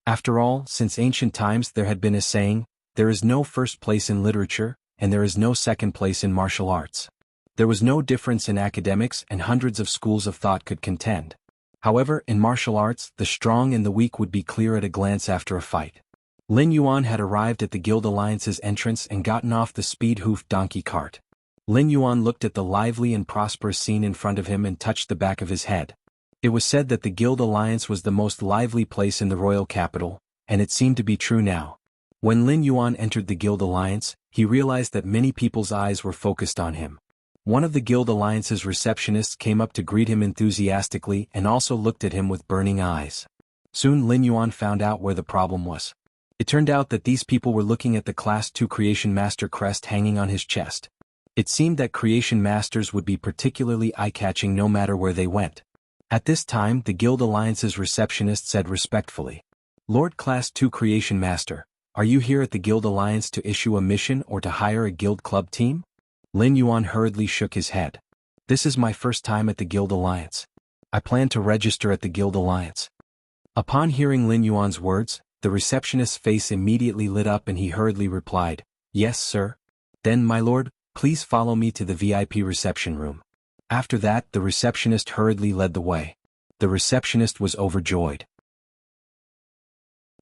After all, since ancient times there had been a saying, there is no first place in literature, and there is no second place in martial arts. There was no difference in academics and hundreds of schools of thought could contend. However, in martial arts, the strong and the weak would be clear at a glance after a fight. Lin Yuan had arrived at the Guild Alliance's entrance and gotten off the speed-hoofed donkey cart. Lin Yuan looked at the lively and prosperous scene in front of him and touched the back of his head. It was said that the Guild Alliance was the most lively place in the royal capital, and it seemed to be true now. When Lin Yuan entered the Guild Alliance, he realized that many people's eyes were focused on him. One of the Guild Alliance's receptionists came up to greet him enthusiastically and also looked at him with burning eyes. Soon Lin Yuan found out where the problem was. It turned out that these people were looking at the Class 2 Creation Master crest hanging on his chest. It seemed that Creation Masters would be particularly eye-catching no matter where they went. At this time, the Guild Alliance's receptionist said respectfully, "Lord Class 2 Creation Master, are you here at the Guild Alliance to issue a mission or to hire a Guild Club team?" Lin Yuan hurriedly shook his head. "This is my first time at the Guild Alliance. I plan to register at the Guild Alliance." Upon hearing Lin Yuan's words, the receptionist's face immediately lit up and he hurriedly replied, "Yes, sir. Then, my lord, please follow me to the VIP reception room." After that, the receptionist hurriedly led the way. The receptionist was overjoyed.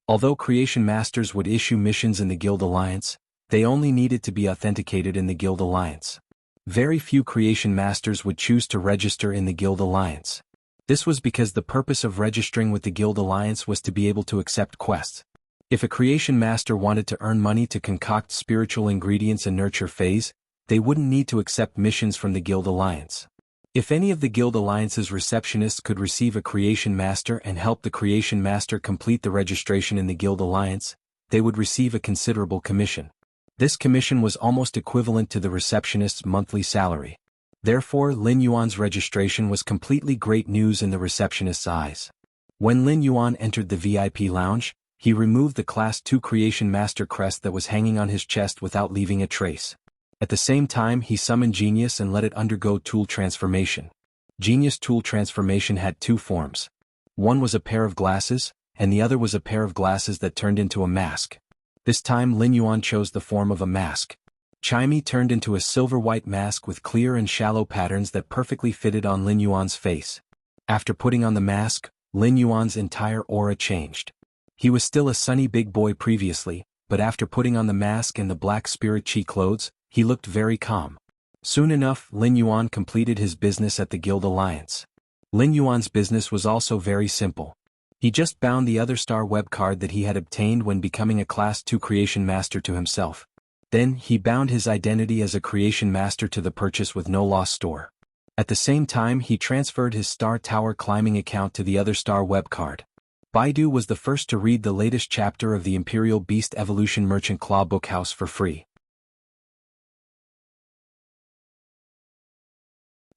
Although Creation Masters would issue missions in the Guild Alliance, they only needed to be authenticated in the Guild Alliance. Very few Creation Masters would choose to register in the Guild Alliance. This was because the purpose of registering with the Guild Alliance was to be able to accept quests. If a Creation Master wanted to earn money to concoct spiritual ingredients and nurture phase, they wouldn't need to accept missions from the Guild Alliance. If any of the Guild Alliance's receptionists could receive a Creation Master and help the Creation Master complete the registration in the Guild Alliance, they would receive a considerable commission. This commission was almost equivalent to the receptionist's monthly salary. Therefore, Lin Yuan's registration was completely great news in the receptionist's eyes. When Lin Yuan entered the VIP lounge, he removed the Class 2 Creation Master crest that was hanging on his chest without leaving a trace. At the same time, he summoned Genius and let it undergo tool transformation. Genius tool transformation had two forms. One was a pair of glasses, and the other was a pair of glasses that turned into a mask. This time Lin Yuan chose the form of a mask. Chimey turned into a silver-white mask with clear and shallow patterns that perfectly fitted on Lin Yuan's face. After putting on the mask, Lin Yuan's entire aura changed. He was still a sunny big boy previously, but after putting on the mask and the black spirit chi clothes, he looked very calm. Soon enough, Lin Yuan completed his business at the Guild Alliance. Lin Yuan's business was also very simple. He just bound the other star web card that he had obtained when becoming a Class 2 Creation Master to himself. Then, he bound his identity as a Creation Master to the Purchase with No Loss store. At the same time, he transferred his Star Tower climbing account to the other star web card. Baidu was the first to read the latest chapter of the Imperial Beast Evolution Merchant Claw Bookhouse for free.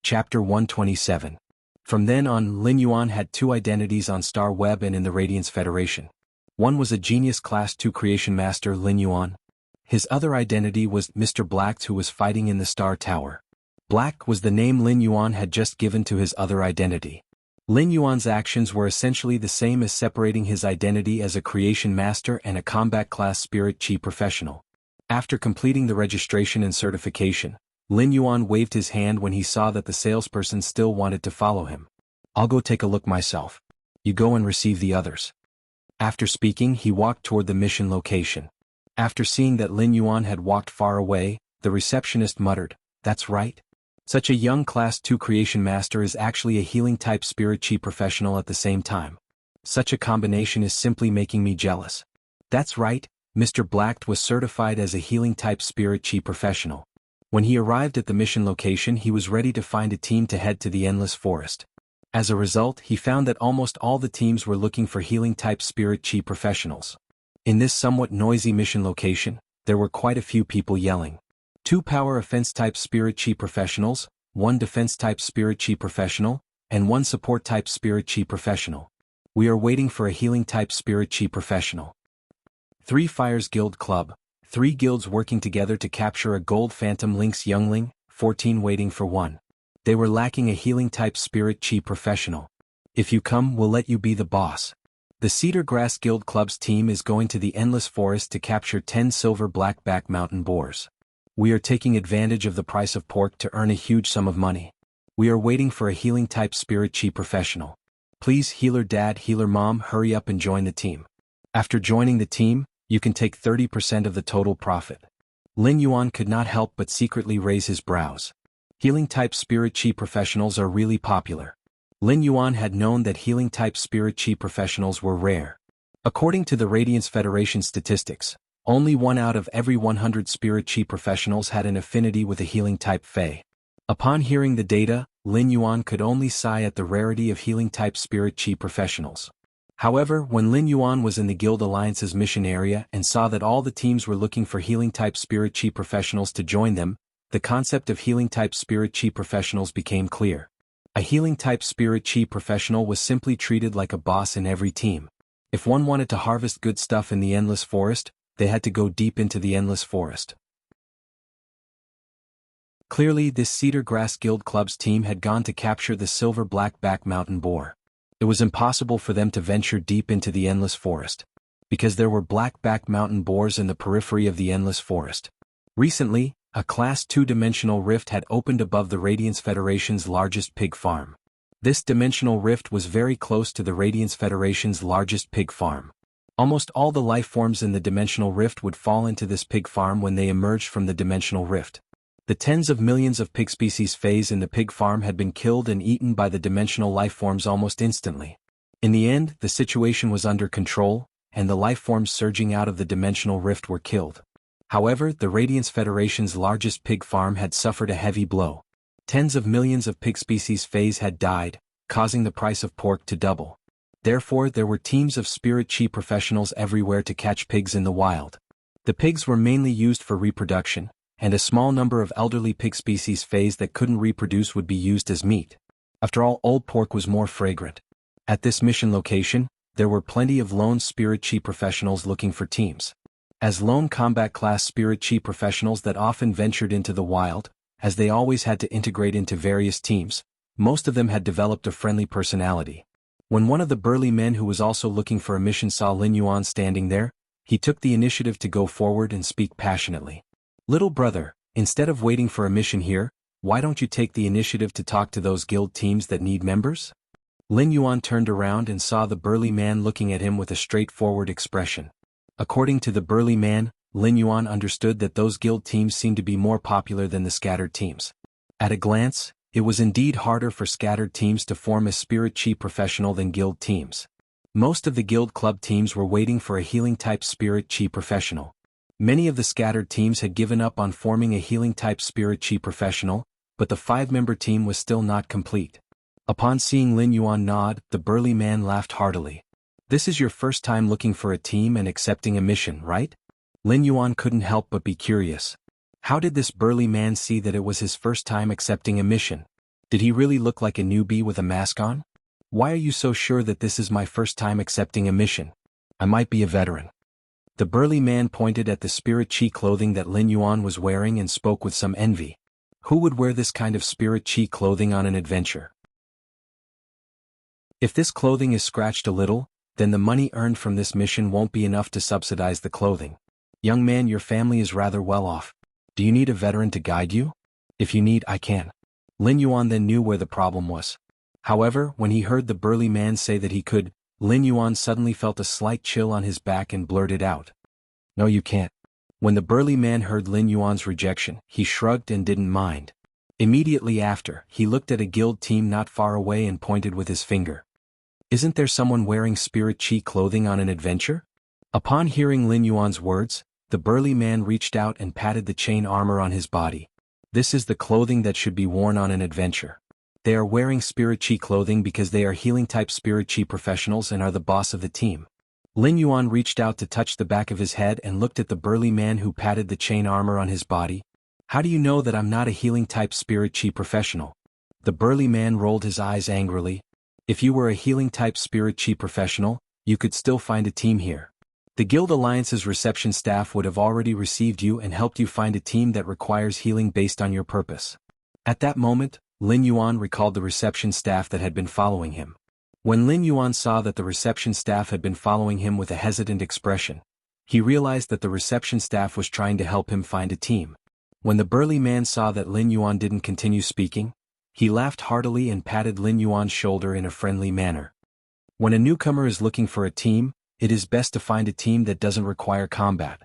Chapter 127. From then on, Lin Yuan had two identities on Star Web and in the Radiance Federation. One was a Genius Class 2 Creation Master Lin Yuan. His other identity was Mr. Black, who was fighting in the Star Tower. Black was the name Lin Yuan had just given to his other identity. Lin Yuan's actions were essentially the same as separating his identity as a Creation Master and a Combat Class Spirit Chi Professional. After completing the registration and certification, Lin Yuan waved his hand when he saw that the salesperson still wanted to follow him. "I'll go take a look myself. You go and receive the others." After speaking, he walked toward the mission location. After seeing that Lin Yuan had walked far away, the receptionist muttered, "That's right. Such a young Class 2 Creation Master is actually a healing-type Spirit Chi Professional at the same time. Such a combination is simply making me jealous." That's right, Mr. Black was certified as a healing-type Spirit Chi Professional. When he arrived at the mission location, he was ready to find a team to head to the Endless Forest. As a result, he found that almost all the teams were looking for healing-type Spirit Chi Professionals. In this somewhat noisy mission location, there were quite a few people yelling. 2 Power Offense-type Spirit Chi Professionals, 1 Defense-type Spirit Chi Professional, and 1 Support-type Spirit Chi Professional. We are waiting for a healing-type Spirit Chi Professional. 3 Fires Guild Club. 3 guilds working together to capture a Gold Phantom Lynx youngling, 14 waiting for 1. They were lacking a healing-type Spirit Chi Professional. If you come, we'll let you be the boss. The Cedar Grass Guild Club's team is going to the Endless Forest to capture 10 silver blackback mountain boars. We are taking advantage of the price of pork to earn a huge sum of money. We are waiting for a healing-type Spirit Chi Professional. Please, Healer Dad, Healer Mom, hurry up and join the team. After joining the team, you can take 30% of the total profit. Lin Yuan could not help but secretly raise his brows. Healing-type spirit chi professionals are really popular. Lin Yuan had known that healing-type spirit chi professionals were rare. According to the Radiance Federation statistics, only 1 out of every 100 spirit chi professionals had an affinity with a healing-type fae. Upon hearing the data, Lin Yuan could only sigh at the rarity of healing-type spirit chi professionals. However, when Lin Yuan was in the Guild Alliance's mission area and saw that all the teams were looking for healing-type spirit chi professionals to join them, the concept of healing-type spirit chi professionals became clear. A healing-type spirit chi professional was simply treated like a boss in every team. If one wanted to harvest good stuff in the Endless Forest, they had to go deep into the Endless Forest. Clearly, this Cedar Grass Guild Club's team had gone to capture the silver black-back mountain boar. It was impossible for them to venture deep into the Endless Forest, because there were black-back mountain boars in the periphery of the Endless Forest. Recently, a Class 2-dimensional rift had opened above the Radiance Federation's largest pig farm. This dimensional rift was very close to the Radiance Federation's largest pig farm. Almost all the life forms in the dimensional rift would fall into this pig farm when they emerged from the dimensional rift. The tens of millions of pig species phase in the pig farm had been killed and eaten by the dimensional life forms almost instantly. In the end, the situation was under control, and the life forms surging out of the dimensional rift were killed. However, the Radiance Federation's largest pig farm had suffered a heavy blow. Tens of millions of pig species phase had died, causing the price of pork to double. Therefore, there were teams of spirit chi professionals everywhere to catch pigs in the wild. The pigs were mainly used for reproduction, and a small number of elderly pig species phase that couldn't reproduce would be used as meat. After all, old pork was more fragrant. At this mission location, there were plenty of lone spirit chi professionals looking for teams. As lone combat class spirit chi professionals that often ventured into the wild, as they always had to integrate into various teams, most of them had developed a friendly personality. When one of the burly men who was also looking for a mission saw Lin Yuan standing there, he took the initiative to go forward and speak passionately. "Little brother, instead of waiting for a mission here, why don't you take the initiative to talk to those guild teams that need members?" Lin Yuan turned around and saw the burly man looking at him with a straightforward expression. According to the burly man, Lin Yuan understood that those guild teams seemed to be more popular than the scattered teams. At a glance, it was indeed harder for scattered teams to form a spirit chi professional than guild teams. Most of the guild club teams were waiting for a healing-type spirit chi professional. Many of the scattered teams had given up on forming a healing-type spirit chi professional, but the 5-member team was still not complete. Upon seeing Lin Yuan nod, the burly man laughed heartily. "This is your first time looking for a team and accepting a mission, right?" Lin Yuan couldn't help but be curious. How did this burly man see that it was his first time accepting a mission? Did he really look like a newbie with a mask on? "Why are you so sure that this is my first time accepting a mission? I might be a veteran." The burly man pointed at the spirit chi clothing that Lin Yuan was wearing and spoke with some envy. Who would wear this kind of spirit chi clothing on an adventure? If this clothing is scratched a little, then the money earned from this mission won't be enough to subsidize the clothing. "Young man, your family is rather well off. Do you need a veteran to guide you? If you need, I can." Lin Yuan then knew where the problem was. However, when he heard the burly man say that he could, Lin Yuan suddenly felt a slight chill on his back and blurted out, "No, you can't." When the burly man heard Lin Yuan's rejection, he shrugged and didn't mind. Immediately after, he looked at a guild team not far away and pointed with his finger. "Isn't there someone wearing spirit chi clothing on an adventure?" Upon hearing Lin Yuan's words, the burly man reached out and patted the chain armor on his body. "This is the clothing that should be worn on an adventure. They are wearing spirit chi clothing because they are healing-type spirit chi professionals and are the boss of the team." Lin Yuan reached out to touch the back of his head and looked at the burly man who patted the chain armor on his body. "How do you know that I'm not a healing-type spirit chi professional?" The burly man rolled his eyes angrily. "If you were a healing-type spirit chi professional, you could still find a team here. The Guild Alliance's reception staff would have already received you and helped you find a team that requires healing based on your purpose." At that moment, Lin Yuan recalled the reception staff that had been following him. When Lin Yuan saw that the reception staff had been following him with a hesitant expression, he realized that the reception staff was trying to help him find a team. When the burly man saw that Lin Yuan didn't continue speaking, he laughed heartily and patted Lin Yuan's shoulder in a friendly manner. When a newcomer is looking for a team, it is best to find a team that doesn't require combat.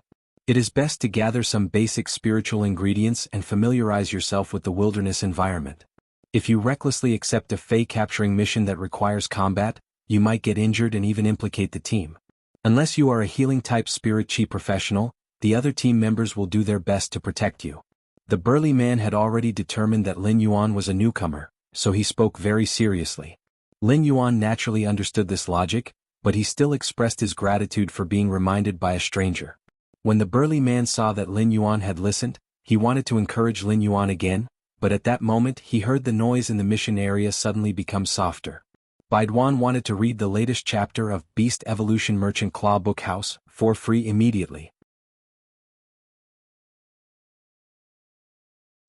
It is best to gather some basic spiritual ingredients and familiarize yourself with the wilderness environment. If you recklessly accept a Fey capturing mission that requires combat, you might get injured and even implicate the team. Unless you are a healing-type spirit chi professional, the other team members will do their best to protect you. The burly man had already determined that Lin Yuan was a newcomer, so he spoke very seriously. Lin Yuan naturally understood this logic, but he still expressed his gratitude for being reminded by a stranger. When the burly man saw that Lin Yuan had listened, he wanted to encourage Lin Yuan again, but at that moment he heard the noise in the mission area suddenly become softer. Baiduan wanted to read the latest chapter of Beast Evolution Merchant Claw Book House for free immediately.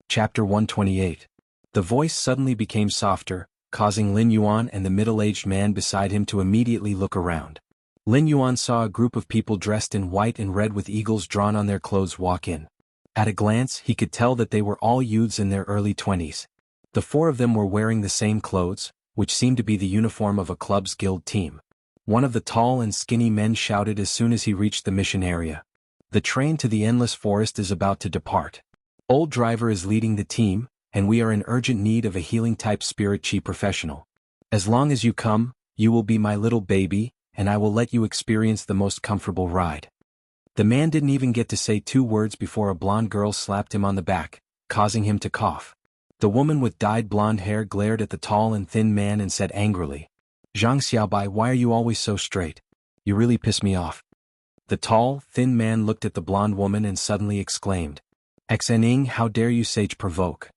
Chapter 128. The voice suddenly became softer, causing Lin Yuan and the middle-aged man beside him to immediately look around. Lin Yuan saw a group of people dressed in white and red with eagles drawn on their clothes walk in. At a glance he could tell that they were all youths in their early 20s. The four of them were wearing the same clothes, which seemed to be the uniform of a club's guild team. One of the tall and skinny men shouted as soon as he reached the mission area. The train to the Endless Forest is about to depart. Old Driver is leading the team, and we are in urgent need of a healing-type spirit chi professional. As long as you come, you will be my little baby, and I will let you experience the most comfortable ride. The man didn't even get to say 2 words before a blonde girl slapped him on the back, causing him to cough. The woman with dyed blonde hair glared at the tall and thin man and said angrily, "Zhang Xiaobai, why are you always so straight? You really piss me off." The tall, thin man looked at the blonde woman and suddenly exclaimed, "Xening, how dare you sage provoke?"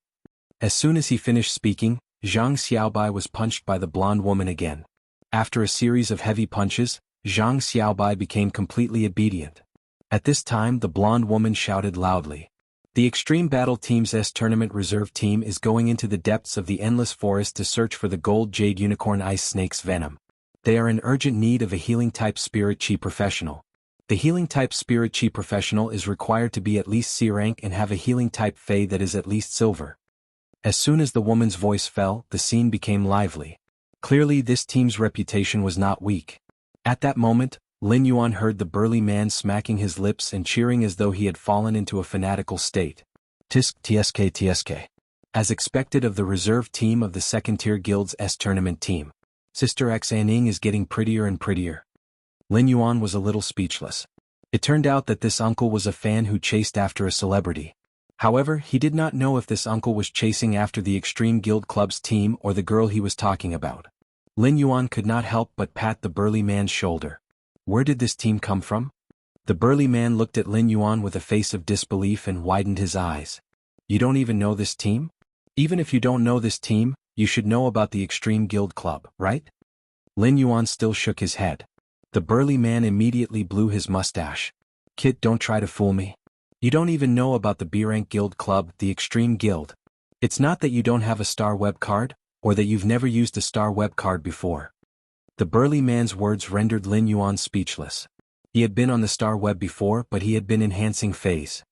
As soon as he finished speaking, Zhang Xiaobai was punched by the blonde woman again. After a series of heavy punches, Zhang Xiaobai became completely obedient. At this time the blonde woman shouted loudly, "The Extreme Battle Team's S-Tournament Reserve Team is going into the depths of the Endless Forest to search for the Gold Jade Unicorn Ice Snake's venom. They are in urgent need of a healing-type spirit chi professional. The healing-type spirit chi professional is required to be at least C rank and have a healing-type Fey that is at least silver." As soon as the woman's voice fell, the scene became lively. Clearly this team's reputation was not weak. At that moment, Lin Yuan heard the burly man smacking his lips and cheering as though he had fallen into a fanatical state. Tisk tsk tsk. As expected of the reserve team of the second-tier guild's S-Tournament team. Sister Xaning is getting prettier and prettier. Lin Yuan was a little speechless. It turned out that this uncle was a fan who chased after a celebrity. However, he did not know if this uncle was chasing after the Extreme Guild Club's team or the girl he was talking about. Lin Yuan could not help but pat the burly man's shoulder. Where did this team come from? The burly man looked at Lin Yuan with a face of disbelief and widened his eyes. You don't even know this team? Even if you don't know this team, you should know about the Extreme Guild Club, right? Lin Yuan still shook his head. The burly man immediately blew his mustache. Kid, don't try to fool me. You don't even know about the B-Rank Guild Club, the Extreme Guild. It's not that you don't have a star web card, or that you've never used a star web card before. The burly man's words rendered Lin Yuan speechless. He had been on the star web before, but he had been enhancing phase.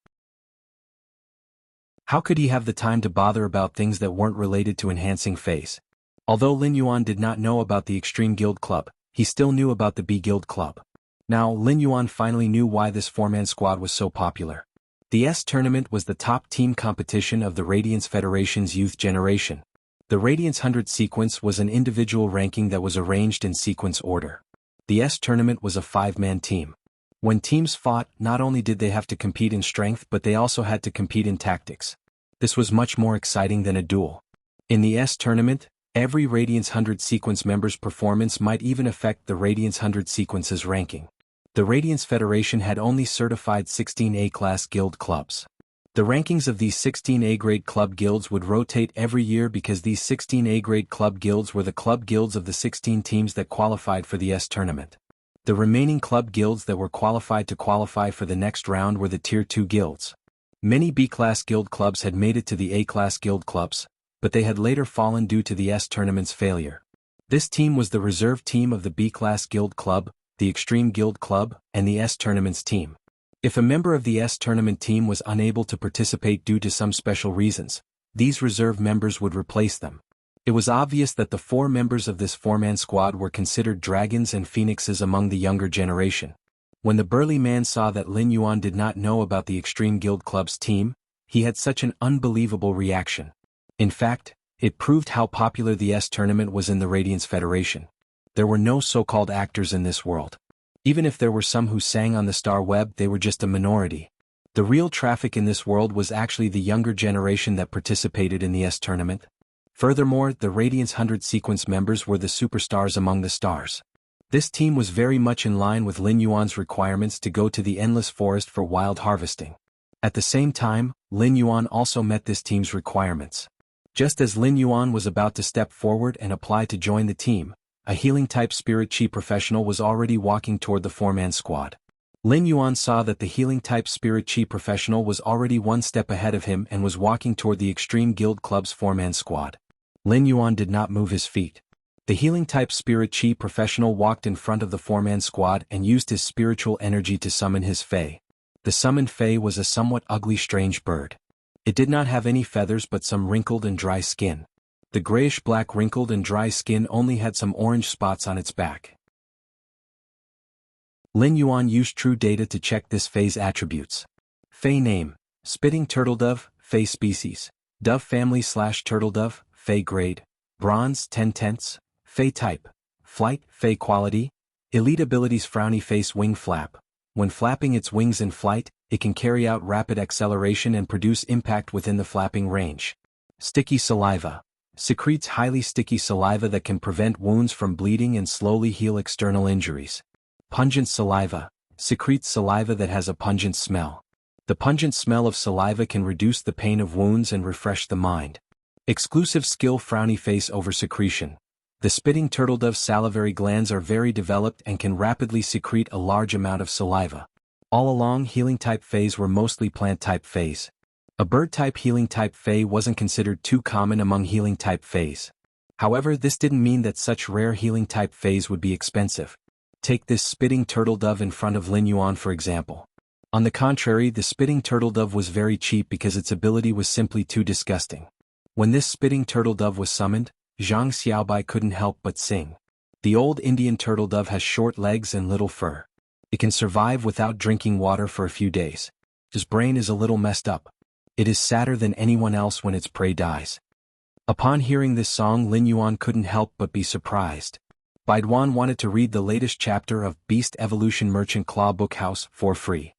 How could he have the time to bother about things that weren't related to enhancing phase? Although Lin Yuan did not know about the Extreme Guild Club, he still knew about the B Guild Club. Now Lin Yuan finally knew why this 4-man squad was so popular. The S-Tournament was the top team competition of the Radiance Federation's youth generation. The Radiance 100 sequence was an individual ranking that was arranged in sequence order. The S-Tournament was a 5-man team. When teams fought, not only did they have to compete in strength but they also had to compete in tactics. This was much more exciting than a duel. In the S-Tournament, every Radiance 100 sequence member's performance might even affect the Radiance 100 sequence's ranking. The Radiance Federation had only certified 16 A-class guild clubs. The rankings of these 16 A-grade club guilds would rotate every year because these 16 A-grade club guilds were the club guilds of the 16 teams that qualified for the S-Tournament. The remaining club guilds that were qualified to qualify for the next round were the Tier 2 guilds. Many B-class guild clubs had made it to the A-class guild clubs, but they had later fallen due to the S-Tournament's failure. This team was the reserve team of the B-class guild club, the Extreme Guild Club, and the S-Tournament's team. If a member of the S-Tournament team was unable to participate due to some special reasons, these reserve members would replace them. It was obvious that the 4 members of this 4-man squad were considered dragons and phoenixes among the younger generation. When the burly man saw that Lin Yuan did not know about the Extreme Guild Club's team, he had such an unbelievable reaction. In fact, it proved how popular the tournament was in the Radiance Federation. There were no so-called actors in this world. Even if there were some who sang on the Star Web, they were just a minority. The real traffic in this world was actually the younger generation that participated in the tournament. Furthermore, the Radiance 100 sequence members were the superstars among the stars. This team was very much in line with Lin Yuan's requirements to go to the Endless Forest for wild harvesting. At the same time, Lin Yuan also met this team's requirements. Just as Lin Yuan was about to step forward and apply to join the team, a healing-type spirit chi professional was already walking toward the four-man squad. Lin Yuan saw that the healing-type spirit chi professional was already one step ahead of him and was walking toward the Extreme Guild Club's four-man squad. Lin Yuan did not move his feet. The healing-type spirit chi professional walked in front of the four-man squad and used his spiritual energy to summon his fae. The summoned fae was a somewhat ugly strange bird. It did not have any feathers but some wrinkled and dry skin. The grayish-black wrinkled and dry skin only had some orange spots on its back. Lin Yuan used True Data to check this fae's attributes. Fae name: Spitting Turtledove, Fae species, Dove family/Turtledove, Fae grade, Bronze 10/10, Fae type, Flight, Fae quality, Elite abilities: Frowny face, wing flap. When flapping its wings in flight, it can carry out rapid acceleration and produce impact within the flapping range. Sticky saliva. Secretes highly sticky saliva that can prevent wounds from bleeding and slowly heal external injuries. Pungent saliva. Secretes saliva that has a pungent smell. The pungent smell of saliva can reduce the pain of wounds and refresh the mind. Exclusive skill: Frowny face over secretion. The spitting turtledove's salivary glands are very developed and can rapidly secrete a large amount of saliva. All along, healing-type faes were mostly plant-type faes. A bird-type healing-type fae wasn't considered too common among healing-type faes. However, this didn't mean that such rare healing-type faes would be expensive. Take this spitting turtledove in front of Lin Yuan for example. On the contrary, the spitting turtledove was very cheap because its ability was simply too disgusting. When this spitting turtledove was summoned, Zhang Xiaobai couldn't help but sing. The old Indian turtledove has short legs and little fur. It can survive without drinking water for a few days. His brain is a little messed up. It is sadder than anyone else when its prey dies. Upon hearing this song, Lin Yuan couldn't help but be surprised. Baiduan wanted to read the latest chapter of Beast Evolution Merchant Claw Book House for free.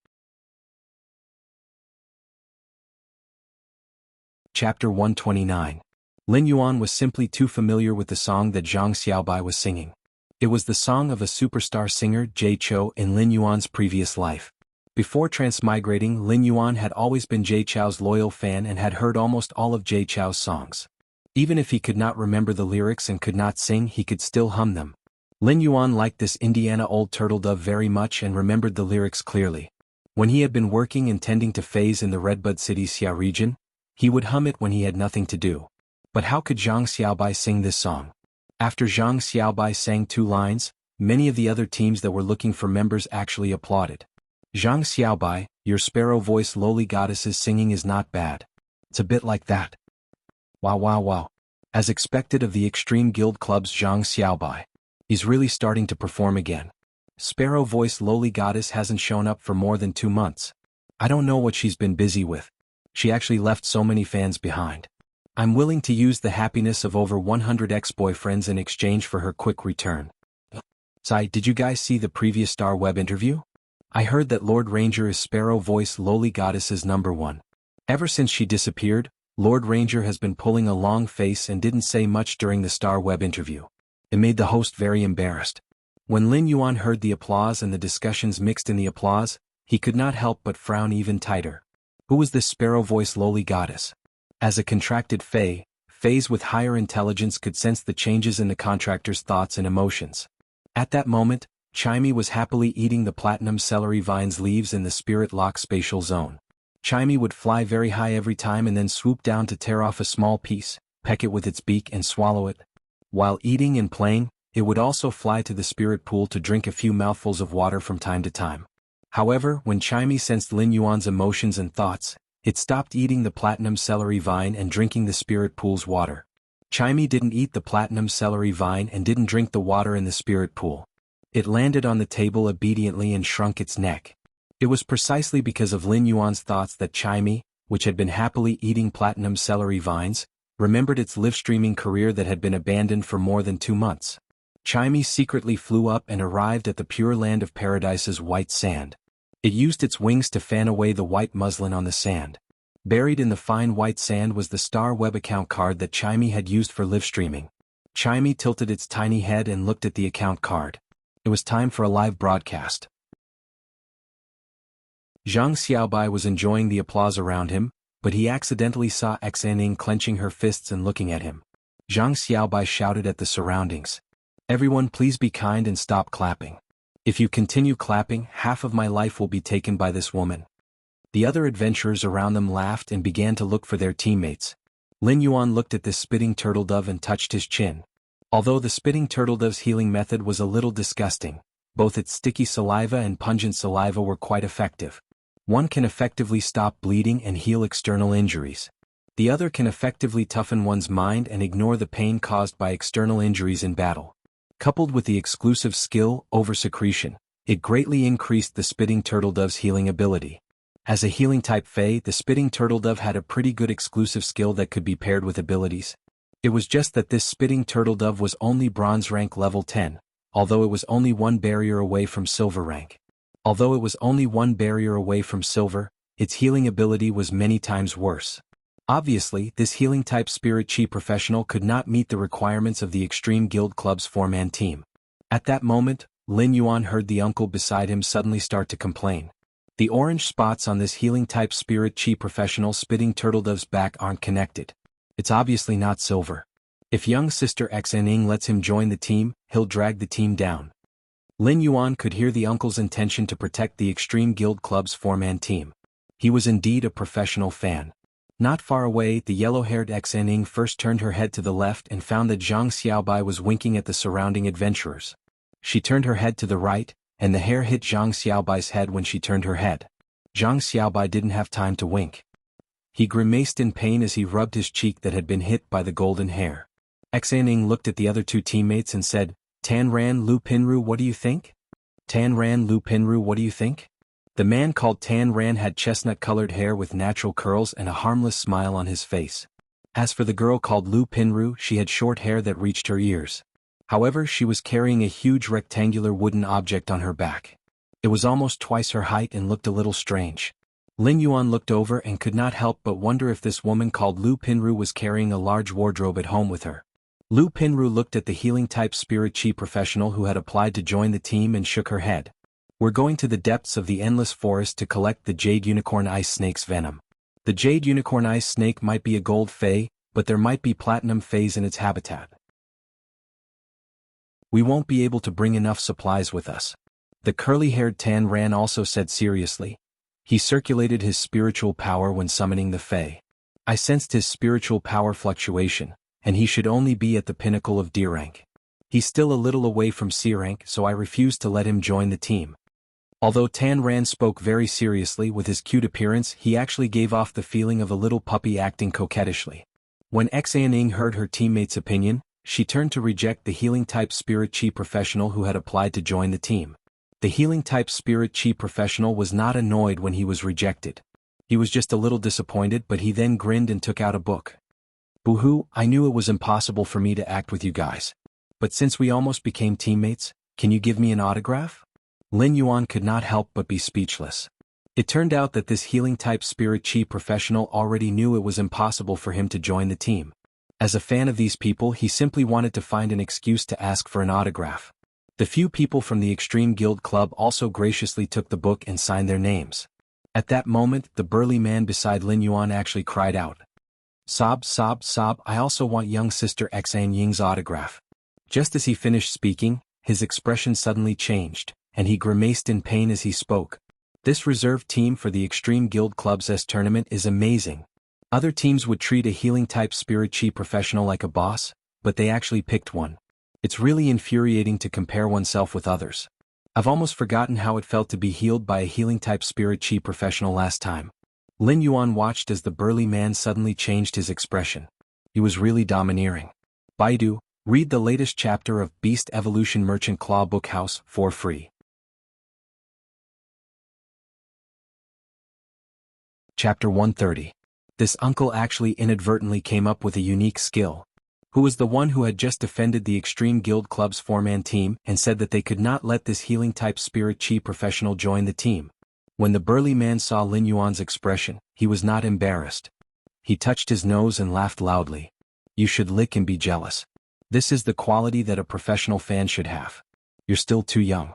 Chapter 129. Lin Yuan was simply too familiar with the song that Zhang Xiaobai was singing. It was the song of a superstar singer, Jay Chou, in Lin Yuan's previous life. Before transmigrating, Lin Yuan had always been Jay Chou's loyal fan and had heard almost all of Jay Chou's songs. Even if he could not remember the lyrics and could not sing, he could still hum them. Lin Yuan liked this Indiana old turtledove very much and remembered the lyrics clearly. When he had been working and tending to fays in the Redbud City Xia region, he would hum it when he had nothing to do. But how could Zhang Xiaobai sing this song? After Zhang Xiaobai sang 2 lines, many of the other teams that were looking for members actually applauded. Zhang Xiaobai, your sparrow-voiced lowly goddess's singing is not bad. It's a bit like that. Wow wow wow. As expected of the Extreme Guild Club's Zhang Xiaobai. He's really starting to perform again. Sparrow-voiced lowly goddess hasn't shown up for more than 2 months. I don't know what she's been busy with. She actually left so many fans behind. I'm willing to use the happiness of over 100 ex-boyfriends in exchange for her quick return. Sai, did you guys see the previous Star Web interview? I heard that Lord Ranger is Sparrow-voiced lowly goddess's #1. Ever since she disappeared, Lord Ranger has been pulling a long face and didn't say much during the Star Web interview. It made the host very embarrassed. When Lin Yuan heard the applause and the discussions mixed in the applause, he could not help but frown even tighter. Who was this sparrow-voiced lowly goddess? As a contracted fae, fays with higher intelligence could sense the changes in the contractor's thoughts and emotions. At that moment, Chimey was happily eating the platinum celery vine's leaves in the spirit lock spatial zone. Chimey would fly very high every time and then swoop down to tear off a small piece, peck it with its beak and swallow it. While eating and playing, it would also fly to the spirit pool to drink a few mouthfuls of water from time to time. However, when Chimey sensed Lin Yuan's emotions and thoughts, it stopped eating the platinum celery vine and drinking the spirit pool's water. Chimey didn't eat the platinum celery vine and didn't drink the water in the spirit pool. It landed on the table obediently and shrunk its neck. It was precisely because of Lin Yuan's thoughts that Chimey, which had been happily eating platinum celery vines, remembered its live-streaming career that had been abandoned for more than 2 months. Chimey secretly flew up and arrived at the pure land of Paradise's white sand. It used its wings to fan away the white muslin on the sand. Buried in the fine white sand was the Star Web account card that Chimey had used for live streaming. Chimey tilted its tiny head and looked at the account card. It was time for a live broadcast. Zhang Xiaobai was enjoying the applause around him, but he accidentally saw Xaning clenching her fists and looking at him. Zhang Xiaobai shouted at the surroundings. "Everyone please be kind and stop clapping. If you continue clapping, half of my life will be taken by this woman." The other adventurers around them laughed and began to look for their teammates. Lin Yuan looked at this spitting turtledove and touched his chin. Although the spitting turtledove's healing method was a little disgusting, both its sticky saliva and pungent saliva were quite effective. One can effectively stop bleeding and heal external injuries. The other can effectively toughen one's mind and ignore the pain caused by external injuries in battle. Coupled with the exclusive skill, over-secretion, it greatly increased the spitting turtledove's healing ability. As a healing type Fae, the spitting turtledove had a pretty good exclusive skill that could be paired with abilities. It was just that this spitting turtledove was only bronze rank level 10, although it was only one barrier away from silver rank. Although it was only one barrier away from silver, its healing ability was many times worse. Obviously, this healing type Spirit Chi professional could not meet the requirements of the Extreme Guild Club's 4-man team. At that moment, Lin Yuan heard the uncle beside him suddenly start to complain. The orange spots on this healing type Spirit Chi professional spitting turtledove's back aren't connected. It's obviously not silver. If young sister Xning lets him join the team, he'll drag the team down. Lin Yuan could hear the uncle's intention to protect the Extreme Guild Club's 4-man team. He was indeed a professional fan. Not far away, the yellow-haired Xning first turned her head to the left and found that Zhang Xiaobai was winking at the surrounding adventurers. She turned her head to the right, and the hair hit Zhang Xiaobai's head when she turned her head. Zhang Xiaobai didn't have time to wink. He grimaced in pain as he rubbed his cheek that had been hit by the golden hair. Xning looked at the other two teammates and said, "Tan Ran Lu Pinru, what do you think? Tan Ran Lu Pinru, what do you think?" The man called Tan Ran had chestnut-colored hair with natural curls and a harmless smile on his face. As for the girl called Lu Pinru, she had short hair that reached her ears. However, she was carrying a huge rectangular wooden object on her back. It was almost twice her height and looked a little strange. Lin Yuan looked over and could not help but wonder if this woman called Lu Pinru was carrying a large wardrobe at home with her. Lu Pinru looked at the healing-type Spirit Chi professional who had applied to join the team and shook her head. "We're going to the depths of the endless forest to collect the Jade Unicorn Ice Snake's venom. The Jade Unicorn Ice Snake might be a gold Fae, but there might be platinum Faes in its habitat. We won't be able to bring enough supplies with us." The curly-haired Tan Ran also said seriously. He circulated his spiritual power when summoning the Fae. "I sensed his spiritual power fluctuation, and he should only be at the pinnacle of D rank. He's still a little away from C rank, so I refuse to let him join the team." Although Tan Ran spoke very seriously with his cute appearance, he actually gave off the feeling of a little puppy acting coquettishly. When Xaning heard her teammate's opinion, she turned to reject the healing-type Spirit Chi professional who had applied to join the team. The healing-type Spirit Chi professional was not annoyed when he was rejected. He was just a little disappointed, but he then grinned and took out a book. "Boo-hoo, I knew it was impossible for me to act with you guys. But since we almost became teammates, can you give me an autograph?" Lin Yuan could not help but be speechless. It turned out that this healing-type Spirit Chi professional already knew it was impossible for him to join the team. As a fan of these people, he simply wanted to find an excuse to ask for an autograph. The few people from the Extreme Guild Club also graciously took the book and signed their names. At that moment, the burly man beside Lin Yuan actually cried out, "Sob, sob, sob, I also want young sister Xan Ying's autograph." Just as he finished speaking, his expression suddenly changed, and he grimaced in pain as he spoke. "This reserve team for the Extreme Guild Club's S tournament is amazing. Other teams would treat a healing-type Spirit Chi professional like a boss, but they actually picked one. It's really infuriating to compare oneself with others. I've almost forgotten how it felt to be healed by a healing-type Spirit Chi professional last time." Lin Yuan watched as the burly man suddenly changed his expression. He was really domineering. "Baidu, Read the latest chapter of Beast Evolution Merchant Claw Bookhouse for free. Chapter 130. This uncle actually inadvertently came up with a unique skill. Who was the one who had just defended the Extreme Guild Club's four-man team and said that they could not let this healing-type spirit chi professional join the team. When the burly man saw Lin Yuan's expression, he was not embarrassed. He touched his nose and laughed loudly. You should lick and be jealous. This is the quality that a professional fan should have. You're still too young.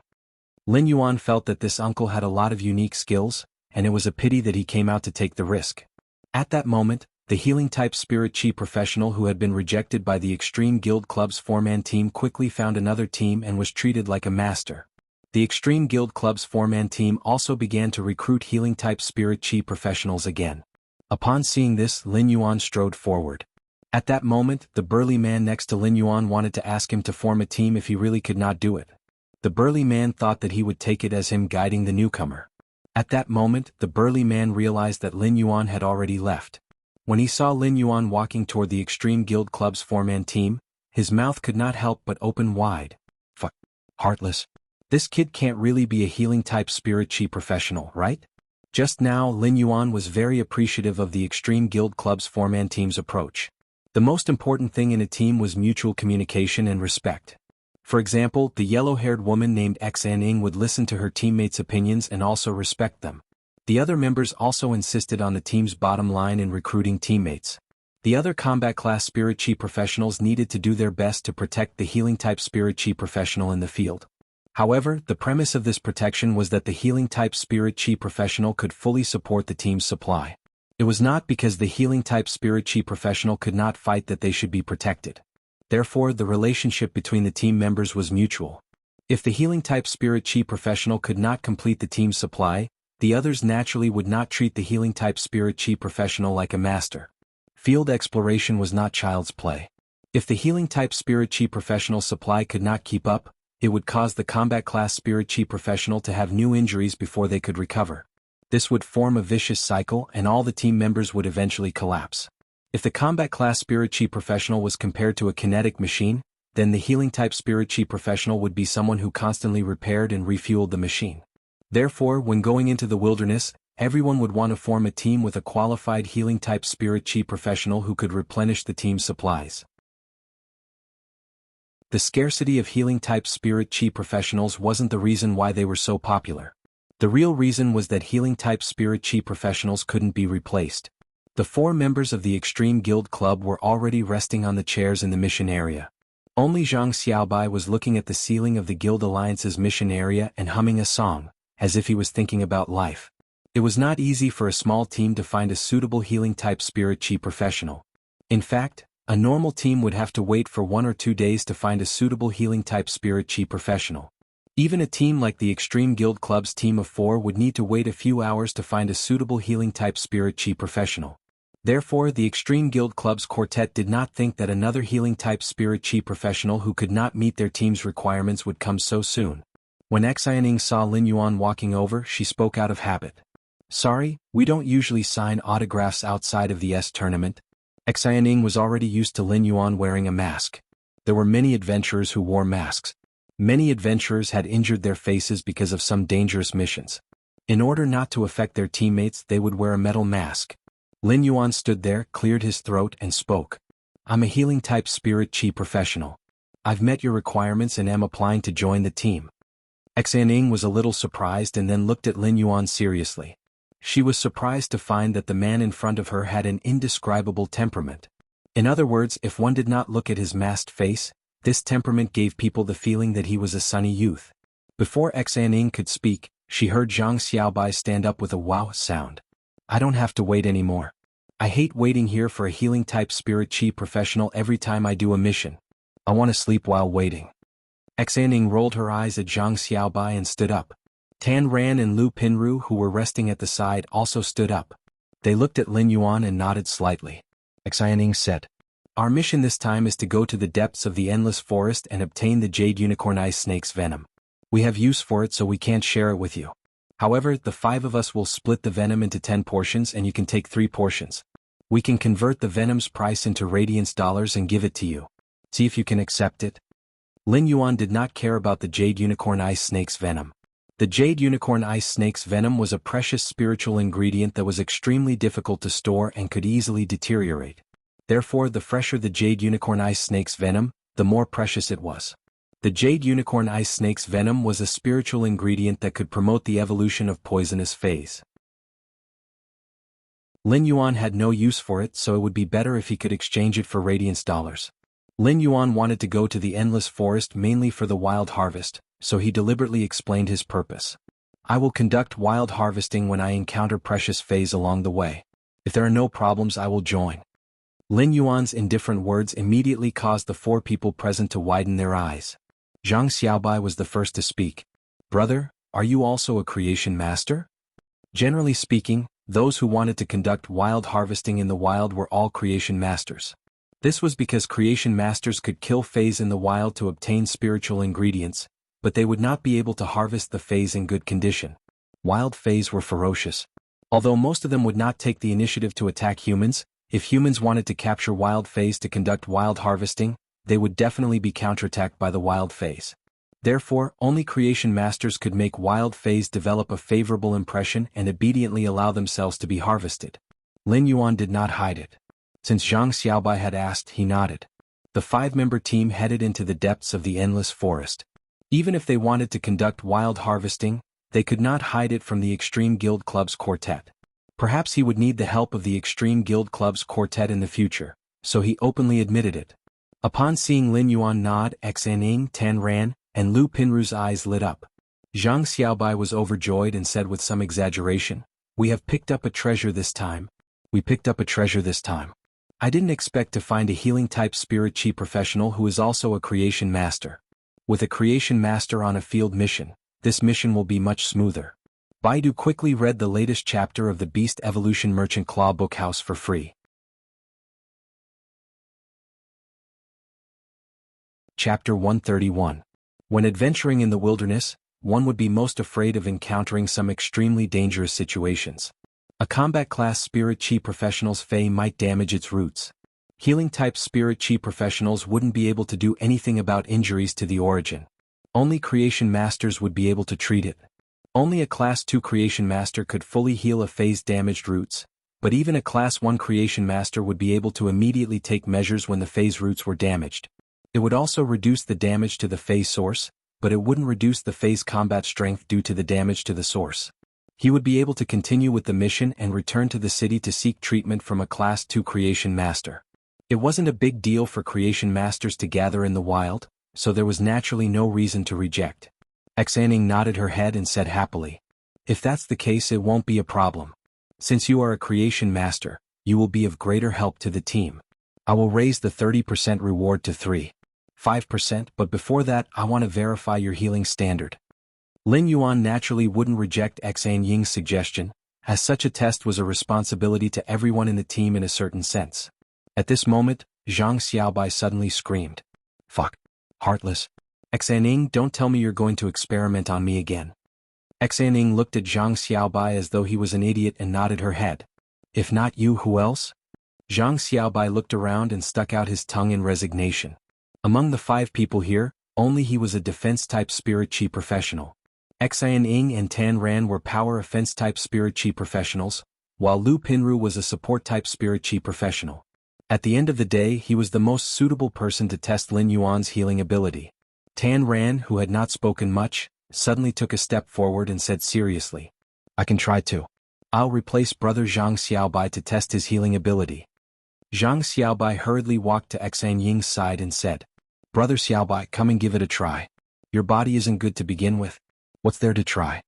Lin Yuan felt that this uncle had a lot of unique skills, and it was a pity that he came out to take the risk. At that moment, the healing-type spirit chi professional who had been rejected by the Extreme Guild Club's four-man team quickly found another team and was treated like a master. The Extreme Guild Club's four-man team also began to recruit healing-type spirit chi professionals again. Upon seeing this, Lin Yuan strode forward. At that moment, the burly man next to Lin Yuan wanted to ask him to form a team if he really could not do it. The burly man thought that he would take it as him guiding the newcomer. At that moment, the burly man realized that Lin Yuan had already left. When he saw Lin Yuan walking toward the Extreme Guild Club's four-man team, his mouth could not help but open wide. Fuck. Heartless. This kid can't really be a healing-type spirit chi professional, right? Just now, Lin Yuan was very appreciative of the Extreme Guild Club's four-man team's approach. The most important thing in a team was mutual communication and respect. For example, the yellow-haired woman named Xianing would listen to her teammates' opinions and also respect them. The other members also insisted on the team's bottom line in recruiting teammates. The other combat class spirit chi professionals needed to do their best to protect the healing-type spirit chi professional in the field. However, the premise of this protection was that the healing-type spirit chi professional could fully support the team's supply. It was not because the healing-type spirit chi professional could not fight that they should be protected. Therefore, the relationship between the team members was mutual. If the healing-type spirit chi professional could not complete the team's supply, the others naturally would not treat the healing-type spirit chi professional like a master. Field exploration was not child's play. If the healing-type spirit chi professional's supply could not keep up, it would cause the combat class spirit chi professional to have new injuries before they could recover. This would form a vicious cycle and all the team members would eventually collapse. If the combat class spirit chi professional was compared to a kinetic machine, then the healing type spirit chi professional would be someone who constantly repaired and refueled the machine. Therefore, when going into the wilderness, everyone would want to form a team with a qualified healing type spirit chi professional who could replenish the team's supplies. The scarcity of healing type spirit chi professionals wasn't the reason why they were so popular. The real reason was that healing-type spirit chi professionals couldn't be replaced. The four members of the Extreme Guild Club were already resting on the chairs in the mission area. Only Zhang Xiaobai was looking at the ceiling of the Guild Alliance's mission area and humming a song, as if he was thinking about life. It was not easy for a small team to find a suitable healing-type spirit chi professional. In fact, a normal team would have to wait for 1 or 2 days to find a suitable healing-type spirit chi professional. Even a team like the Extreme Guild Club's team of 4 would need to wait a few hours to find a suitable healing-type spirit chi professional. Therefore, the Extreme Guild Club's quartet did not think that another healing-type spirit chi professional who could not meet their team's requirements would come so soon. When Xianing saw Lin Yuan walking over, she spoke out of habit. Sorry, we don't usually sign autographs outside of the S tournament. Xianing was already used to Lin Yuan wearing a mask. There were many adventurers who wore masks. Many adventurers had injured their faces because of some dangerous missions. In order not to affect their teammates, they would wear a metal mask. Lin Yuan stood there, cleared his throat and spoke. I'm a healing-type spirit chi professional. I've met your requirements and am applying to join the team. Xianing was a little surprised and then looked at Lin Yuan seriously. She was surprised to find that the man in front of her had an indescribable temperament. In other words, if one did not look at his masked face, this temperament gave people the feeling that he was a sunny youth. Before Xianing could speak, she heard Zhang Xiaobai stand up with a wow sound. I don't have to wait anymore. I hate waiting here for a healing-type spirit chi professional every time I do a mission. I want to sleep while waiting. Xianing rolled her eyes at Zhang Xiaobai and stood up. Tan Ran and Lu Pinru, who were resting at the side, also stood up. They looked at Lin Yuan and nodded slightly. Xianing said, Our mission this time is to go to the depths of the endless forest and obtain the jade unicorn ice snake's venom. We have use for it, so we can't share it with you. However, the 5 of us will split the venom into 10 portions and you can take 3 portions. We can convert the venom's price into radiance dollars and give it to you. See if you can accept it. Lin Yuan did not care about the Jade Unicorn Ice Snake's venom. The Jade Unicorn Ice Snake's venom was a precious spiritual ingredient that was extremely difficult to store and could easily deteriorate. Therefore, the fresher the Jade Unicorn Ice Snake's venom, the more precious it was. The Jade Unicorn Ice Snake's venom was a spiritual ingredient that could promote the evolution of poisonous phase. Lin Yuan had no use for it, so it would be better if he could exchange it for radiance dollars. Lin Yuan wanted to go to the Endless Forest mainly for the wild harvest, so he deliberately explained his purpose. I will conduct wild harvesting when I encounter precious phase along the way. If there are no problems, I will join. Lin Yuan's indifferent words immediately caused the 4 people present to widen their eyes. Zhang Xiaobai was the first to speak. Brother, are you also a creation master? Generally speaking, those who wanted to conduct wild harvesting in the wild were all creation masters. This was because creation masters could kill phase in the wild to obtain spiritual ingredients, but they would not be able to harvest the phase in good condition. Wild phase were ferocious. Although most of them would not take the initiative to attack humans, if humans wanted to capture wild phase to conduct wild harvesting, they would definitely be counterattacked by the wild phase. Therefore, only creation masters could make wild phase develop a favorable impression and obediently allow themselves to be harvested. Lin Yuan did not hide it. Since Zhang Xiaobai had asked, he nodded. The 5-member team headed into the depths of the Endless Forest. Even if they wanted to conduct wild harvesting, they could not hide it from the Extreme Guild Club's quartet. Perhaps he would need the help of the Extreme Guild Club's quartet in the future, so he openly admitted it. Upon seeing Lin Yuan nod, Xaning, Tan Ran, and Lu Pinru's eyes lit up. Zhang Xiaobai was overjoyed and said with some exaggeration, "We have picked up a treasure this time. We picked up a treasure this time. I didn't expect to find a healing-type spirit chi professional who is also a creation master. With a creation master on a field mission, this mission will be much smoother." Baidu quickly read the latest chapter of the Beast Evolution Merchant Claw Bookhouse for free. Chapter 131. When adventuring in the wilderness, one would be most afraid of encountering some extremely dangerous situations. A combat-class spirit chi professional's fey might damage its roots. Healing-type spirit chi professionals wouldn't be able to do anything about injuries to the origin. Only creation masters would be able to treat it. Only a Class 2 creation master could fully heal a phase damaged roots, but even a Class 1 creation master would be able to immediately take measures when the phase roots were damaged. It would also reduce the damage to the phase source, but it wouldn't reduce the phase combat strength due to the damage to the source. He would be able to continue with the mission and return to the city to seek treatment from a Class 2 creation master. It wasn't a big deal for creation masters to gather in the wild, so there was naturally no reason to reject. Xaning nodded her head and said happily, "If that's the case, it won't be a problem. Since you are a creation master, you will be of greater help to the team. I will raise the 30% reward to 5%, but before that I want to verify your healing standard." Lin Yuan naturally wouldn't reject Xan Ying's suggestion, as such a test was a responsibility to everyone in the team in a certain sense. At this moment, Zhang Xiaobai suddenly screamed, "Fuck! Heartless! Xan Ying, don't tell me you're going to experiment on me again." Xan Ying looked at Zhang Xiaobai as though he was an idiot and nodded her head. "If not you, who else?" Zhang Xiaobai looked around and stuck out his tongue in resignation. Among the 5 people here, only he was a defense-type spirit chi professional. Xan Ying and Tan Ran were power offense-type spirit chi professionals, while Lu Pinru was a support-type spirit chi professional. At the end of the day, he was the most suitable person to test Lin Yuan's healing ability. Tan Ran, who had not spoken much, suddenly took a step forward and said seriously, "I can try too. I'll replace Brother Zhang Xiaobai to test his healing ability." Zhang Xiaobai hurriedly walked to Xan Ying's side and said, "Brother Xiaobai, come and give it a try. Your body isn't good to begin with. What's there to try?"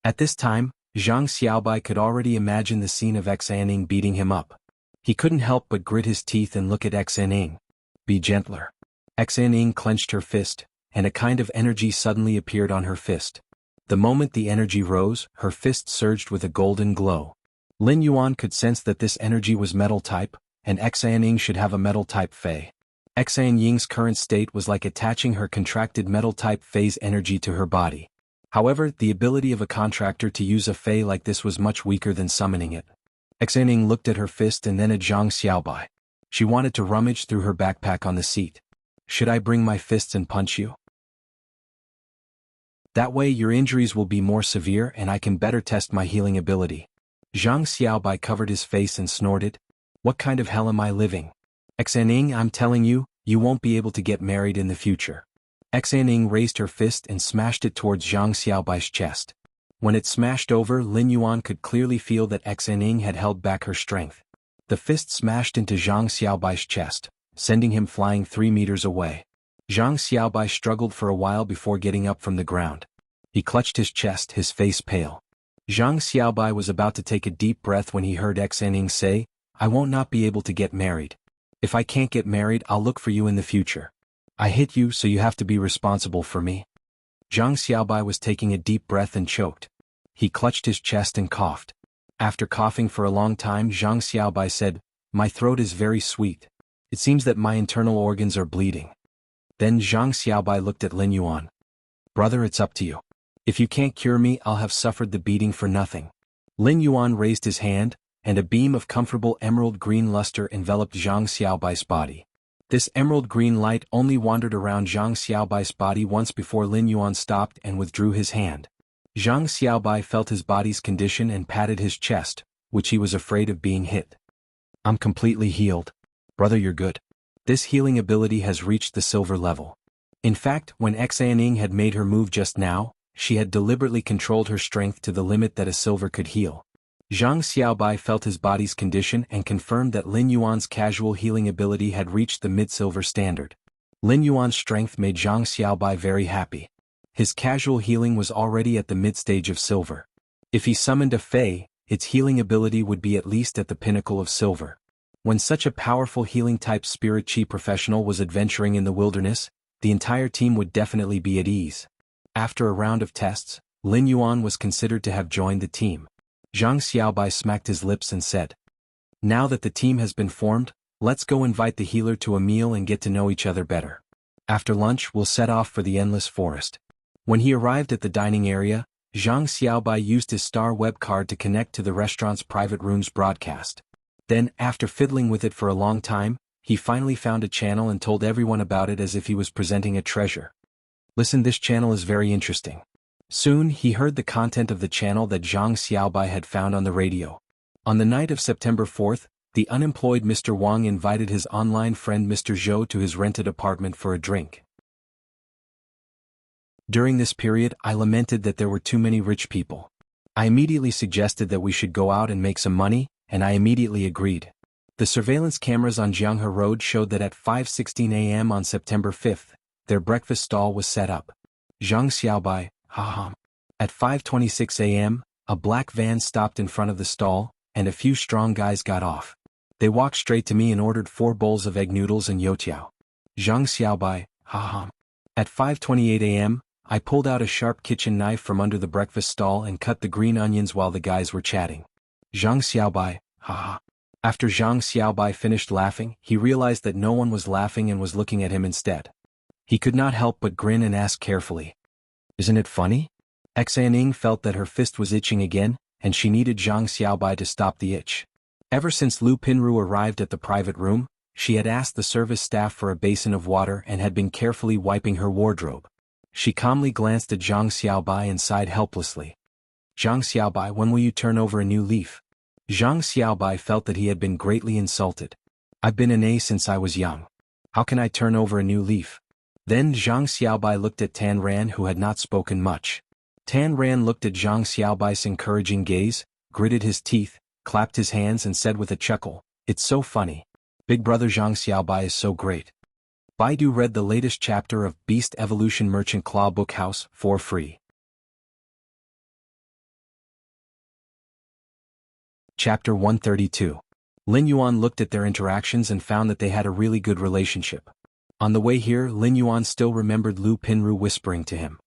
At this time, Zhang Xiaobai could already imagine the scene of Xan Ying beating him up. He couldn't help but grit his teeth and look at Xan Ying. "Be gentler." Xan Ying clenched her fist, and a kind of energy suddenly appeared on her fist. The moment the energy rose, her fist surged with a golden glow. Lin Yuan could sense that this energy was metal type, and Xan Ying should have a metal type fey. Xan Ying's current state was like attaching her contracted metal type phase energy to her body. However, the ability of a contractor to use a fey like this was much weaker than summoning it. Xan Ying looked at her fist and then at Zhang Xiaobai. She wanted to rummage through her backpack on the seat. Should I bring my fists and punch you? That way your injuries will be more severe and I can better test my healing ability. Zhang Xiaobai covered his face and snorted. What kind of hell am I living? Xaning, I'm telling you, you won't be able to get married in the future. Xaning raised her fist and smashed it towards Zhang Xiaobai's chest. When it smashed over, Lin Yuan could clearly feel that Xaning had held back her strength. The fist smashed into Zhang Xiaobai's chest, sending him flying 3 meters away. Zhang Xiaobai struggled for a while before getting up from the ground. He clutched his chest, his face pale. Zhang Xiaobai was about to take a deep breath when he heard Xaning say, I won't not be able to get married. If I can't get married, I'll look for you in the future. I hit you, so you have to be responsible for me. Zhang Xiaobai was taking a deep breath and choked. He clutched his chest and coughed. After coughing for a long time, Zhang Xiaobai said, My throat is very sweet. It seems that my internal organs are bleeding. Then Zhang Xiaobai looked at Lin Yuan. Brother, it's up to you. If you can't cure me, I'll have suffered the beating for nothing. Lin Yuan raised his hand, and a beam of comfortable emerald green luster enveloped Zhang Xiaobai's body. This emerald green light only wandered around Zhang Xiaobai's body once before Lin Yuan stopped and withdrew his hand. Zhang Xiaobai felt his body's condition and patted his chest, which he was afraid of being hit. I'm completely healed. Brother, you're good. This healing ability has reached the silver level. In fact, when Xaning had made her move just now, she had deliberately controlled her strength to the limit that a silver could heal. Zhang Xiaobai felt his body's condition and confirmed that Lin Yuan's casual healing ability had reached the mid-silver standard. Lin Yuan's strength made Zhang Xiaobai very happy. His casual healing was already at the mid-stage of silver. If he summoned a Fey, its healing ability would be at least at the pinnacle of silver. When such a powerful healing-type spirit chi professional was adventuring in the wilderness, the entire team would definitely be at ease. After a round of tests, Lin Yuan was considered to have joined the team. Zhang Xiaobai smacked his lips and said, Now that the team has been formed, let's go invite the healer to a meal and get to know each other better. After lunch, we'll set off for the Endless Forest. When he arrived at the dining area, Zhang Xiaobai used his star web card to connect to the restaurant's private rooms broadcast. Then, after fiddling with it for a long time, he finally found a channel and told everyone about it as if he was presenting a treasure. Listen, this channel is very interesting. Soon, he heard the content of the channel that Zhang Xiaobai had found on the radio. On the night of September 4th, the unemployed Mr. Wang invited his online friend Mr. Zhou to his rented apartment for a drink. During this period, I lamented that there were too many rich people. I immediately suggested that we should go out and make some money, and I immediately agreed. The surveillance cameras on Jianghe Road showed that at 5:16 a.m. on September 5th, their breakfast stall was set up. Zhang Xiaobai, haha. At 5:26 a.m., a black van stopped in front of the stall, and a few strong guys got off. They walked straight to me and ordered 4 bowls of egg noodles and youtiao. Zhang Xiaobai, haha. At 5:28 a.m., I pulled out a sharp kitchen knife from under the breakfast stall and cut the green onions while the guys were chatting. Zhang Xiaobai, haha. After Zhang Xiaobai finished laughing, he realized that no one was laughing and was looking at him instead. He could not help but grin and ask carefully, Isn't it funny? Xaning felt that her fist was itching again, and she needed Zhang Xiaobai to stop the itch. Ever since Lu Pinru arrived at the private room, she had asked the service staff for a basin of water and had been carefully wiping her wardrobe. She calmly glanced at Zhang Xiaobai and sighed helplessly. Zhang Xiaobai, when will you turn over a new leaf? Zhang Xiaobai felt that he had been greatly insulted. I've been an A since I was young. How can I turn over a new leaf? Then Zhang Xiaobai looked at Tan Ran, who had not spoken much. Tan Ran looked at Zhang Xiaobai's encouraging gaze, gritted his teeth, clapped his hands and said with a chuckle, It's so funny. Big brother Zhang Xiaobai is so great. Baidu read the latest chapter of Beast Evolution Merchant Claw Book House for free. Chapter 132. Lin Yuan looked at their interactions and found that they had a really good relationship. On the way here, Lin Yuan still remembered Lu Pinru whispering to him,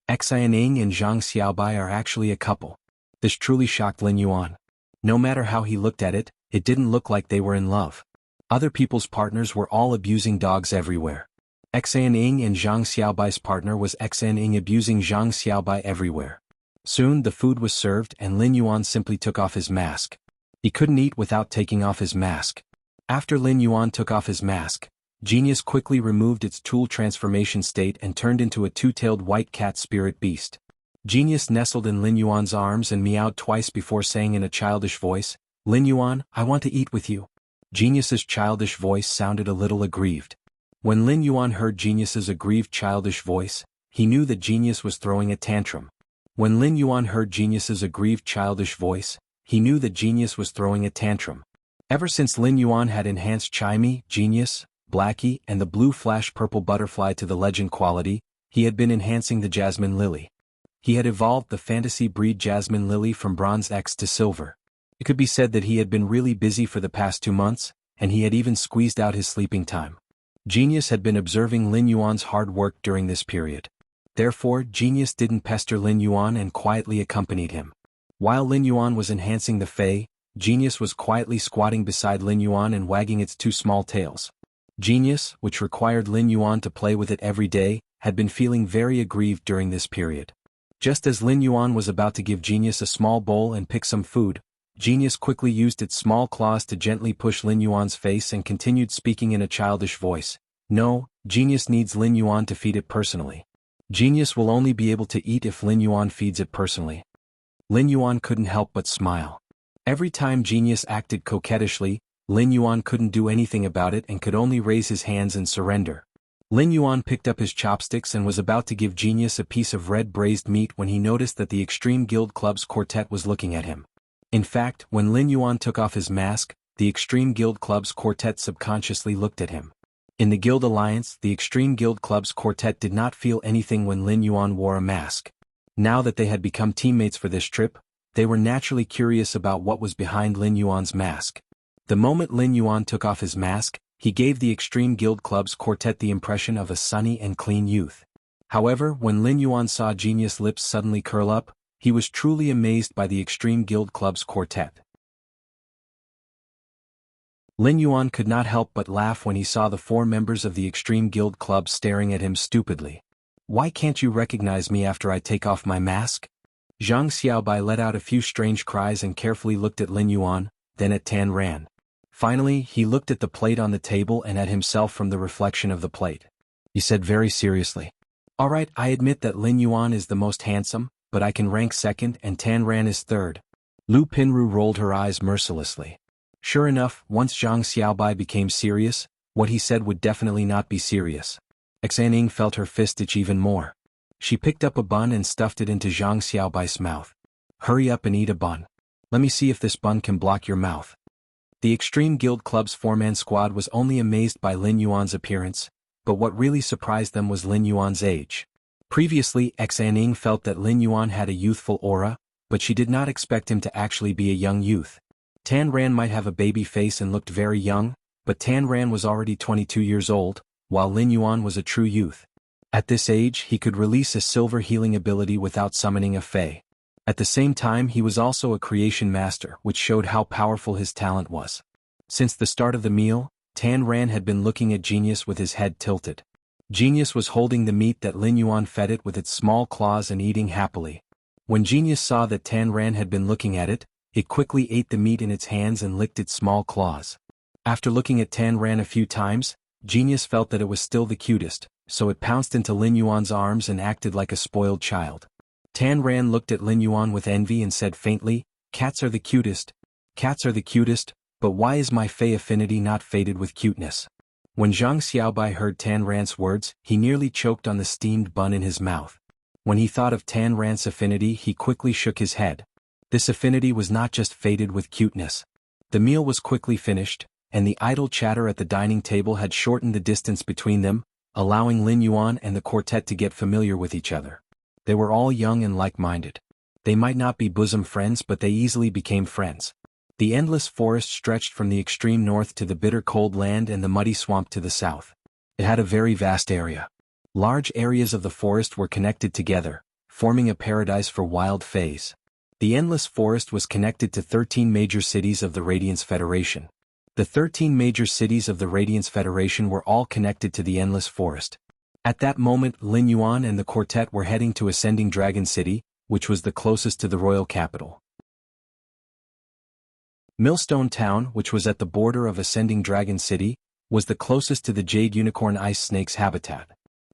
Xianing and Zhang Xiaobai are actually a couple. This truly shocked Lin Yuan. No matter how he looked at it, it didn't look like they were in love. Other people's partners were all abusing dogs everywhere. Xianing and Zhang Xiaobai's partner was Xianing abusing Zhang Xiaobai everywhere. Soon the food was served and Lin Yuan simply took off his mask. He couldn't eat without taking off his mask. After Lin Yuan took off his mask, Genius quickly removed its tool transformation state and turned into a two-tailed white cat spirit beast. Genius nestled in Lin Yuan's arms and meowed twice before saying in a childish voice, "Lin Yuan, I want to eat with you." Genius's childish voice sounded a little aggrieved. When Lin Yuan heard Genius's aggrieved childish voice, he knew that Genius was throwing a tantrum. When Lin Yuan heard Genius's aggrieved childish voice, he knew that Genius was throwing a tantrum. Ever since Lin Yuan had enhanced Chimey, Genius, Blackie, and the blue flash purple butterfly to the legend quality, he had been enhancing the Jasmine Lily. He had evolved the fantasy breed Jasmine Lily from Bronze X to Silver. It could be said that he had been really busy for the past 2 months, and he had even squeezed out his sleeping time. Genius had been observing Lin Yuan's hard work during this period. Therefore, Genius didn't pester Lin Yuan and quietly accompanied him. While Lin Yuan was enhancing the Fae, Genius was quietly squatting beside Lin Yuan and wagging its 2 small tails. Genius, which required Lin Yuan to play with it every day, had been feeling very aggrieved during this period. Just as Lin Yuan was about to give Genius a small bowl and pick some food, Genius quickly used its small claws to gently push Lin Yuan's face and continued speaking in a childish voice. "No, Genius needs Lin Yuan to feed it personally. Genius will only be able to eat if Lin Yuan feeds it personally." Lin Yuan couldn't help but smile. Every time Genius acted coquettishly, Lin Yuan couldn't do anything about it and could only raise his hands and surrender. Lin Yuan picked up his chopsticks and was about to give Genius a piece of red braised meat when he noticed that the Extreme Guild Club's quartet was looking at him. In fact, when Lin Yuan took off his mask, the Extreme Guild Club's quartet subconsciously looked at him. In the Guild Alliance, the Extreme Guild Club's quartet did not feel anything when Lin Yuan wore a mask. Now that they had become teammates for this trip, they were naturally curious about what was behind Lin Yuan's mask. The moment Lin Yuan took off his mask, he gave the Extreme Guild Club's quartet the impression of a sunny and clean youth. However, when Lin Yuan saw Genius' lips suddenly curl up, he was truly amazed by the Extreme Guild Club's quartet. Lin Yuan could not help but laugh when he saw the 4 members of the Extreme Guild Club staring at him stupidly. "Why can't you recognize me after I take off my mask?" Zhang Xiaobai let out a few strange cries and carefully looked at Lin Yuan, then at Tan Ran. Finally, he looked at the plate on the table and at himself from the reflection of the plate. He said very seriously, "All right, I admit that Lin Yuan is the most handsome, but I can rank second and Tan Ran is third." Lu Pinru rolled her eyes mercilessly. Sure enough, once Zhang Xiaobai became serious, what he said would definitely not be serious. Xaning felt her fist itch even more. She picked up a bun and stuffed it into Zhang Xiaobai's mouth. "Hurry up and eat a bun. Let me see if this bun can block your mouth." The Extreme Guild Club's 4-man squad was only amazed by Lin Yuan's appearance, but what really surprised them was Lin Yuan's age. Previously, Xaning felt that Lin Yuan had a youthful aura, but she did not expect him to actually be a young youth. Tan Ran might have a baby face and looked very young, but Tan Ran was already 22 years old, while Lin Yuan was a true youth. At this age, he could release a silver healing ability without summoning a Fae. At the same time, he was also a creation master, which showed how powerful his talent was. Since the start of the meal, Tan Ran had been looking at Genius with his head tilted. Genius was holding the meat that Lin Yuan fed it with its small claws and eating happily. When Genius saw that Tan Ran had been looking at it, it quickly ate the meat in its hands and licked its small claws. After looking at Tan Ran a few times, Genius felt that it was still the cutest, so it pounced into Lin Yuan's arms and acted like a spoiled child. Tan Ran looked at Lin Yuan with envy and said faintly, "Cats are the cutest. Cats are the cutest, but why is my Fey affinity not fated with cuteness?" When Zhang Xiaobai heard Tan Ran's words, he nearly choked on the steamed bun in his mouth. When he thought of Tan Ran's affinity, he quickly shook his head. This affinity was not just fated with cuteness. The meal was quickly finished, and the idle chatter at the dining table had shortened the distance between them, allowing Lin Yuan and the quartet to get familiar with each other. They were all young and like-minded. They might not be bosom friends, but they easily became friends. The endless forest stretched from the extreme north to the bitter cold land and the muddy swamp to the south. It had a very vast area. Large areas of the forest were connected together, forming a paradise for wild fays. The endless forest was connected to 13 major cities of the Radiance Federation. The 13 major cities of the Radiance Federation were all connected to the endless forest. At that moment, Lin Yuan and the quartet were heading to Ascending Dragon City, which was the closest to the royal capital. Millstone Town, which was at the border of Ascending Dragon City, was the closest to the jade unicorn ice snake's habitat.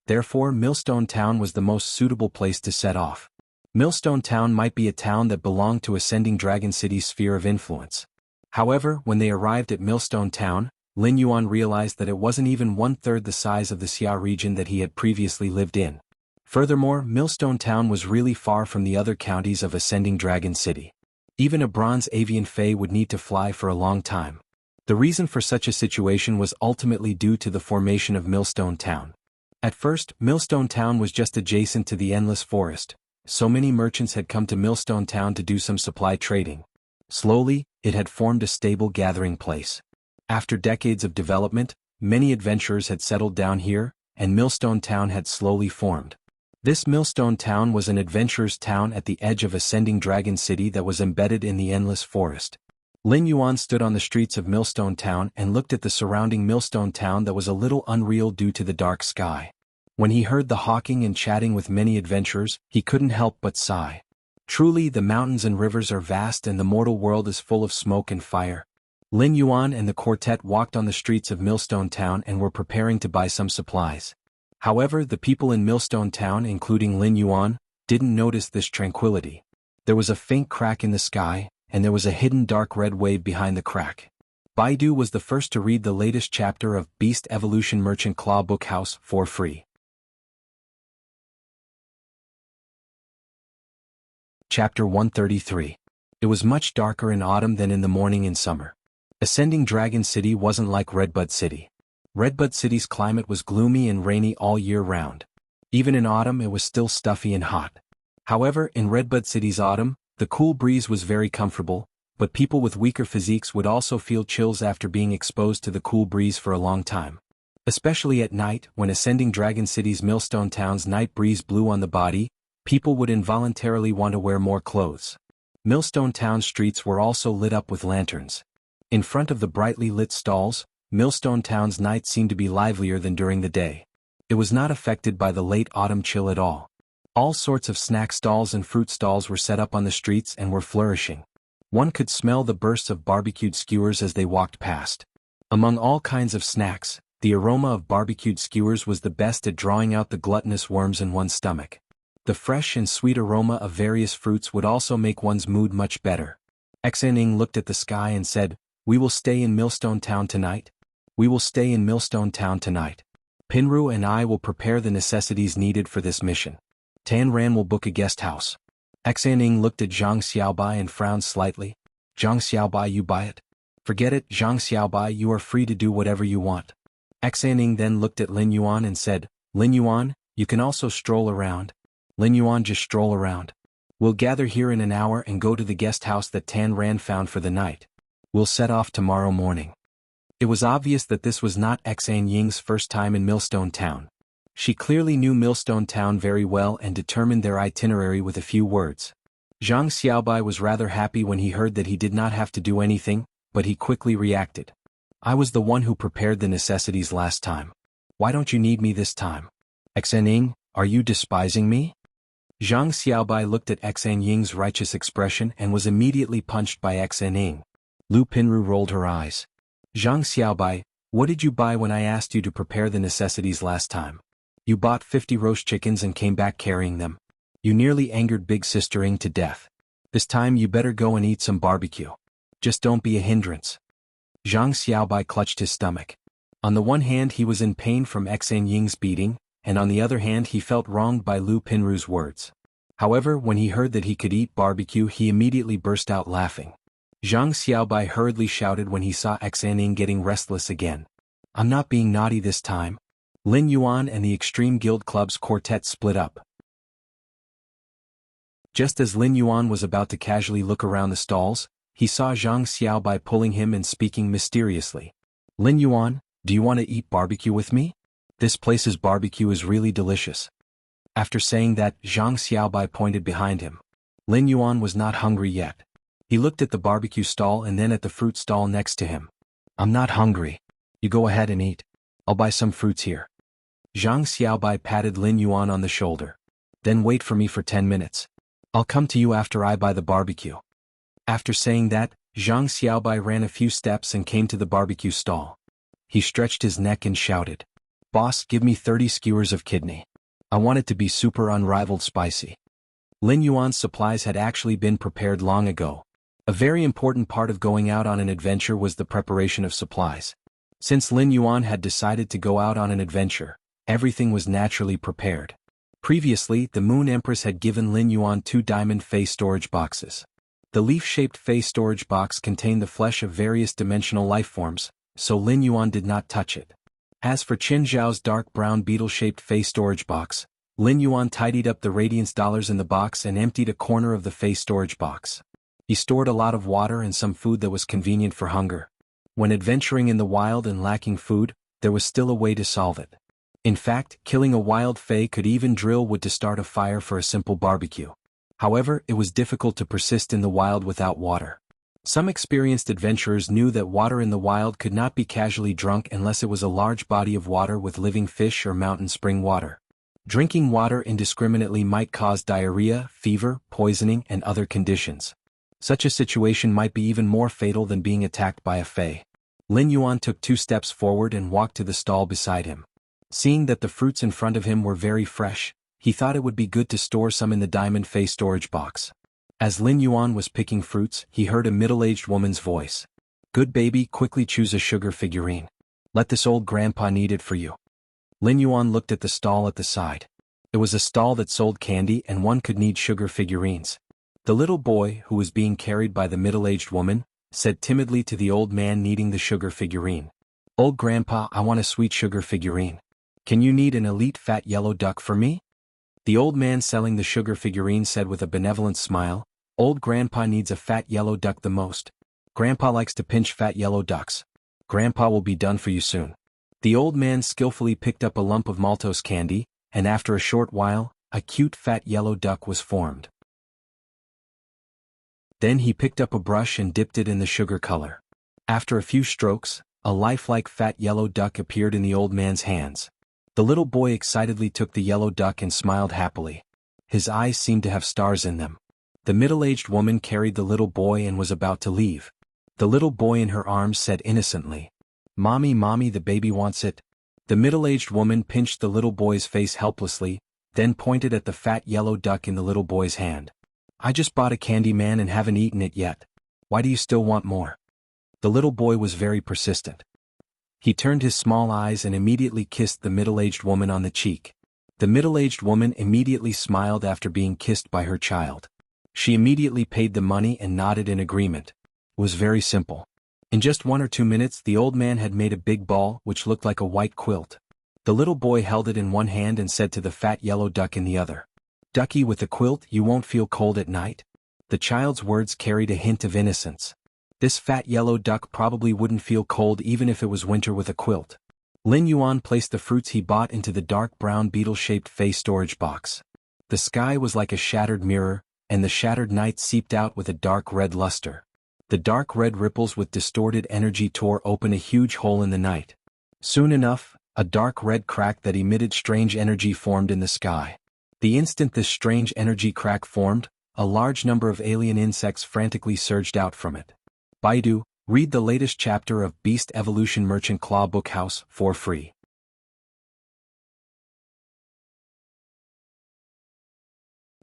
Therefore, Millstone Town was the most suitable place to set off. Millstone Town might be a town that belonged to Ascending Dragon City's sphere of influence. However, when they arrived at Millstone Town, Lin Yuan realized that it wasn't even one-third the size of the Xia region that he had previously lived in. Furthermore, Millstone Town was really far from the other counties of Ascending Dragon City. Even a bronze avian fae would need to fly for a long time. The reason for such a situation was ultimately due to the formation of Millstone Town. At first, Millstone Town was just adjacent to the Endless Forest. So many merchants had come to Millstone Town to do some supply trading. Slowly, it had formed a stable gathering place. After decades of development, many adventurers had settled down here, and Millstone Town had slowly formed. This Millstone Town was an adventurer's town at the edge of Ascending Dragon City that was embedded in the Endless Forest. Lin Yuan stood on the streets of Millstone Town and looked at the surrounding Millstone Town that was a little unreal due to the dark sky. When he heard the hawking and chatting with many adventurers, he couldn't help but sigh. Truly, the mountains and rivers are vast and the mortal world is full of smoke and fire. Lin Yuan and the quartet walked on the streets of Millstone Town and were preparing to buy some supplies. However, the people in Millstone Town, including Lin Yuan, didn't notice this tranquility. There was a faint crack in the sky, and there was a hidden dark red wave behind the crack. Baidu was the first to read the latest chapter of Beast Evolution Merchant Claw Book House for free. Chapter 133. It was much darker in autumn than in the morning in summer. Ascending Dragon City wasn't like Redbud City. Redbud City's climate was gloomy and rainy all year round. Even in autumn it was still stuffy and hot. However, in Redbud City's autumn, the cool breeze was very comfortable, but people with weaker physiques would also feel chills after being exposed to the cool breeze for a long time. Especially at night, when Ascending Dragon City's Millstone Town's night breeze blew on the body, people would involuntarily want to wear more clothes. Millstone Town streets were also lit up with lanterns. In front of the brightly lit stalls, Millstone Town's night seemed to be livelier than during the day. It was not affected by the late autumn chill at all. All sorts of snack stalls and fruit stalls were set up on the streets and were flourishing. One could smell the bursts of barbecued skewers as they walked past. Among all kinds of snacks, the aroma of barbecued skewers was the best at drawing out the gluttonous worms in one's stomach. The fresh and sweet aroma of various fruits would also make one's mood much better. Xaning looked at the sky and said, "We will stay in Millstone Town tonight? We will stay in Millstone Town tonight. Pinru and I will prepare the necessities needed for this mission. Tan Ran will book a guest house." Xaning looked at Zhang Xiaobai and frowned slightly. "Zhang Xiaobai, you buy it? Forget it, Zhang Xiaobai, you are free to do whatever you want." Xaning then looked at Lin Yuan and said, "Lin Yuan, you can also stroll around." Lin Yuan just stroll around. "We'll gather here in an hour and go to the guest house that Tan Ran found for the night. We'll set off tomorrow morning." It was obvious that this was not Xan Ying's first time in Millstone Town. She clearly knew Millstone Town very well and determined their itinerary with a few words. Zhang Xiaobai was rather happy when he heard that he did not have to do anything, but he quickly reacted. "I was the one who prepared the necessities last time. Why don't you need me this time? Xan Ying, are you despising me?" Zhang Xiaobai looked at Xan Ying's righteous expression and was immediately punched by Xan Ying. Lu Pinru rolled her eyes. "Zhang Xiaobai, what did you buy when I asked you to prepare the necessities last time? You bought 50 roast chickens and came back carrying them. You nearly angered Big Sister Ying to death. This time you better go and eat some barbecue. Just don't be a hindrance." Zhang Xiaobai clutched his stomach. On the one hand he was in pain from Xan Ying's beating, and on the other hand he felt wronged by Lu Pinru's words. However, when he heard that he could eat barbecue he immediately burst out laughing. Zhang Xiaobai hurriedly shouted when he saw Xan Ying getting restless again. "I'm not being naughty this time." Lin Yuan and the Extreme Guild Club's quartet split up. Just as Lin Yuan was about to casually look around the stalls, he saw Zhang Xiaobai pulling him and speaking mysteriously. "Lin Yuan, do you want to eat barbecue with me? This place's barbecue is really delicious." After saying that, Zhang Xiaobai pointed behind him. Lin Yuan was not hungry yet. He looked at the barbecue stall and then at the fruit stall next to him. "I'm not hungry. You go ahead and eat. I'll buy some fruits here." Zhang Xiaobai patted Lin Yuan on the shoulder. "Then wait for me for 10 minutes. I'll come to you after I buy the barbecue." After saying that, Zhang Xiaobai ran a few steps and came to the barbecue stall. He stretched his neck and shouted, "Boss, give me 30 skewers of kidney. I want it to be super unrivaled spicy." Lin Yuan's supplies had actually been prepared long ago. A very important part of going out on an adventure was the preparation of supplies. Since Lin Yuan had decided to go out on an adventure, everything was naturally prepared. Previously, the Moon Empress had given Lin Yuan 2 diamond Fey storage boxes. The leaf-shaped Fey storage box contained the flesh of various dimensional lifeforms, so Lin Yuan did not touch it. As for Qin Zhao's dark brown beetle-shaped Fey storage box, Lin Yuan tidied up the radiance dollars in the box and emptied a corner of the Fey storage box. He stored a lot of water and some food that was convenient for hunger. When adventuring in the wild and lacking food, there was still a way to solve it. In fact, killing a wild Fey could even drill wood to start a fire for a simple barbecue. However, it was difficult to persist in the wild without water. Some experienced adventurers knew that water in the wild could not be casually drunk unless it was a large body of water with living fish or mountain spring water. Drinking water indiscriminately might cause diarrhea, fever, poisoning, and other conditions. Such a situation might be even more fatal than being attacked by a Fey. Lin Yuan took 2 steps forward and walked to the stall beside him. Seeing that the fruits in front of him were very fresh, he thought it would be good to store some in the diamond Fey storage box. As Lin Yuan was picking fruits, he heard a middle-aged woman's voice. "Good baby, quickly choose a sugar figurine. Let this old grandpa knead it for you." Lin Yuan looked at the stall at the side. It was a stall that sold candy and one could knead sugar figurines. The little boy, who was being carried by the middle-aged woman, said timidly to the old man kneading the sugar figurine, "Old grandpa, I want a sweet sugar figurine. Can you knead an elite fat yellow duck for me?" The old man selling the sugar figurine said with a benevolent smile, "Old grandpa needs a fat yellow duck the most. Grandpa likes to pinch fat yellow ducks. Grandpa will be done for you soon." The old man skillfully picked up a lump of maltose candy, and after a short while, a cute fat yellow duck was formed. Then he picked up a brush and dipped it in the sugar color. After a few strokes, a lifelike fat yellow duck appeared in the old man's hands. The little boy excitedly took the yellow duck and smiled happily. His eyes seemed to have stars in them. The middle-aged woman carried the little boy and was about to leave. The little boy in her arms said innocently, "Mommy, mommy, the baby wants it." The middle-aged woman pinched the little boy's face helplessly, then pointed at the fat yellow duck in the little boy's hand. "I just bought a candy, man, and haven't eaten it yet. Why do you still want more?" The little boy was very persistent. He turned his small eyes and immediately kissed the middle-aged woman on the cheek. The middle-aged woman immediately smiled after being kissed by her child. She immediately paid the money and nodded in agreement. It was very simple. In just 1 or 2 minutes the old man had made a big ball which looked like a white quilt. The little boy held it in one hand and said to the fat yellow duck in the other, "Ducky, with a quilt you won't feel cold at night?" The child's words carried a hint of innocence. This fat yellow duck probably wouldn't feel cold even if it was winter with a quilt. Lin Yuan placed the fruits he bought into the dark brown beetle-shaped Fey storage box. The sky was like a shattered mirror, and the shattered night seeped out with a dark red luster. The dark red ripples with distorted energy tore open a huge hole in the night. Soon enough, a dark red crack that emitted strange energy formed in the sky. The instant this strange energy crack formed, a large number of alien insects frantically surged out from it. Baidu, read the latest chapter of Beast Evolution Merchant Claw Bookhouse for free.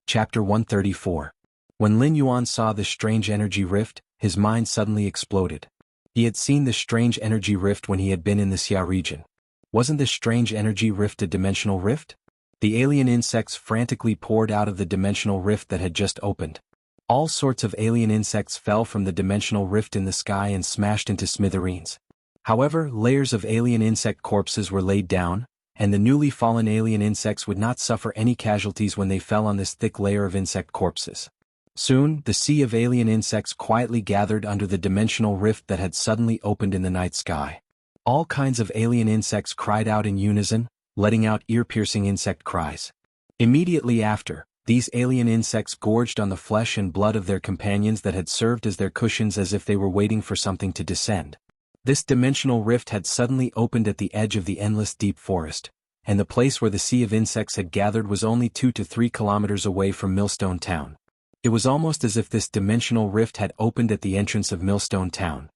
Chapter 134. When Lin Yuan saw this strange energy rift, his mind suddenly exploded. He had seen this strange energy rift when he had been in the Xia region. Wasn't this strange energy rift a dimensional rift? The alien insects frantically poured out of the dimensional rift that had just opened. All sorts of alien insects fell from the dimensional rift in the sky and smashed into smithereens. However, layers of alien insect corpses were laid down, and the newly fallen alien insects would not suffer any casualties when they fell on this thick layer of insect corpses. Soon, the sea of alien insects quietly gathered under the dimensional rift that had suddenly opened in the night sky. All kinds of alien insects cried out in unison, letting out ear-piercing insect cries. Immediately after, these alien insects gorged on the flesh and blood of their companions that had served as their cushions as if they were waiting for something to descend. This dimensional rift had suddenly opened at the edge of the endless deep forest, and the place where the sea of insects had gathered was only 2 to 3 kilometers away from Millstone Town. It was almost as if this dimensional rift had opened at the entrance of Millstone Town.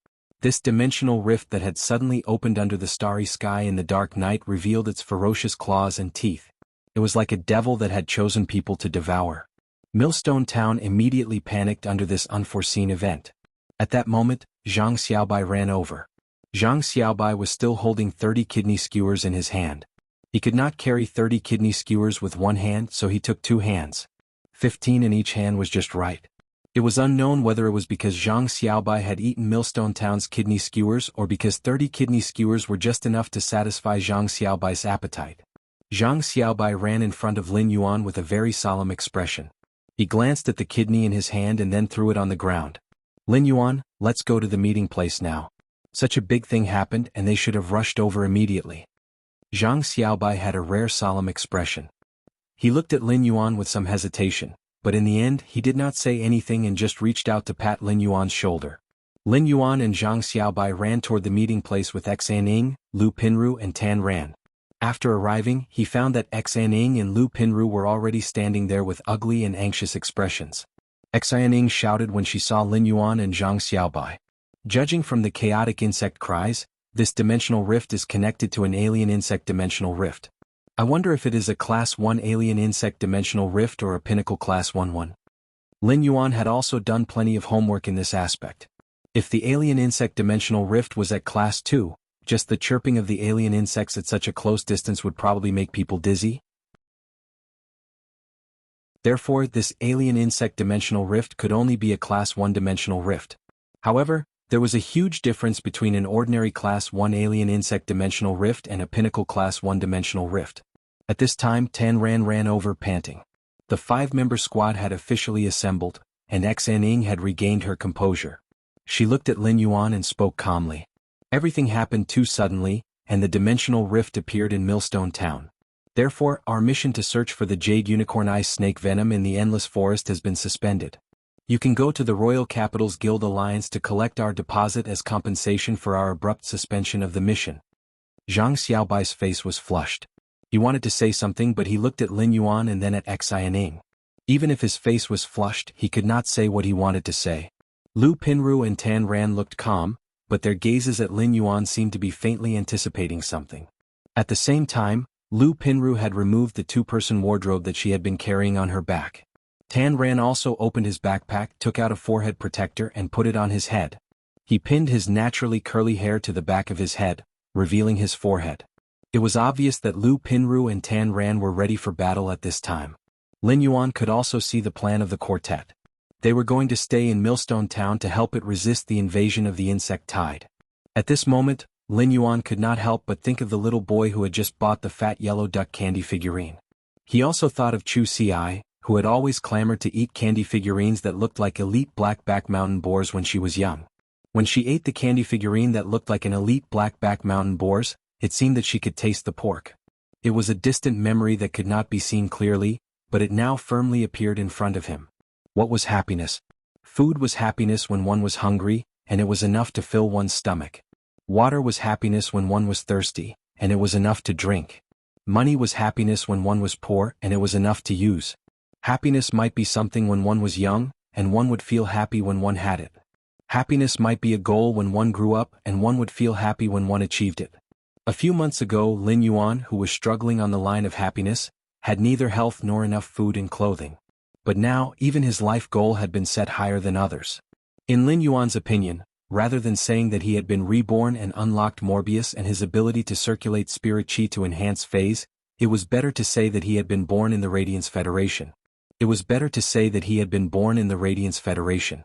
This dimensional rift that had suddenly opened under the starry sky in the dark night revealed its ferocious claws and teeth. It was like a devil that had chosen people to devour. Millstone Town immediately panicked under this unforeseen event. At that moment, Zhang Xiaobai ran over. Zhang Xiaobai was still holding 30 kidney skewers in his hand. He could not carry 30 kidney skewers with one hand, so he took 2 hands. 15 in each hand was just right. It was unknown whether it was because Zhang Xiaobai had eaten Millstone Town's kidney skewers or because 30 kidney skewers were just enough to satisfy Zhang Xiaobai's appetite. Zhang Xiaobai ran in front of Lin Yuan with a very solemn expression. He glanced at the kidney in his hand and then threw it on the ground. Lin Yuan, let's go to the meeting place now. Such a big thing happened and they should have rushed over immediately. Zhang Xiaobai had a rare solemn expression. He looked at Lin Yuan with some hesitation, but in the end he did not say anything and just reached out to pat Lin Yuan's shoulder. Lin Yuan and Zhang Xiaobai ran toward the meeting place with Xaning, Lu Pinru and Tan Ran. After arriving, he found that Xaning and Lu Pinru were already standing there with ugly and anxious expressions. Xaning shouted when she saw Lin Yuan and Zhang Xiaobai. Judging from the chaotic insect cries, this dimensional rift is connected to an alien insect dimensional rift. I wonder if it is a Class 1 alien insect dimensional rift or a Pinnacle Class 1-1. Lin Yuan had also done plenty of homework in this aspect. If the alien insect dimensional rift was at Class 2, just the chirping of the alien insects at such a close distance would probably make people dizzy. Therefore, this alien insect dimensional rift could only be a Class 1 dimensional rift. However, there was a huge difference between an ordinary Class 1 alien insect dimensional rift and a Pinnacle Class 1 dimensional rift. At this time Tan ran over panting. The 5-member squad had officially assembled, and Xaning had regained her composure. She looked at Lin Yuan and spoke calmly. Everything happened too suddenly, and the dimensional rift appeared in Millstone Town. Therefore, our mission to search for the Jade Unicorn Ice Snake Venom in the Endless Forest has been suspended. You can go to the Royal Capitals Guild Alliance to collect our deposit as compensation for our abrupt suspension of the mission. Zhang Xiaobai's face was flushed. He wanted to say something but he looked at Lin Yuan and then at Xaning. Even if his face was flushed, he could not say what he wanted to say. Lu Pinru and Tan Ran looked calm, but their gazes at Lin Yuan seemed to be faintly anticipating something. At the same time, Lu Pinru had removed the 2-person wardrobe that she had been carrying on her back. Tan Ran also opened his backpack, took out a forehead protector and put it on his head. He pinned his naturally curly hair to the back of his head, revealing his forehead. It was obvious that Lu Pinru and Tan Ran were ready for battle at this time. Lin Yuan could also see the plan of the quartet. They were going to stay in Millstone Town to help it resist the invasion of the insect tide. At this moment, Lin Yuan could not help but think of the little boy who had just bought the fat yellow duck candy figurine. He also thought of Chu Ci, who had always clamored to eat candy figurines that looked like elite blackback mountain boars when she was young. When she ate the candy figurine that looked like an elite blackback mountain boars, it seemed that she could taste the pork. It was a distant memory that could not be seen clearly, but it now firmly appeared in front of him. What was happiness? Food was happiness when one was hungry, and it was enough to fill one's stomach. Water was happiness when one was thirsty, and it was enough to drink. Money was happiness when one was poor, and it was enough to use. Happiness might be something when one was young, and one would feel happy when one had it. Happiness might be a goal when one grew up, and one would feel happy when one achieved it. A few months ago, Lin Yuan, who was struggling on the line of happiness, had neither health nor enough food and clothing. But now, even his life goal had been set higher than others. In Lin Yuan's opinion, rather than saying that he had been reborn and unlocked Morbius and his ability to circulate spirit chi to enhance phase, it was better to say that he had been born in the Radiance Federation. It was better to say that he had been born in the Radiance Federation.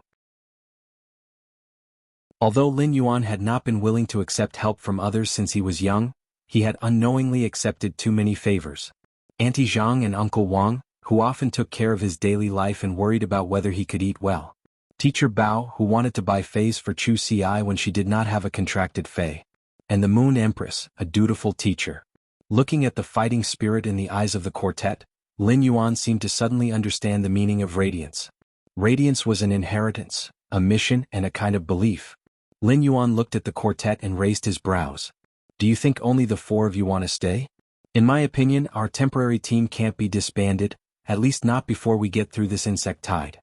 Although Lin Yuan had not been willing to accept help from others since he was young, he had unknowingly accepted too many favors. Auntie Zhang and Uncle Wang, who often took care of his daily life and worried about whether he could eat well. Teacher Bao, who wanted to buy fays for Chu Ci when she did not have a contracted fay. And the Moon Empress, a dutiful teacher. Looking at the fighting spirit in the eyes of the quartet, Lin Yuan seemed to suddenly understand the meaning of radiance. Radiance was an inheritance, a mission and a kind of belief. Lin Yuan looked at the quartet and raised his brows. Do you think only the 4 of you want to stay? In my opinion, our temporary team can't be disbanded, at least not before we get through this insect tide.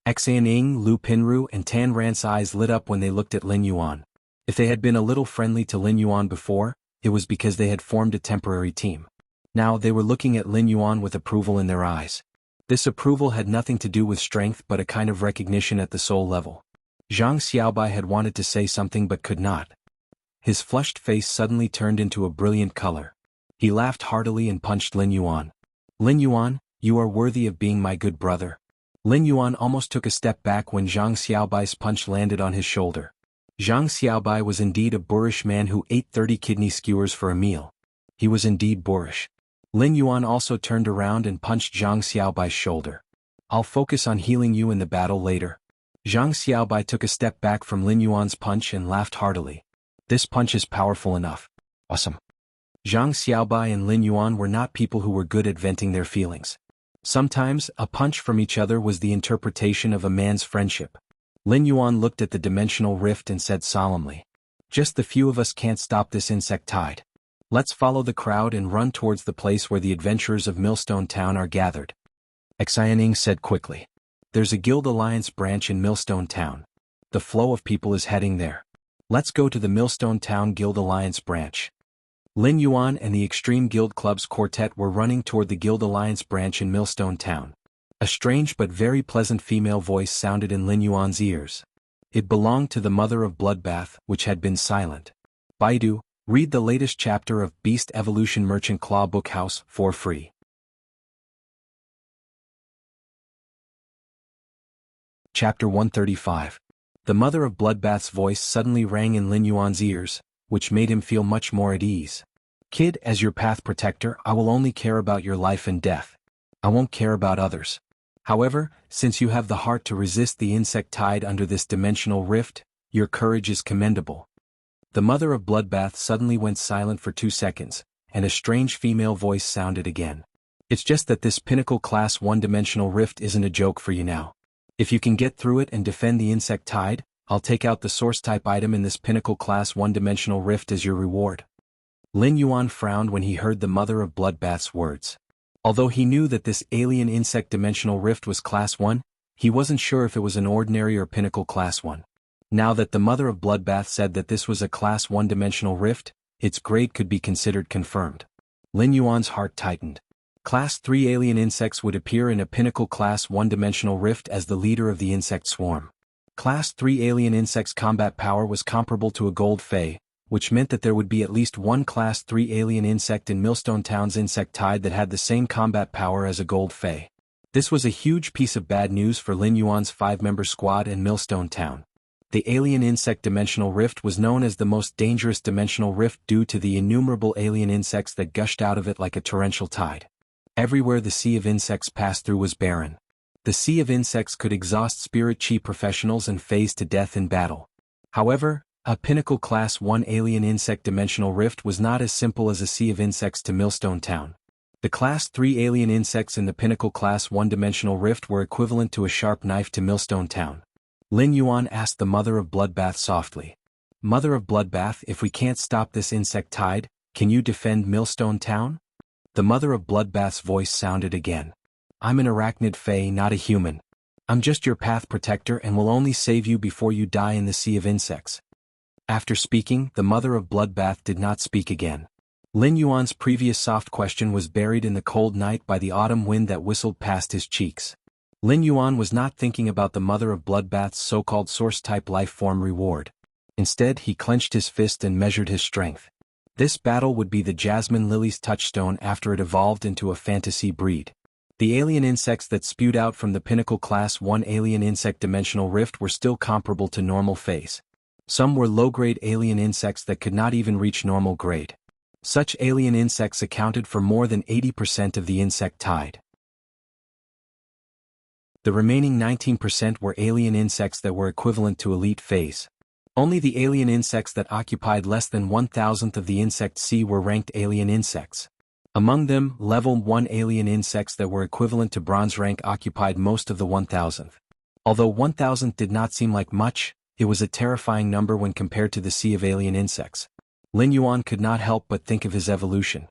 Xaning, Lu Pinru and Tan Ran's eyes lit up when they looked at Lin Yuan. If they had been a little friendly to Lin Yuan before, it was because they had formed a temporary team. Now they were looking at Lin Yuan with approval in their eyes. This approval had nothing to do with strength but a kind of recognition at the soul level. Zhang Xiaobai had wanted to say something but could not. His flushed face suddenly turned into a brilliant color. He laughed heartily and punched Lin Yuan. Lin Yuan, you are worthy of being my good brother. Lin Yuan almost took a step back when Zhang Xiaobai's punch landed on his shoulder. Zhang Xiaobai was indeed a boorish man who ate 30 kidney skewers for a meal. He was indeed boorish. Lin Yuan also turned around and punched Zhang Xiaobai's shoulder. I'll focus on healing you in the battle later. Zhang Xiaobai took a step back from Lin Yuan's punch and laughed heartily. This punch is powerful enough. Awesome. Zhang Xiaobai and Lin Yuan were not people who were good at venting their feelings. Sometimes, a punch from each other was the interpretation of a man's friendship. Lin Yuan looked at the dimensional rift and said solemnly, "Just the few of us can't stop this insect tide. Let's follow the crowd and run towards the place where the adventurers of Millstone Town are gathered." Xianing said quickly. There's a Guild Alliance branch in Millstone Town. The flow of people is heading there. Let's go to the Millstone Town Guild Alliance branch. Lin Yuan and the Extreme Guild Club's quartet were running toward the Guild Alliance branch in Millstone Town. A strange but very pleasant female voice sounded in Lin Yuan's ears. It belonged to the mother of Bloodbath, which had been silent. Baidu, read the latest chapter of Beast Evolution Merchant Claw Book House for free. Chapter 135. The mother of Bloodbath's voice suddenly rang in Lin Yuan's ears, which made him feel much more at ease. Kid, as your path protector, I will only care about your life and death. I won't care about others. However, since you have the heart to resist the insect tide under this dimensional rift, your courage is commendable. The mother of Bloodbath suddenly went silent for 2 seconds, and a strange female voice sounded again. It's just that this pinnacle class 1-dimensional rift isn't a joke for you now. If you can get through it and defend the insect tide, I'll take out the source-type item in this pinnacle class 1-dimensional rift as your reward. Lin Yuan frowned when he heard the mother of Bloodbath's words. Although he knew that this alien insect dimensional rift was class 1, he wasn't sure if it was an ordinary or pinnacle class 1. Now that the mother of Bloodbath said that this was a class 1-dimensional rift, its grade could be considered confirmed. Lin Yuan's heart tightened. Class 3 alien insects would appear in a pinnacle class 1-dimensional rift as the leader of the insect swarm. Class 3 alien insects' combat power was comparable to a gold fey, which meant that there would be at least one Class 3 alien insect in Millstone Town's insect tide that had the same combat power as a gold fey. This was a huge piece of bad news for Lin Yuan's 5-member squad in Millstone Town. The alien insect dimensional rift was known as the most dangerous dimensional rift due to the innumerable alien insects that gushed out of it like a torrential tide. Everywhere the sea of insects passed through was barren. The sea of insects could exhaust spirit chi professionals and phase to death in battle. However, a pinnacle class 1 alien insect dimensional rift was not as simple as a sea of insects to Millstone Town. The class 3 alien insects in the pinnacle class 1 dimensional rift were equivalent to a sharp knife to Millstone Town. Lin Yuan asked the mother of Bloodbath softly. Mother of Bloodbath, if we can't stop this insect tide, can you defend Millstone Town? The mother of Bloodbath's voice sounded again. I'm an arachnid fae, not a human. I'm just your path protector and will only save you before you die in the sea of insects. After speaking, the mother of Bloodbath did not speak again. Lin Yuan's previous soft question was buried in the cold night by the autumn wind that whistled past his cheeks. Lin Yuan was not thinking about the mother of Bloodbath's so-called source-type life form reward. Instead, he clenched his fist and measured his strength. This battle would be the Jasmine Lily's touchstone after it evolved into a fantasy breed. The alien insects that spewed out from the pinnacle class 1 alien insect dimensional rift were still comparable to normal phase. Some were low-grade alien insects that could not even reach normal grade. Such alien insects accounted for more than 80% of the insect tide. The remaining 19% were alien insects that were equivalent to elite phase. Only the alien insects that occupied less than 1,000th of the insect sea were ranked alien insects. Among them, level 1 alien insects that were equivalent to bronze rank occupied most of the 1,000th. Although 1,000th did not seem like much, it was a terrifying number when compared to the sea of alien insects. Lin Yuan could not help but think of his evolution.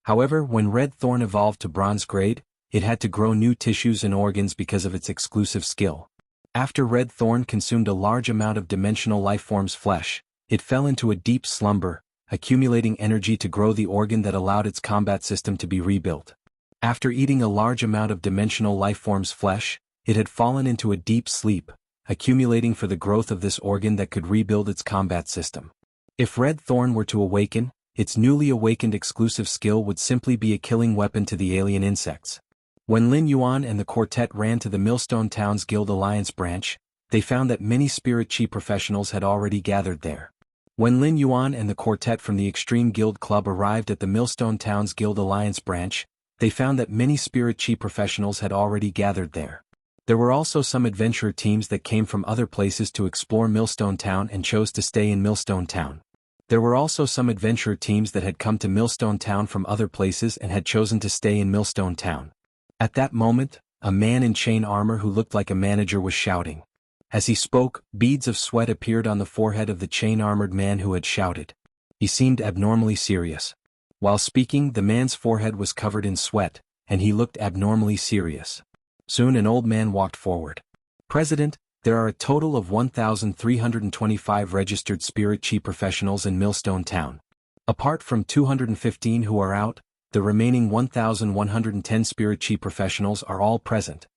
However, when Red Thorn evolved to bronze grade, it had to grow new tissues and organs because of its exclusive skill. After Red Thorn consumed a large amount of dimensional lifeform's flesh, it fell into a deep slumber, accumulating energy to grow the organ that allowed its combat system to be rebuilt. After eating a large amount of dimensional lifeform's flesh, it had fallen into a deep sleep, accumulating for the growth of this organ that could rebuild its combat system. If Red Thorn were to awaken, its newly awakened exclusive skill would simply be a killing weapon to the alien insects. When Lin Yuan and the quartet ran to the Millstone Town's Guild Alliance branch, they found that many Spirit Chi professionals had already gathered there. When Lin Yuan and the quartet from the Extreme Guild Club arrived at the Millstone Town's Guild Alliance branch, they found that many Spirit Chi professionals had already gathered there. There were also some adventurer teams that came from other places to explore Millstone Town and chose to stay in Millstone Town. There were also some adventurer teams that had come to Millstone Town from other places and had chosen to stay in Millstone Town. At that moment, a man in chain armor who looked like a manager was shouting. As he spoke, beads of sweat appeared on the forehead of the chain-armored man who had shouted. He seemed abnormally serious. While speaking, the man's forehead was covered in sweat, and he looked abnormally serious. Soon an old man walked forward. President, there are a total of 1,325 registered Spirit Chi professionals in Millstone Town. Apart from 215 who are out, the remaining 1,110 Spirit Chi professionals are all present.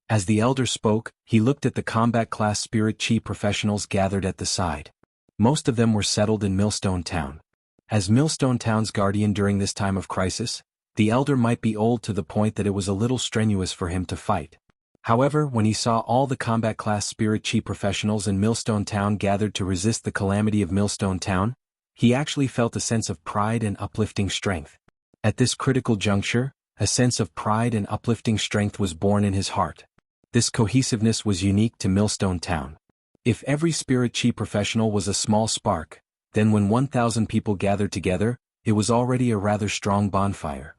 As the elder spoke, he looked at the combat class Spirit Chi professionals gathered at the side. Most of them were settled in Millstone Town. As Millstone Town's guardian during this time of crisis, the elder might be old to the point that it was a little strenuous for him to fight. However, when he saw all the combat class Spirit Chi professionals in Millstone Town gathered to resist the calamity of Millstone Town, he actually felt a sense of pride and uplifting strength. At this critical juncture, a sense of pride and uplifting strength was born in his heart. This cohesiveness was unique to Millstone Town. If every Spirit Chi professional was a small spark, then when 1,000 people gathered together, it was already a rather strong bonfire.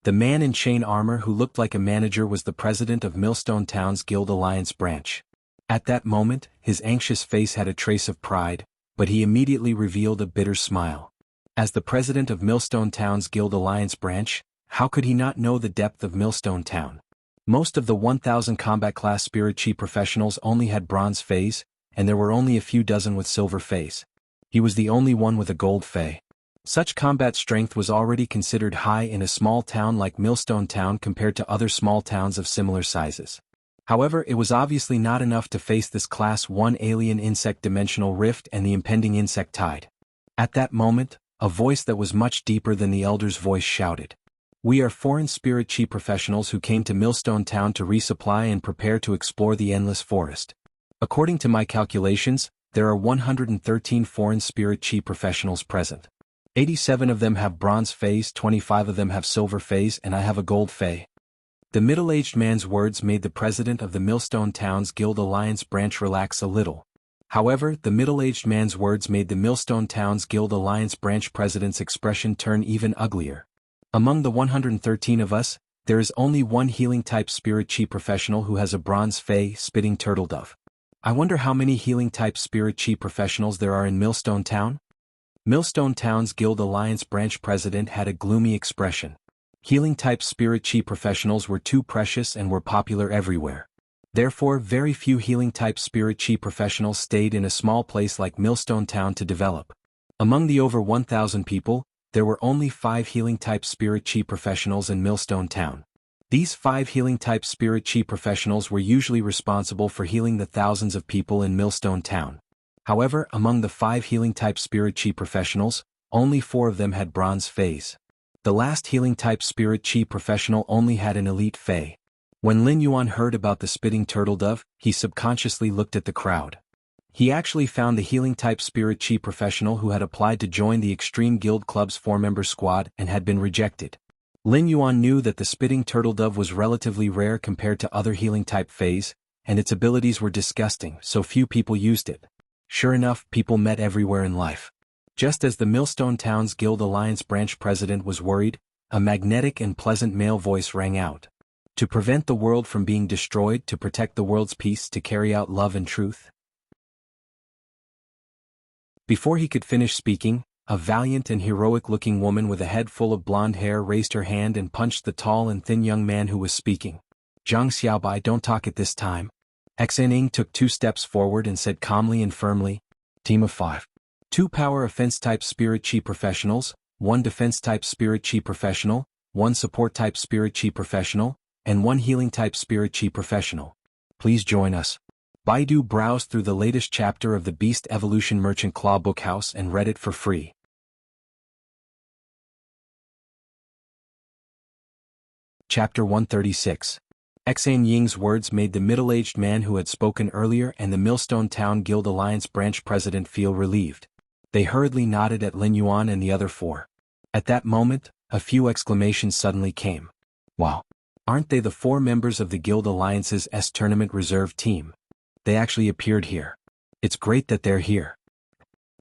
The man in chain armor who looked like a manager was the president of Millstone Town's Guild Alliance branch. At that moment, his anxious face had a trace of pride, but he immediately revealed a bitter smile. As the president of Millstone Town's Guild Alliance branch, how could he not know the depth of Millstone Town? Most of the 1,000 combat class Spirit Chi professionals only had bronze phase, and there were only a few dozen with silver phase. He was the only one with a gold phase. Such combat strength was already considered high in a small town like Millstone Town compared to other small towns of similar sizes. However, it was obviously not enough to face this Class 1 alien insect dimensional rift and the impending insect tide. At that moment, a voice that was much deeper than the elder's voice shouted. We are foreign Spirit Chi professionals who came to Millstone Town to resupply and prepare to explore the endless forest. According to my calculations, there are 113 foreign Spirit Chi professionals present. 87 of them have bronze phase, 25 of them have silver phase, and I have a gold phase. The middle-aged man's words made the president of the Millstone Town's Guild Alliance branch relax a little. However, the middle-aged man's words made the Millstone Town's Guild Alliance branch president's expression turn even uglier. Among the 113 of us, there is only one healing-type Spirit Chi professional who has a bronze phase, spitting turtle dove. I wonder how many healing-type Spirit Chi professionals there are in Millstone Town? Millstone Town's Guild Alliance branch president had a gloomy expression. Healing-type Spirit Chi professionals were too precious and were popular everywhere. Therefore, very few healing-type Spirit Chi professionals stayed in a small place like Millstone Town to develop. Among the over 1,000 people, there were only 5 healing-type Spirit Chi professionals in Millstone Town. These 5 healing-type Spirit Chi professionals were usually responsible for healing the thousands of people in Millstone Town. However, among the 5 healing-type Spirit Chi professionals, only 4 of them had bronze phase. The last healing-type Spirit Chi professional only had an elite phase. When Lin Yuan heard about the spitting turtle dove, he subconsciously looked at the crowd. He actually found the healing-type Spirit Chi professional who had applied to join the Extreme Guild Club's 4-member squad and had been rejected. Lin Yuan knew that the spitting turtle dove was relatively rare compared to other healing-type phase, and its abilities were disgusting, so few people used it. Sure enough, people met everywhere in life. Just as the Millstone Town's Guild Alliance branch president was worried, a magnetic and pleasant male voice rang out. To prevent the world from being destroyed, to protect the world's peace, to carry out love and truth. Before he could finish speaking, a valiant and heroic-looking woman with a head full of blonde hair raised her hand and punched the tall and thin young man who was speaking. Zhang Xiaobai, don't talk at this time. Xianing took 2 steps forward and said calmly and firmly, Team of 5. 2 power offense type spirit chi professionals, 1 defense type spirit chi professional, 1 support type spirit chi professional, and 1 healing type spirit chi professional. Please join us. Baidu browsed through the latest chapter of the Beast Evolution Merchant Claw Bookhouse and read it for free. Chapter 136. Xan Ying's words made the middle-aged man who had spoken earlier and the Millstone Town Guild Alliance branch president feel relieved. They hurriedly nodded at Lin Yuan and the other 4. At that moment, a few exclamations suddenly came. Wow! Aren't they the 4 members of the Guild Alliance's tournament reserve team? They actually appeared here. It's great that they're here.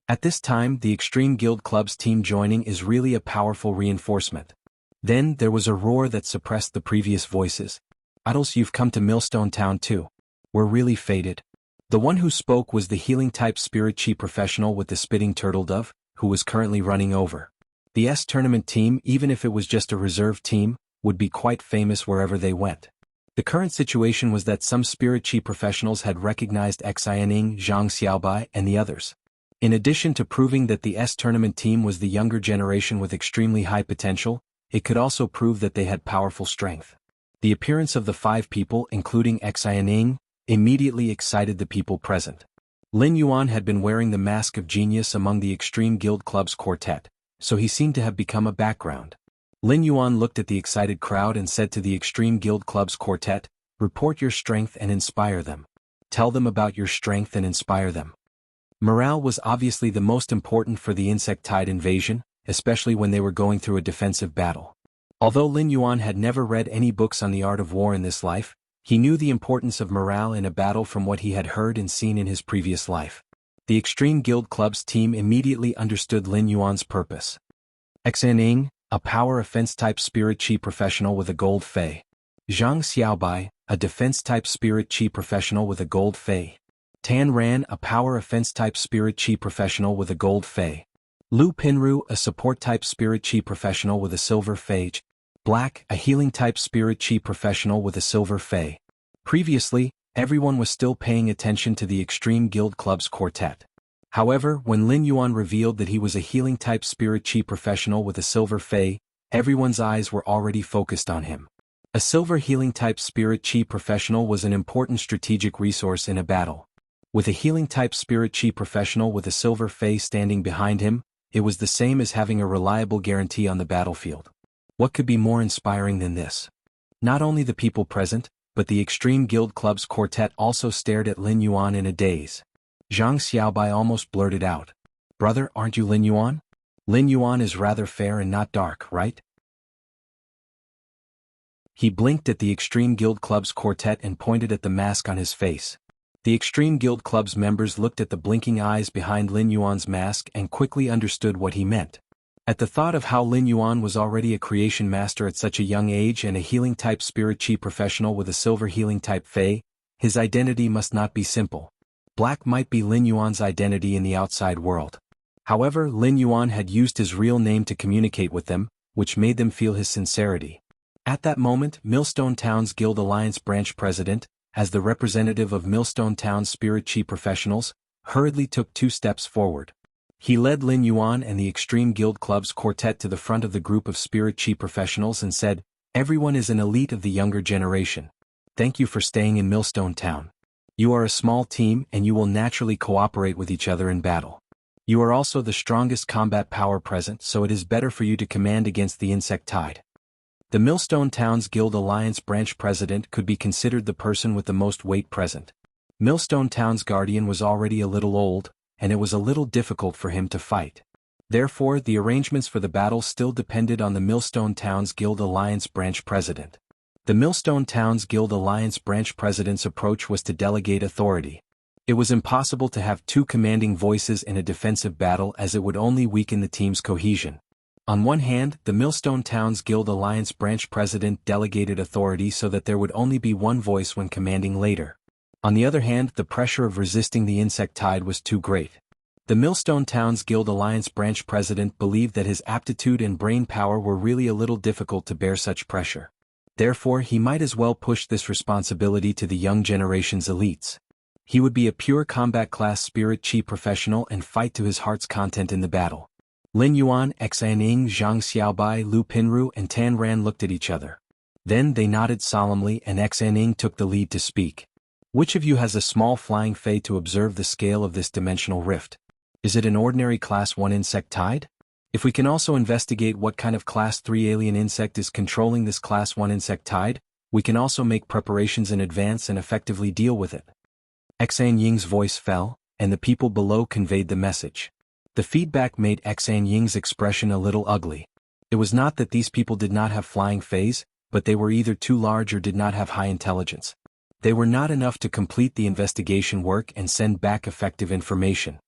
At this time, the Extreme Guild Club's team joining is really a powerful reinforcement. Then there was a roar that suppressed the previous voices. Idols, you've come to Millstone Town too. We're really fated. The one who spoke was the healing-type spirit chi professional with the spitting turtle dove, who was currently running over. The tournament team, even if it was just a reserve team, would be quite famous wherever they went. The current situation was that some spirit chi professionals had recognized Xianing, Zhang Xiaobai, and the others. In addition to proving that the tournament team was the younger generation with extremely high potential, it could also prove that they had powerful strength. The appearance of the 5 people, including Xianing, immediately excited the people present. Lin Yuan had been wearing the mask of genius among the Extreme Guild Club's quartet, so he seemed to have become a background. Lin Yuan looked at the excited crowd and said to the Extreme Guild Club's quartet, report your strength and inspire them. Tell them about your strength and inspire them. Morale was obviously the most important for the insectide invasion, especially when they were going through a defensive battle. Although Lin Yuan had never read any books on the art of war in this life, he knew the importance of morale in a battle from what he had heard and seen in his previous life. The Extreme Guild Club's team immediately understood Lin Yuan's purpose. Xianing, a power offense-type spirit chi professional with a gold fei. Zhang Xiaobai, a defense-type spirit chi professional with a gold fei. Tan Ran, a power offense-type spirit chi professional with a gold fei. Lu Pinru, a support-type spirit chi professional with a silver fei. Black, a healing-type spirit chi professional with a silver fei. Previously, everyone was still paying attention to the Extreme Guild Club's quartet. However, when Lin Yuan revealed that he was a healing-type spirit chi professional with a silver fei, everyone's eyes were already focused on him. A silver healing-type spirit chi professional was an important strategic resource in a battle. With a healing-type spirit chi professional with a silver fei standing behind him, it was the same as having a reliable guarantee on the battlefield. What could be more inspiring than this? Not only the people present, but the Extreme Guild Club's quartet also stared at Lin Yuan in a daze. Zhang Xiaobai almost blurted out, "Brother, aren't you Lin Yuan? Lin Yuan is rather fair and not dark, right?" He blinked at the Extreme Guild Club's quartet and pointed at the mask on his face. The Extreme Guild Club's members looked at the blinking eyes behind Lin Yuan's mask and quickly understood what he meant. At the thought of how Lin Yuan was already a creation master at such a young age and a healing-type spirit chi professional with a silver healing-type fei, his identity must not be simple. Black might be Lin Yuan's identity in the outside world. However, Lin Yuan had used his real name to communicate with them, which made them feel his sincerity. At that moment, Millstone Town's Guild Alliance branch president, as the representative of Millstone Town's spirit chi professionals, hurriedly took 2 steps forward. He led Lin Yuan and the Extreme Guild Club's quartet to the front of the group of spirit chi professionals and said, "Everyone is an elite of the younger generation. Thank you for staying in Millstone Town. You are a small team and you will naturally cooperate with each other in battle. You are also the strongest combat power present, so it is better for you to command against the insect tide." The Millstone Town's Guild Alliance branch president could be considered the person with the most weight present. Millstone Town's guardian was already a little old, and it was a little difficult for him to fight. Therefore, the arrangements for the battle still depended on the Millstone Town's Guild Alliance branch president. The Millstone Town's Guild Alliance branch president's approach was to delegate authority. It was impossible to have 2 commanding voices in a defensive battle as it would only weaken the team's cohesion. On one hand, the Millstone Town's Guild Alliance branch president delegated authority so that there would only be one voice when commanding later. On the other hand, the pressure of resisting the insect tide was too great. The Millstone Town's Guild Alliance branch president believed that his aptitude and brain power were really a little difficult to bear such pressure. Therefore he might as well push this responsibility to the young generation's elites. He would be a pure combat class spirit chi professional and fight to his heart's content in the battle. Lin Yuan, Xan Ying, Zhang Xiaobai, Lu Pinru and Tan Ran looked at each other. Then they nodded solemnly and Xan Ying took the lead to speak. Which of you has a small flying fey to observe the scale of this dimensional rift? Is it an ordinary Class 1 insect tide? If we can also investigate what kind of Class 3 alien insect is controlling this Class 1 insect tide, we can also make preparations in advance and effectively deal with it. Xan Ying's voice fell, and the people below conveyed the message. The feedback made Xan Ying's expression a little ugly. It was not that these people did not have flying feys, but they were either too large or did not have high intelligence. They were not enough to complete the investigation work and send back effective information.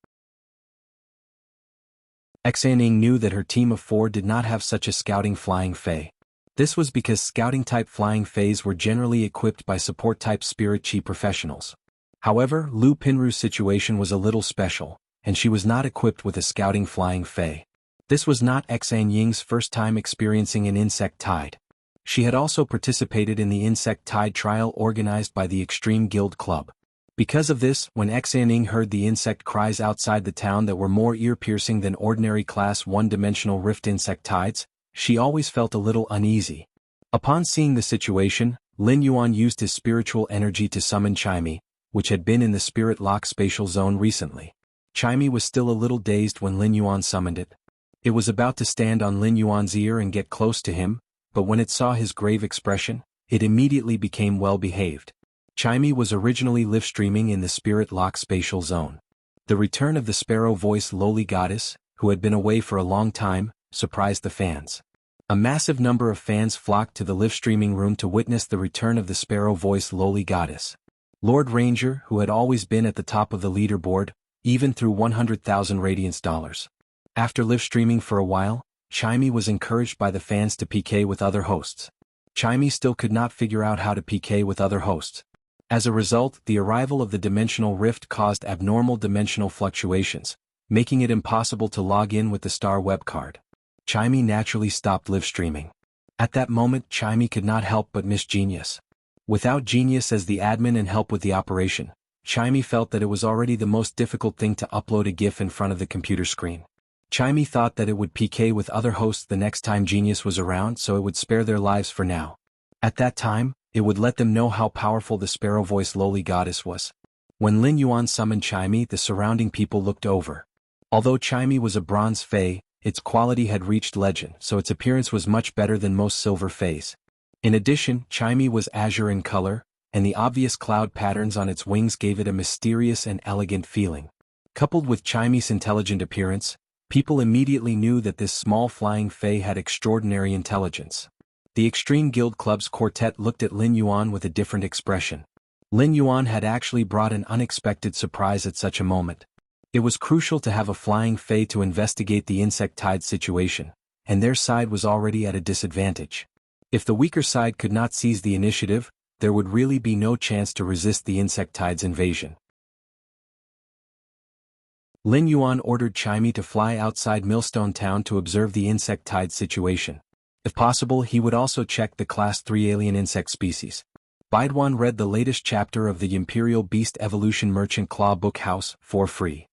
Xan Ying knew that her team of 4 did not have such a scouting flying fey. This was because scouting-type flying feys were generally equipped by support-type spirit chi professionals. However, Lu Pinru's situation was a little special, and she was not equipped with a scouting flying fey. This was not Xan Ying's first time experiencing an insect tide. She had also participated in the insect tide trial organized by the Extreme Guild Club. Because of this, when Xan Ying heard the insect cries outside the town that were more ear-piercing than ordinary Class 1-dimensional rift insect tides, she always felt a little uneasy. Upon seeing the situation, Lin Yuan used his spiritual energy to summon Chimey, which had been in the spirit lock spatial zone recently. Chimey was still a little dazed when Lin Yuan summoned it. It was about to stand on Lin Yuan's ear and get close to him, but when it saw his grave expression, it immediately became well-behaved. Chimey was originally live-streaming in the spirit lock spatial zone. The return of the sparrow-voiced lowly goddess, who had been away for a long time, surprised the fans. A massive number of fans flocked to the live-streaming room to witness the return of the sparrow-voiced lowly goddess. Lord Ranger, who had always been at the top of the leaderboard, even through 100,000 radiance dollars. After live-streaming for a while, Chimey was encouraged by the fans to PK with other hosts. Chimey still could not figure out how to PK with other hosts. As a result, the arrival of the dimensional rift caused abnormal dimensional fluctuations, making it impossible to log in with the star web card. Chimey naturally stopped live streaming. At that moment, Chimey could not help but miss Genius. Without Genius as the admin and help with the operation, Chimey felt that it was already the most difficult thing to upload a GIF in front of the computer screen. Chimey thought that it would PK with other hosts the next time Genius was around, so it would spare their lives for now. At that time, it would let them know how powerful the sparrow-voiced lowly goddess was. When Lin Yuan summoned Chimey, the surrounding people looked over. Although Chimey was a bronze fey, its quality had reached legend, so its appearance was much better than most silver feys. In addition, Chimey was azure in color, and the obvious cloud patterns on its wings gave it a mysterious and elegant feeling. Coupled with Chimey's intelligent appearance, people immediately knew that this small flying fey had extraordinary intelligence. The Extreme Guild Club's quartet looked at Lin Yuan with a different expression. Lin Yuan had actually brought an unexpected surprise at such a moment. It was crucial to have a flying fey to investigate the insect tide situation, and their side was already at a disadvantage. If the weaker side could not seize the initiative, there would really be no chance to resist the insect tide's invasion. Lin Yuan ordered Chimey to fly outside Millstone Town to observe the insect tide situation. If possible, he would also check the Class 3 alien insect species. Baiduan read the latest chapter of the Imperial Beast Evolution Merchant Claw Book House for free.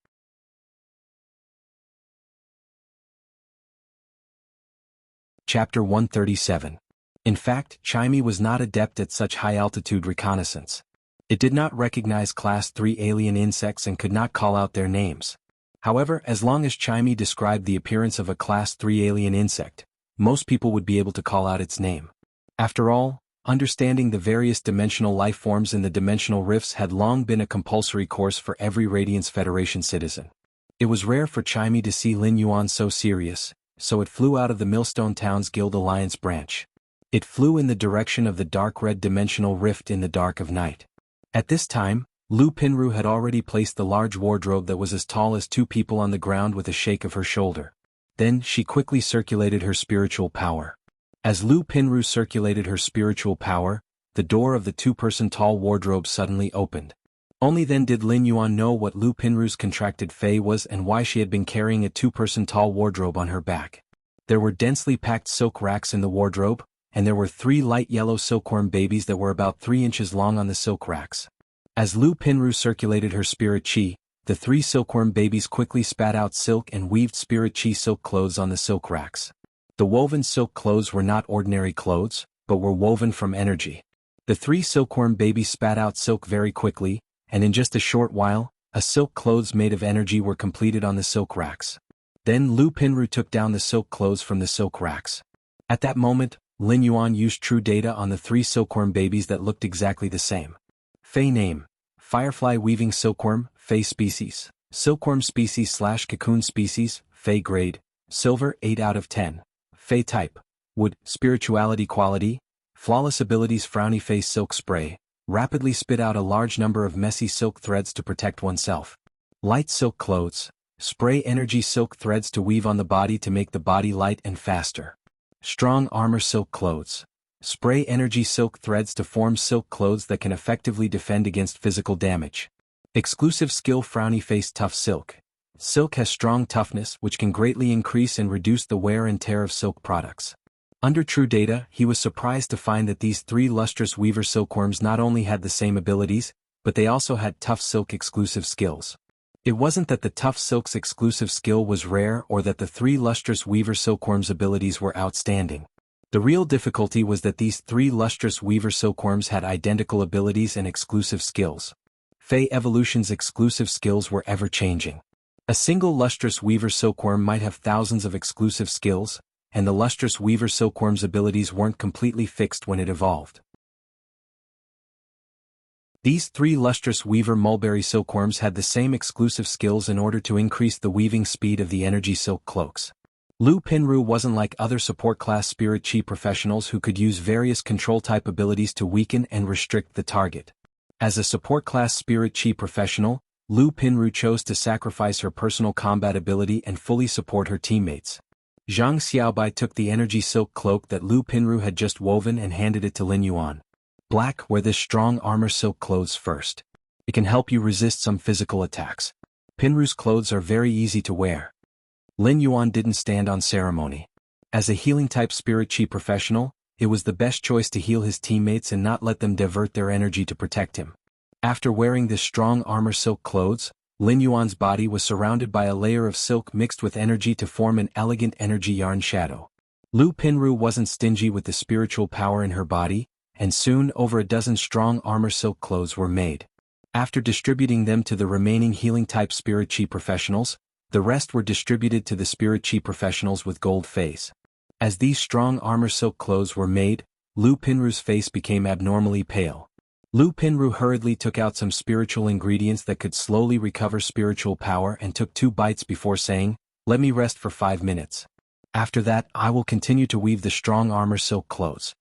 Chapter 137. In fact, Chimey was not adept at such high-altitude reconnaissance. It did not recognize Class 3 alien insects and could not call out their names. However, as long as Chimey described the appearance of a Class 3 alien insect, most people would be able to call out its name. After all, understanding the various dimensional life forms in the dimensional rifts had long been a compulsory course for every Radiance Federation citizen. It was rare for Chimey to see Lin Yuan so serious, so it flew out of the Millstone Town's Guild Alliance branch. It flew in the direction of the dark red dimensional rift in the dark of night. At this time, Lu Pinru had already placed the large wardrobe that was as tall as 2 people on the ground with a shake of her shoulder. Then she quickly circulated her spiritual power. As Lu Pinru circulated her spiritual power, the door of the 2-person tall wardrobe suddenly opened. Only then did Lin Yuan know what Lu Pinru's contracted fey was and why she had been carrying a 2-person tall wardrobe on her back. There were densely packed silk racks in the wardrobe, and there were 3 light yellow silkworm babies that were about 3 inches long on the silk racks. As Lu Pinru circulated her spirit chi, the 3 silkworm babies quickly spat out silk and weaved spirit chi silk clothes on the silk racks. The woven silk clothes were not ordinary clothes, but were woven from energy. The 3 silkworm babies spat out silk very quickly, and in just a short while, a silk clothes made of energy were completed on the silk racks. Then Lu Pinru took down the silk clothes from the silk racks. At that moment, Lin Yuan used true data on the 3 silkworm babies that looked exactly the same. Fei name: Firefly weaving silkworm, Fei species. Silkworm species / cocoon species, Fei grade, silver 8 out of 10. Fei type: wood. Spirituality quality: flawless abilities. Frowny face silk spray, rapidly spit out a large number of messy silk threads to protect oneself. Light silk clothes: spray energy silk threads to weave on the body to make the body light and faster. Strong armor silk clothes: spray energy silk threads to form silk clothes that can effectively defend against physical damage. Exclusive skill. Frowny face tough silk. Silk has strong toughness which can greatly increase and reduce the wear and tear of silk products. Under true data, he was surprised to find that these 3 lustrous weaver silkworms not only had the same abilities, but they also had tough silk exclusive skills. It wasn't that the tough silk's exclusive skill was rare or that the 3 lustrous weaver silkworms' abilities were outstanding. The real difficulty was that these 3 lustrous weaver silkworms had identical abilities and exclusive skills. Fei Evolution's exclusive skills were ever-changing. A single lustrous weaver silkworm might have thousands of exclusive skills, and the lustrous weaver silkworm's abilities weren't completely fixed when it evolved. These 3 lustrous weaver mulberry silkworms had the same exclusive skills in order to increase the weaving speed of the energy silk cloaks. Lu Pinru wasn't like other support class spirit chi professionals who could use various control type abilities to weaken and restrict the target. As a support class spirit chi professional, Lu Pinru chose to sacrifice her personal combat ability and fully support her teammates. Zhang Xiaobai took the energy silk cloak that Lu Pinru had just woven and handed it to Lin Yuan. Black, wear this strong armor silk clothes first. It can help you resist some physical attacks. Pinru's clothes are very easy to wear. Lin Yuan didn't stand on ceremony. As a healing type spirit chi professional, it was the best choice to heal his teammates and not let them divert their energy to protect him. After wearing this strong armor silk clothes, Lin Yuan's body was surrounded by a layer of silk mixed with energy to form an elegant energy yarn shadow. Lu Pinru wasn't stingy with the spiritual power in her body, and soon over a dozen strong armor silk clothes were made. After distributing them to the remaining healing type spirit chi professionals, the rest were distributed to the spirit chi professionals with gold face. As these strong armor silk clothes were made, Lu Pinru's face became abnormally pale. Lu Pinru hurriedly took out some spiritual ingredients that could slowly recover spiritual power and took 2 bites before saying, "Let me rest for 5 minutes. After that, I will continue to weave the strong armor silk clothes."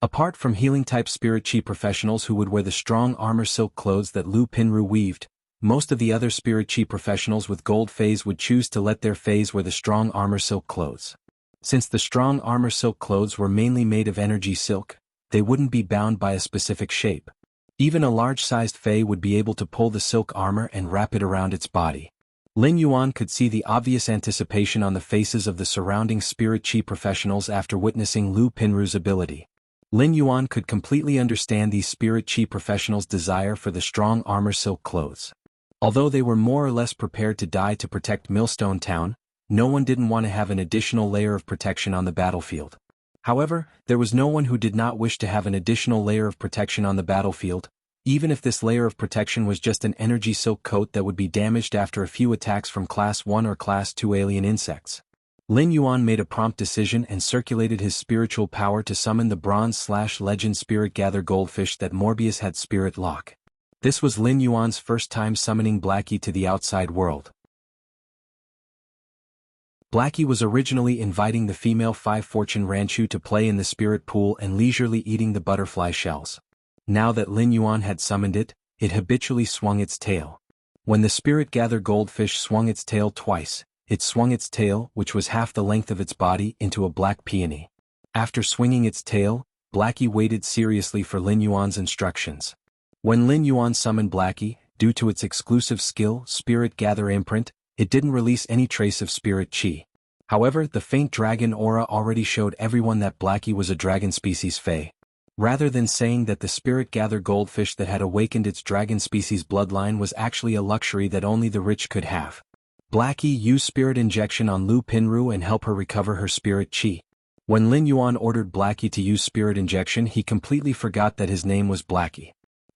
Apart from healing type spirit chi professionals who would wear the strong armor silk clothes that Lu Pinru weaved, most of the other spirit chi professionals with gold phase would choose to let their phase wear the strong armor silk clothes. Since the strong armor silk clothes were mainly made of energy silk, they wouldn't be bound by a specific shape. Even a large-sized Fei would be able to pull the silk armor and wrap it around its body. Lin Yuan could see the obvious anticipation on the faces of the surrounding spirit chi professionals after witnessing Lu Pinru's ability. Lin Yuan could completely understand these spirit chi professionals' desire for the strong armor silk clothes. Although they were more or less prepared to die to protect Millstone Town, no one didn't want to have an additional layer of protection on the battlefield. However, there was no one who did not wish to have an additional layer of protection on the battlefield, even if this layer of protection was just an energy silk coat that would be damaged after a few attacks from Class 1 or Class 2 alien insects. Lin Yuan made a prompt decision and circulated his spiritual power to summon the bronze/legend spirit gather goldfish that Morbius had spirit lock. This was Lin Yuan's first time summoning Blackie to the outside world. Blackie was originally inviting the female 5 Fortune Ranchu to play in the spirit pool and leisurely eating the butterfly shells. Now that Lin Yuan had summoned it, it habitually swung its tail. When the spirit gather goldfish swung its tail twice, it swung its tail, which was half the length of its body, into a black peony. After swinging its tail, Blackie waited seriously for Lin Yuan's instructions. When Lin Yuan summoned Blackie, due to its exclusive skill, Spirit Gather Imprint, it didn't release any trace of spirit chi. However, the faint dragon aura already showed everyone that Blackie was a dragon species fae. Rather than saying that the spirit-gather goldfish that had awakened its dragon species bloodline was actually a luxury that only the rich could have, Blackie used spirit injection on Lu Pinru and helped her recover her spirit chi. When Lin Yuan ordered Blackie to use spirit injection, he completely forgot that his name was Blackie.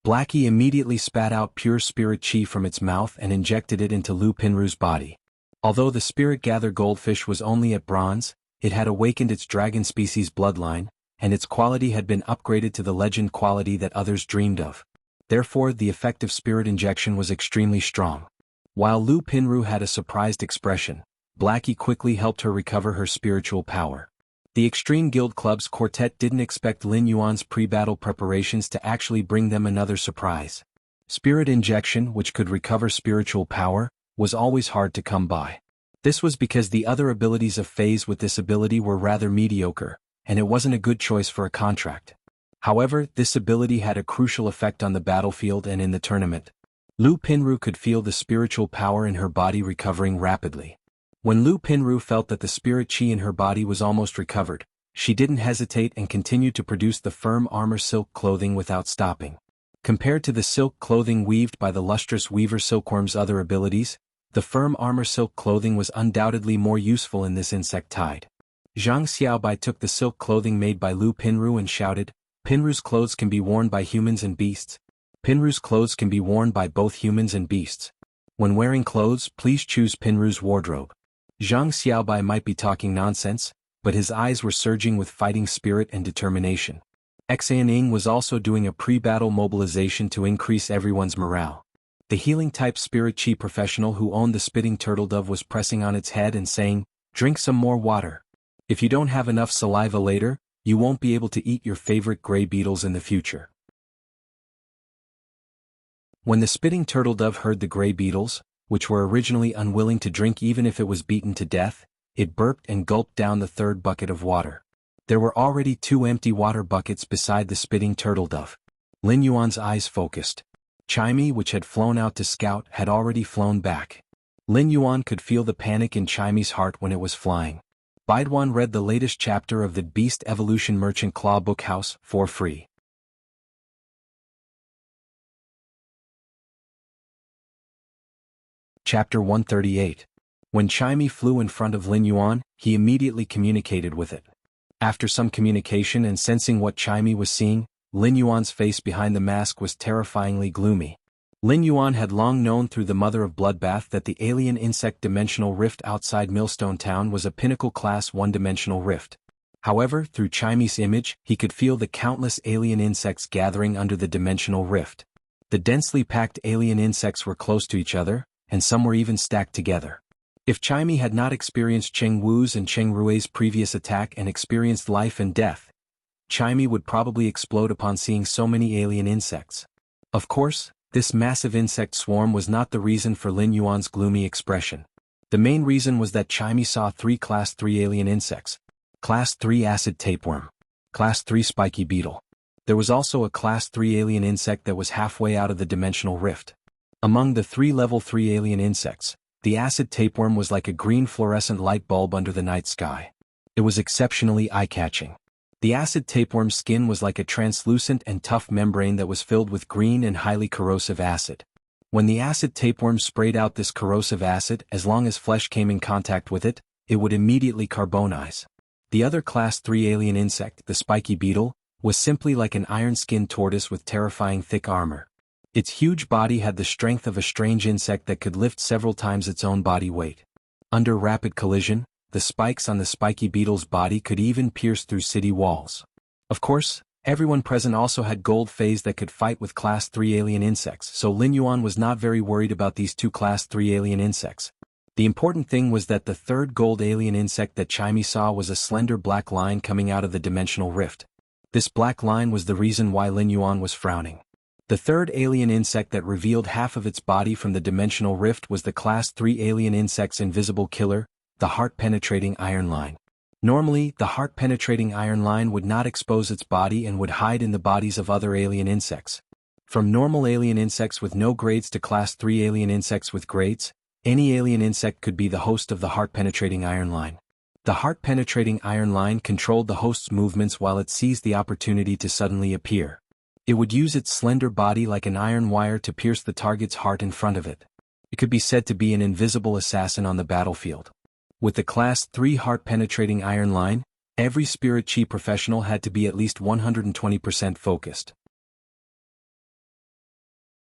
Blackie immediately spat out pure spirit chi from its mouth and injected it into Lu Pinru's body. Although the spirit-gather goldfish was only at bronze, it had awakened its dragon species bloodline, and its quality had been upgraded to the legend quality that others dreamed of. Therefore, the effective spirit injection was extremely strong. While Lu Pinru had a surprised expression, Blackie quickly helped her recover her spiritual power. The Extreme Guild Club's quartet didn't expect Lin Yuan's pre-battle preparations to actually bring them another surprise. Spirit injection, which could recover spiritual power, was always hard to come by. This was because the other abilities of Fays with this ability were rather mediocre, and it wasn't a good choice for a contract. However, this ability had a crucial effect on the battlefield and in the tournament. Lu Pinru could feel the spiritual power in her body recovering rapidly. When Lu Pinru felt that the spirit chi in her body was almost recovered, she didn't hesitate and continued to produce the firm armor silk clothing without stopping. Compared to the silk clothing weaved by the lustrous weaver silkworm's other abilities, the firm armor silk clothing was undoubtedly more useful in this insect tide. Zhang Xiaobai took the silk clothing made by Lu Pinru and shouted, "Pinru's clothes can be worn by humans and beasts. Pinru's clothes can be worn by both humans and beasts. When wearing clothes, please choose Pinru's wardrobe." Zhang Xiaobai might be talking nonsense, but his eyes were surging with fighting spirit and determination. Xianing was also doing a pre-battle mobilization to increase everyone's morale. The healing-type spirit chi professional who owned the spitting turtle dove was pressing on its head and saying, "Drink some more water. If you don't have enough saliva later, you won't be able to eat your favorite gray beetles in the future." When the spitting turtle dove heard the gray beetles, which were originally unwilling to drink even if it was beaten to death, it burped and gulped down the third bucket of water. There were already 2 empty water buckets beside the spitting turtle dove. Lin Yuan's eyes focused. Chimey, which had flown out to scout, had already flown back. Lin Yuan could feel the panic in Chimey's heart when it was flying. Baiduan read the latest chapter of the Beast Evolution Merchant Claw Book House for free. Chapter 138. When Chimey flew in front of Lin Yuan, he immediately communicated with it. After some communication and sensing what Chimey was seeing, Lin Yuan's face behind the mask was terrifyingly gloomy. Lin Yuan had long known through the Mother of Bloodbath that the alien insect dimensional rift outside Millstone Town was a pinnacle class one-dimensional rift. However, through Chimey's image, he could feel the countless alien insects gathering under the dimensional rift. The densely packed alien insects were close to each other, and some were even stacked together. If Chimey had not experienced Cheng Wu's and Cheng Rui's previous attack and experienced life and death, Chimey would probably explode upon seeing so many alien insects. Of course, this massive insect swarm was not the reason for Lin Yuan's gloomy expression. The main reason was that Chimey saw 3 Class 3 alien insects. Class 3 acid tapeworm. Class 3 spiky beetle. There was also a Class 3 alien insect that was halfway out of the dimensional rift. Among the 3 Level 3 alien insects, the acid tapeworm was like a green fluorescent light bulb under the night sky. It was exceptionally eye-catching. The acid tapeworm's skin was like a translucent and tough membrane that was filled with green and highly corrosive acid. When the acid tapeworm sprayed out this corrosive acid, as long as flesh came in contact with it, it would immediately carbonize. The other Class 3 alien insect, the spiky beetle, was simply like an iron-skinned tortoise with terrifying thick armor. Its huge body had the strength of a strange insect that could lift several times its own body weight. Under rapid collision, the spikes on the spiky beetle's body could even pierce through city walls. Of course, everyone present also had gold phase that could fight with Class 3 alien insects, so Lin Yuan was not very worried about these 2 Class 3 alien insects. The important thing was that the 3rd gold alien insect that Chimey saw was a slender black line coming out of the dimensional rift. This black line was the reason why Lin Yuan was frowning. The 3rd alien insect that revealed half of its body from the dimensional rift was the Class 3 alien insect's invisible killer, the heart-penetrating iron line. Normally, the heart-penetrating iron line would not expose its body and would hide in the bodies of other alien insects. From normal alien insects with no grades to Class 3 alien insects with grades, any alien insect could be the host of the heart-penetrating iron line. The heart-penetrating iron line controlled the host's movements while it seized the opportunity to suddenly appear. It would use its slender body like an iron wire to pierce the target's heart in front of it. It could be said to be an invisible assassin on the battlefield. With the Class 3 heart-penetrating iron line, every spirit chi professional had to be at least 120% focused.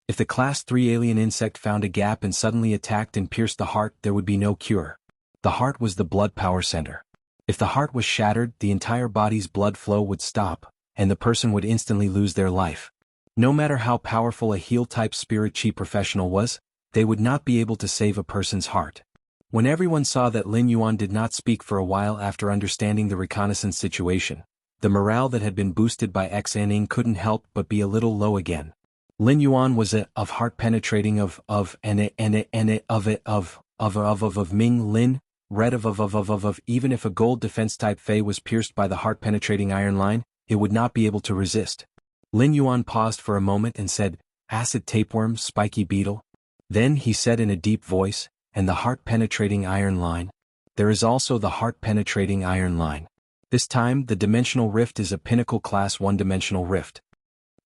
If the Class 3 alien insect found a gap and suddenly attacked and pierced the heart, there would be no cure. The heart was the blood power center. If the heart was shattered, the entire body's blood flow would stop, and the person would instantly lose their life. No matter how powerful a heal-type spirit chi professional was, they would not be able to save a person's heart. When everyone saw that Lin Yuan did not speak for a while after understanding the reconnaissance situation, the morale that had been boosted by Xianing couldn't help but be a little low again. Lin Yuan was of heart penetrating of Ming Lin, red of even if a gold defense type Fei was pierced by the heart penetrating iron line, it would not be able to resist. Lin Yuan paused for a moment and said, "Acid tapeworm, spiky beetle." Then he said in a deep voice, "And the heart-penetrating iron line. There is also the heart-penetrating iron line. This time the dimensional rift is a pinnacle class 1 dimensional rift."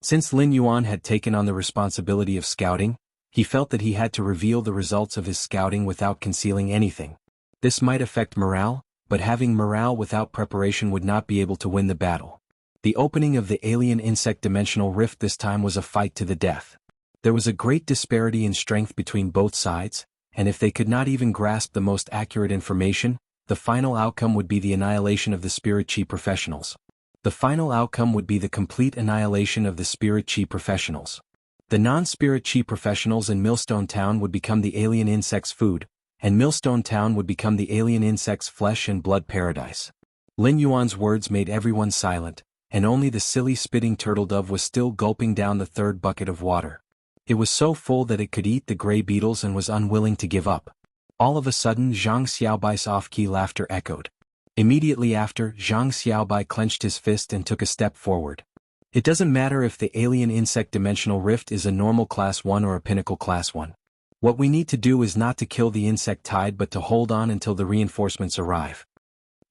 Since Lin Yuan had taken on the responsibility of scouting, he felt that he had to reveal the results of his scouting without concealing anything. This might affect morale, but having morale without preparation would not be able to win the battle. The opening of the alien insect dimensional rift this time was a fight to the death. There was a great disparity in strength between both sides, and if they could not even grasp the most accurate information, the final outcome would be the annihilation of the spirit chi professionals. The final outcome would be the complete annihilation of the spirit chi professionals. The non-spirit chi professionals in Millstone Town would become the alien insect's food, and Millstone Town would become the alien insect's flesh and blood paradise. Lin Yuan's words made everyone silent, and only the silly spitting turtle dove was still gulping down the third bucket of water. It was so full that it could eat the gray beetles and was unwilling to give up. All of a sudden Zhang Xiaobai's off-key laughter echoed. Immediately after, Zhang Xiaobai clenched his fist and took a step forward. It doesn't matter if the alien insect dimensional rift is a normal class 1 or a pinnacle class 1. What we need to do is not to kill the insect tide but to hold on until the reinforcements arrive.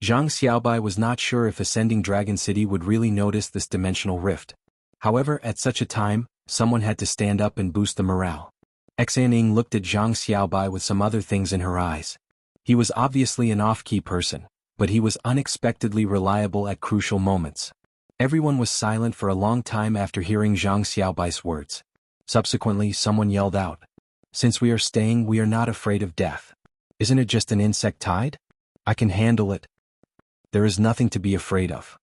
Zhang Xiaobai was not sure if Ascending Dragon City would really notice this dimensional rift. However, at such a time, someone had to stand up and boost the morale. Xianing looked at Zhang Xiaobai with some other things in her eyes. He was obviously an off-key person, but he was unexpectedly reliable at crucial moments. Everyone was silent for a long time after hearing Zhang Xiaobai's words. Subsequently, someone yelled out, "Since we are staying, we are not afraid of death. Isn't it just an insect tide? I can handle it. There is nothing to be afraid of.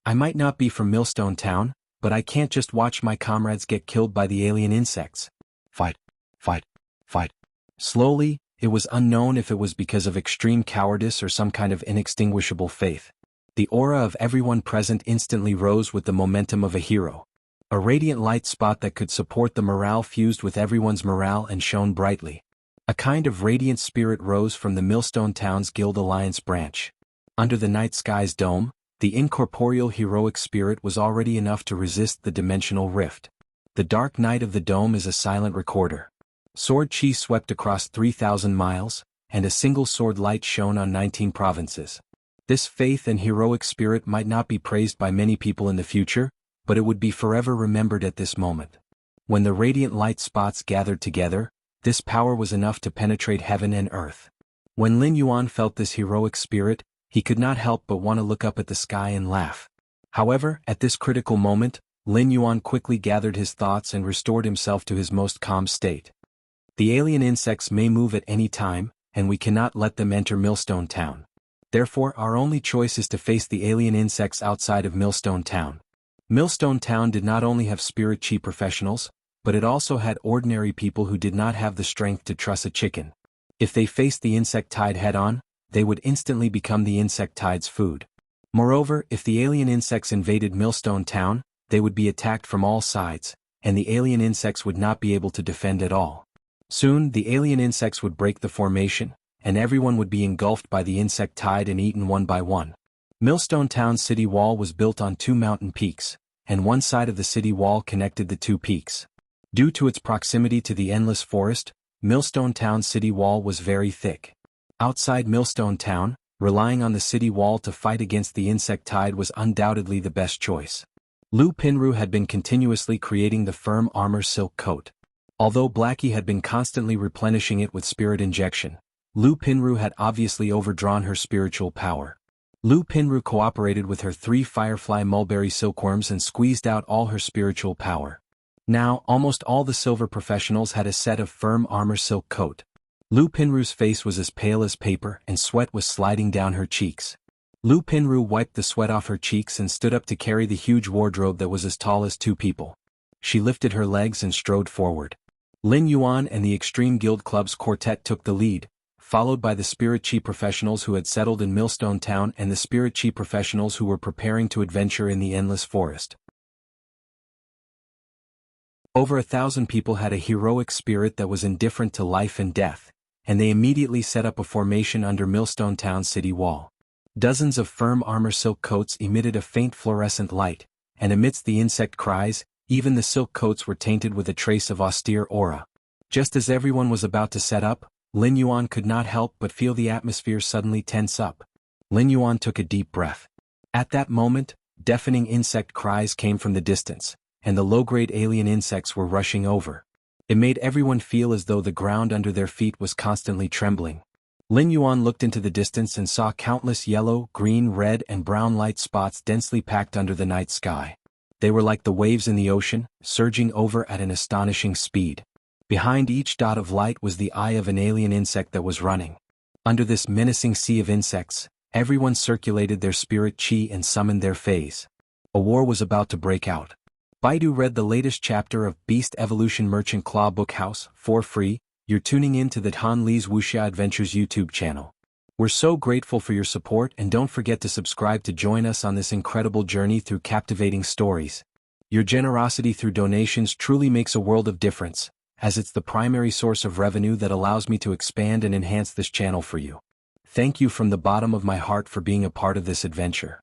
I might not be from Millstone Town, but I can't just watch my comrades get killed by the alien insects. Fight, fight, fight." Slowly, it was unknown if it was because of extreme cowardice or some kind of inextinguishable faith. The aura of everyone present instantly rose with the momentum of a hero. A radiant light spot that could support the morale fused with everyone's morale and shone brightly. A kind of radiant spirit rose from the Millstone Town's Guild Alliance branch. Under the night sky's dome, the incorporeal heroic spirit was already enough to resist the dimensional rift. The dark night of the dome is a silent recorder. Sword chi swept across 3,000 miles, and a single sword light shone on 19 provinces. This faith and heroic spirit might not be praised by many people in the future, but it would be forever remembered at this moment. When the radiant light spots gathered together, this power was enough to penetrate heaven and earth. When Lin Yuan felt this heroic spirit, he could not help but want to look up at the sky and laugh. However, at this critical moment, Lin Yuan quickly gathered his thoughts and restored himself to his most calm state. The alien insects may move at any time, and we cannot let them enter Millstone Town. Therefore, our only choice is to face the alien insects outside of Millstone Town. Millstone Town did not only have spirit chi professionals, but it also had ordinary people who did not have the strength to truss a chicken. If they faced the insect tide head-on, they would instantly become the insect tide's food. Moreover, if the alien insects invaded Millstone Town, they would be attacked from all sides, and the alien insects would not be able to defend at all. Soon, the alien insects would break the formation, and everyone would be engulfed by the insect tide and eaten one by one. Millstone Town's city wall was built on 2 mountain peaks, and one side of the city wall connected the 2 peaks. Due to its proximity to the endless forest, Millstone Town's city wall was very thick. Outside Millstone Town, relying on the city wall to fight against the insect tide was undoubtedly the best choice. Lu Pinru had been continuously creating the firm armor silk coat. Although Blackie had been constantly replenishing it with spirit injection, Lu Pinru had obviously overdrawn her spiritual power. Lu Pinru cooperated with her 3 firefly mulberry silkworms and squeezed out all her spiritual power. Now, almost all the silver professionals had a set of firm armor silk coat. Lu Pinru's face was as pale as paper and sweat was sliding down her cheeks. Lu Pinru wiped the sweat off her cheeks and stood up to carry the huge wardrobe that was as tall as 2 people. She lifted her legs and strode forward. Lin Yuan and the Extreme Guild Club's quartet took the lead, followed by the Spirit Chi professionals who had settled in Millstone Town and the Spirit Chi professionals who were preparing to adventure in the Endless Forest. Over 1,000 people had a heroic spirit that was indifferent to life and death, and they immediately set up a formation under Millstone Town's city wall. Dozens of firm armor silk coats emitted a faint fluorescent light, and amidst the insect cries, even the silk coats were tainted with a trace of austere aura. Just as everyone was about to set up, Lin Yuan could not help but feel the atmosphere suddenly tense up. Lin Yuan took a deep breath. At that moment, deafening insect cries came from the distance, and the low-grade alien insects were rushing over. It made everyone feel as though the ground under their feet was constantly trembling. Lin Yuan looked into the distance and saw countless yellow, green, red, and brown light spots densely packed under the night sky. They were like the waves in the ocean, surging over at an astonishing speed. Behind each dot of light was the eye of an alien insect that was running. Under this menacing sea of insects, everyone circulated their spirit chi and summoned their phase. A war was about to break out. Baidu read the latest chapter of Beast Evolution Merchant Claw Book House for free. You're tuning in to the Han Li's Wuxia Adventures YouTube channel. We're so grateful for your support, and don't forget to subscribe to join us on this incredible journey through captivating stories. Your generosity through donations truly makes a world of difference, as it's the primary source of revenue that allows me to expand and enhance this channel for you. Thank you from the bottom of my heart for being a part of this adventure.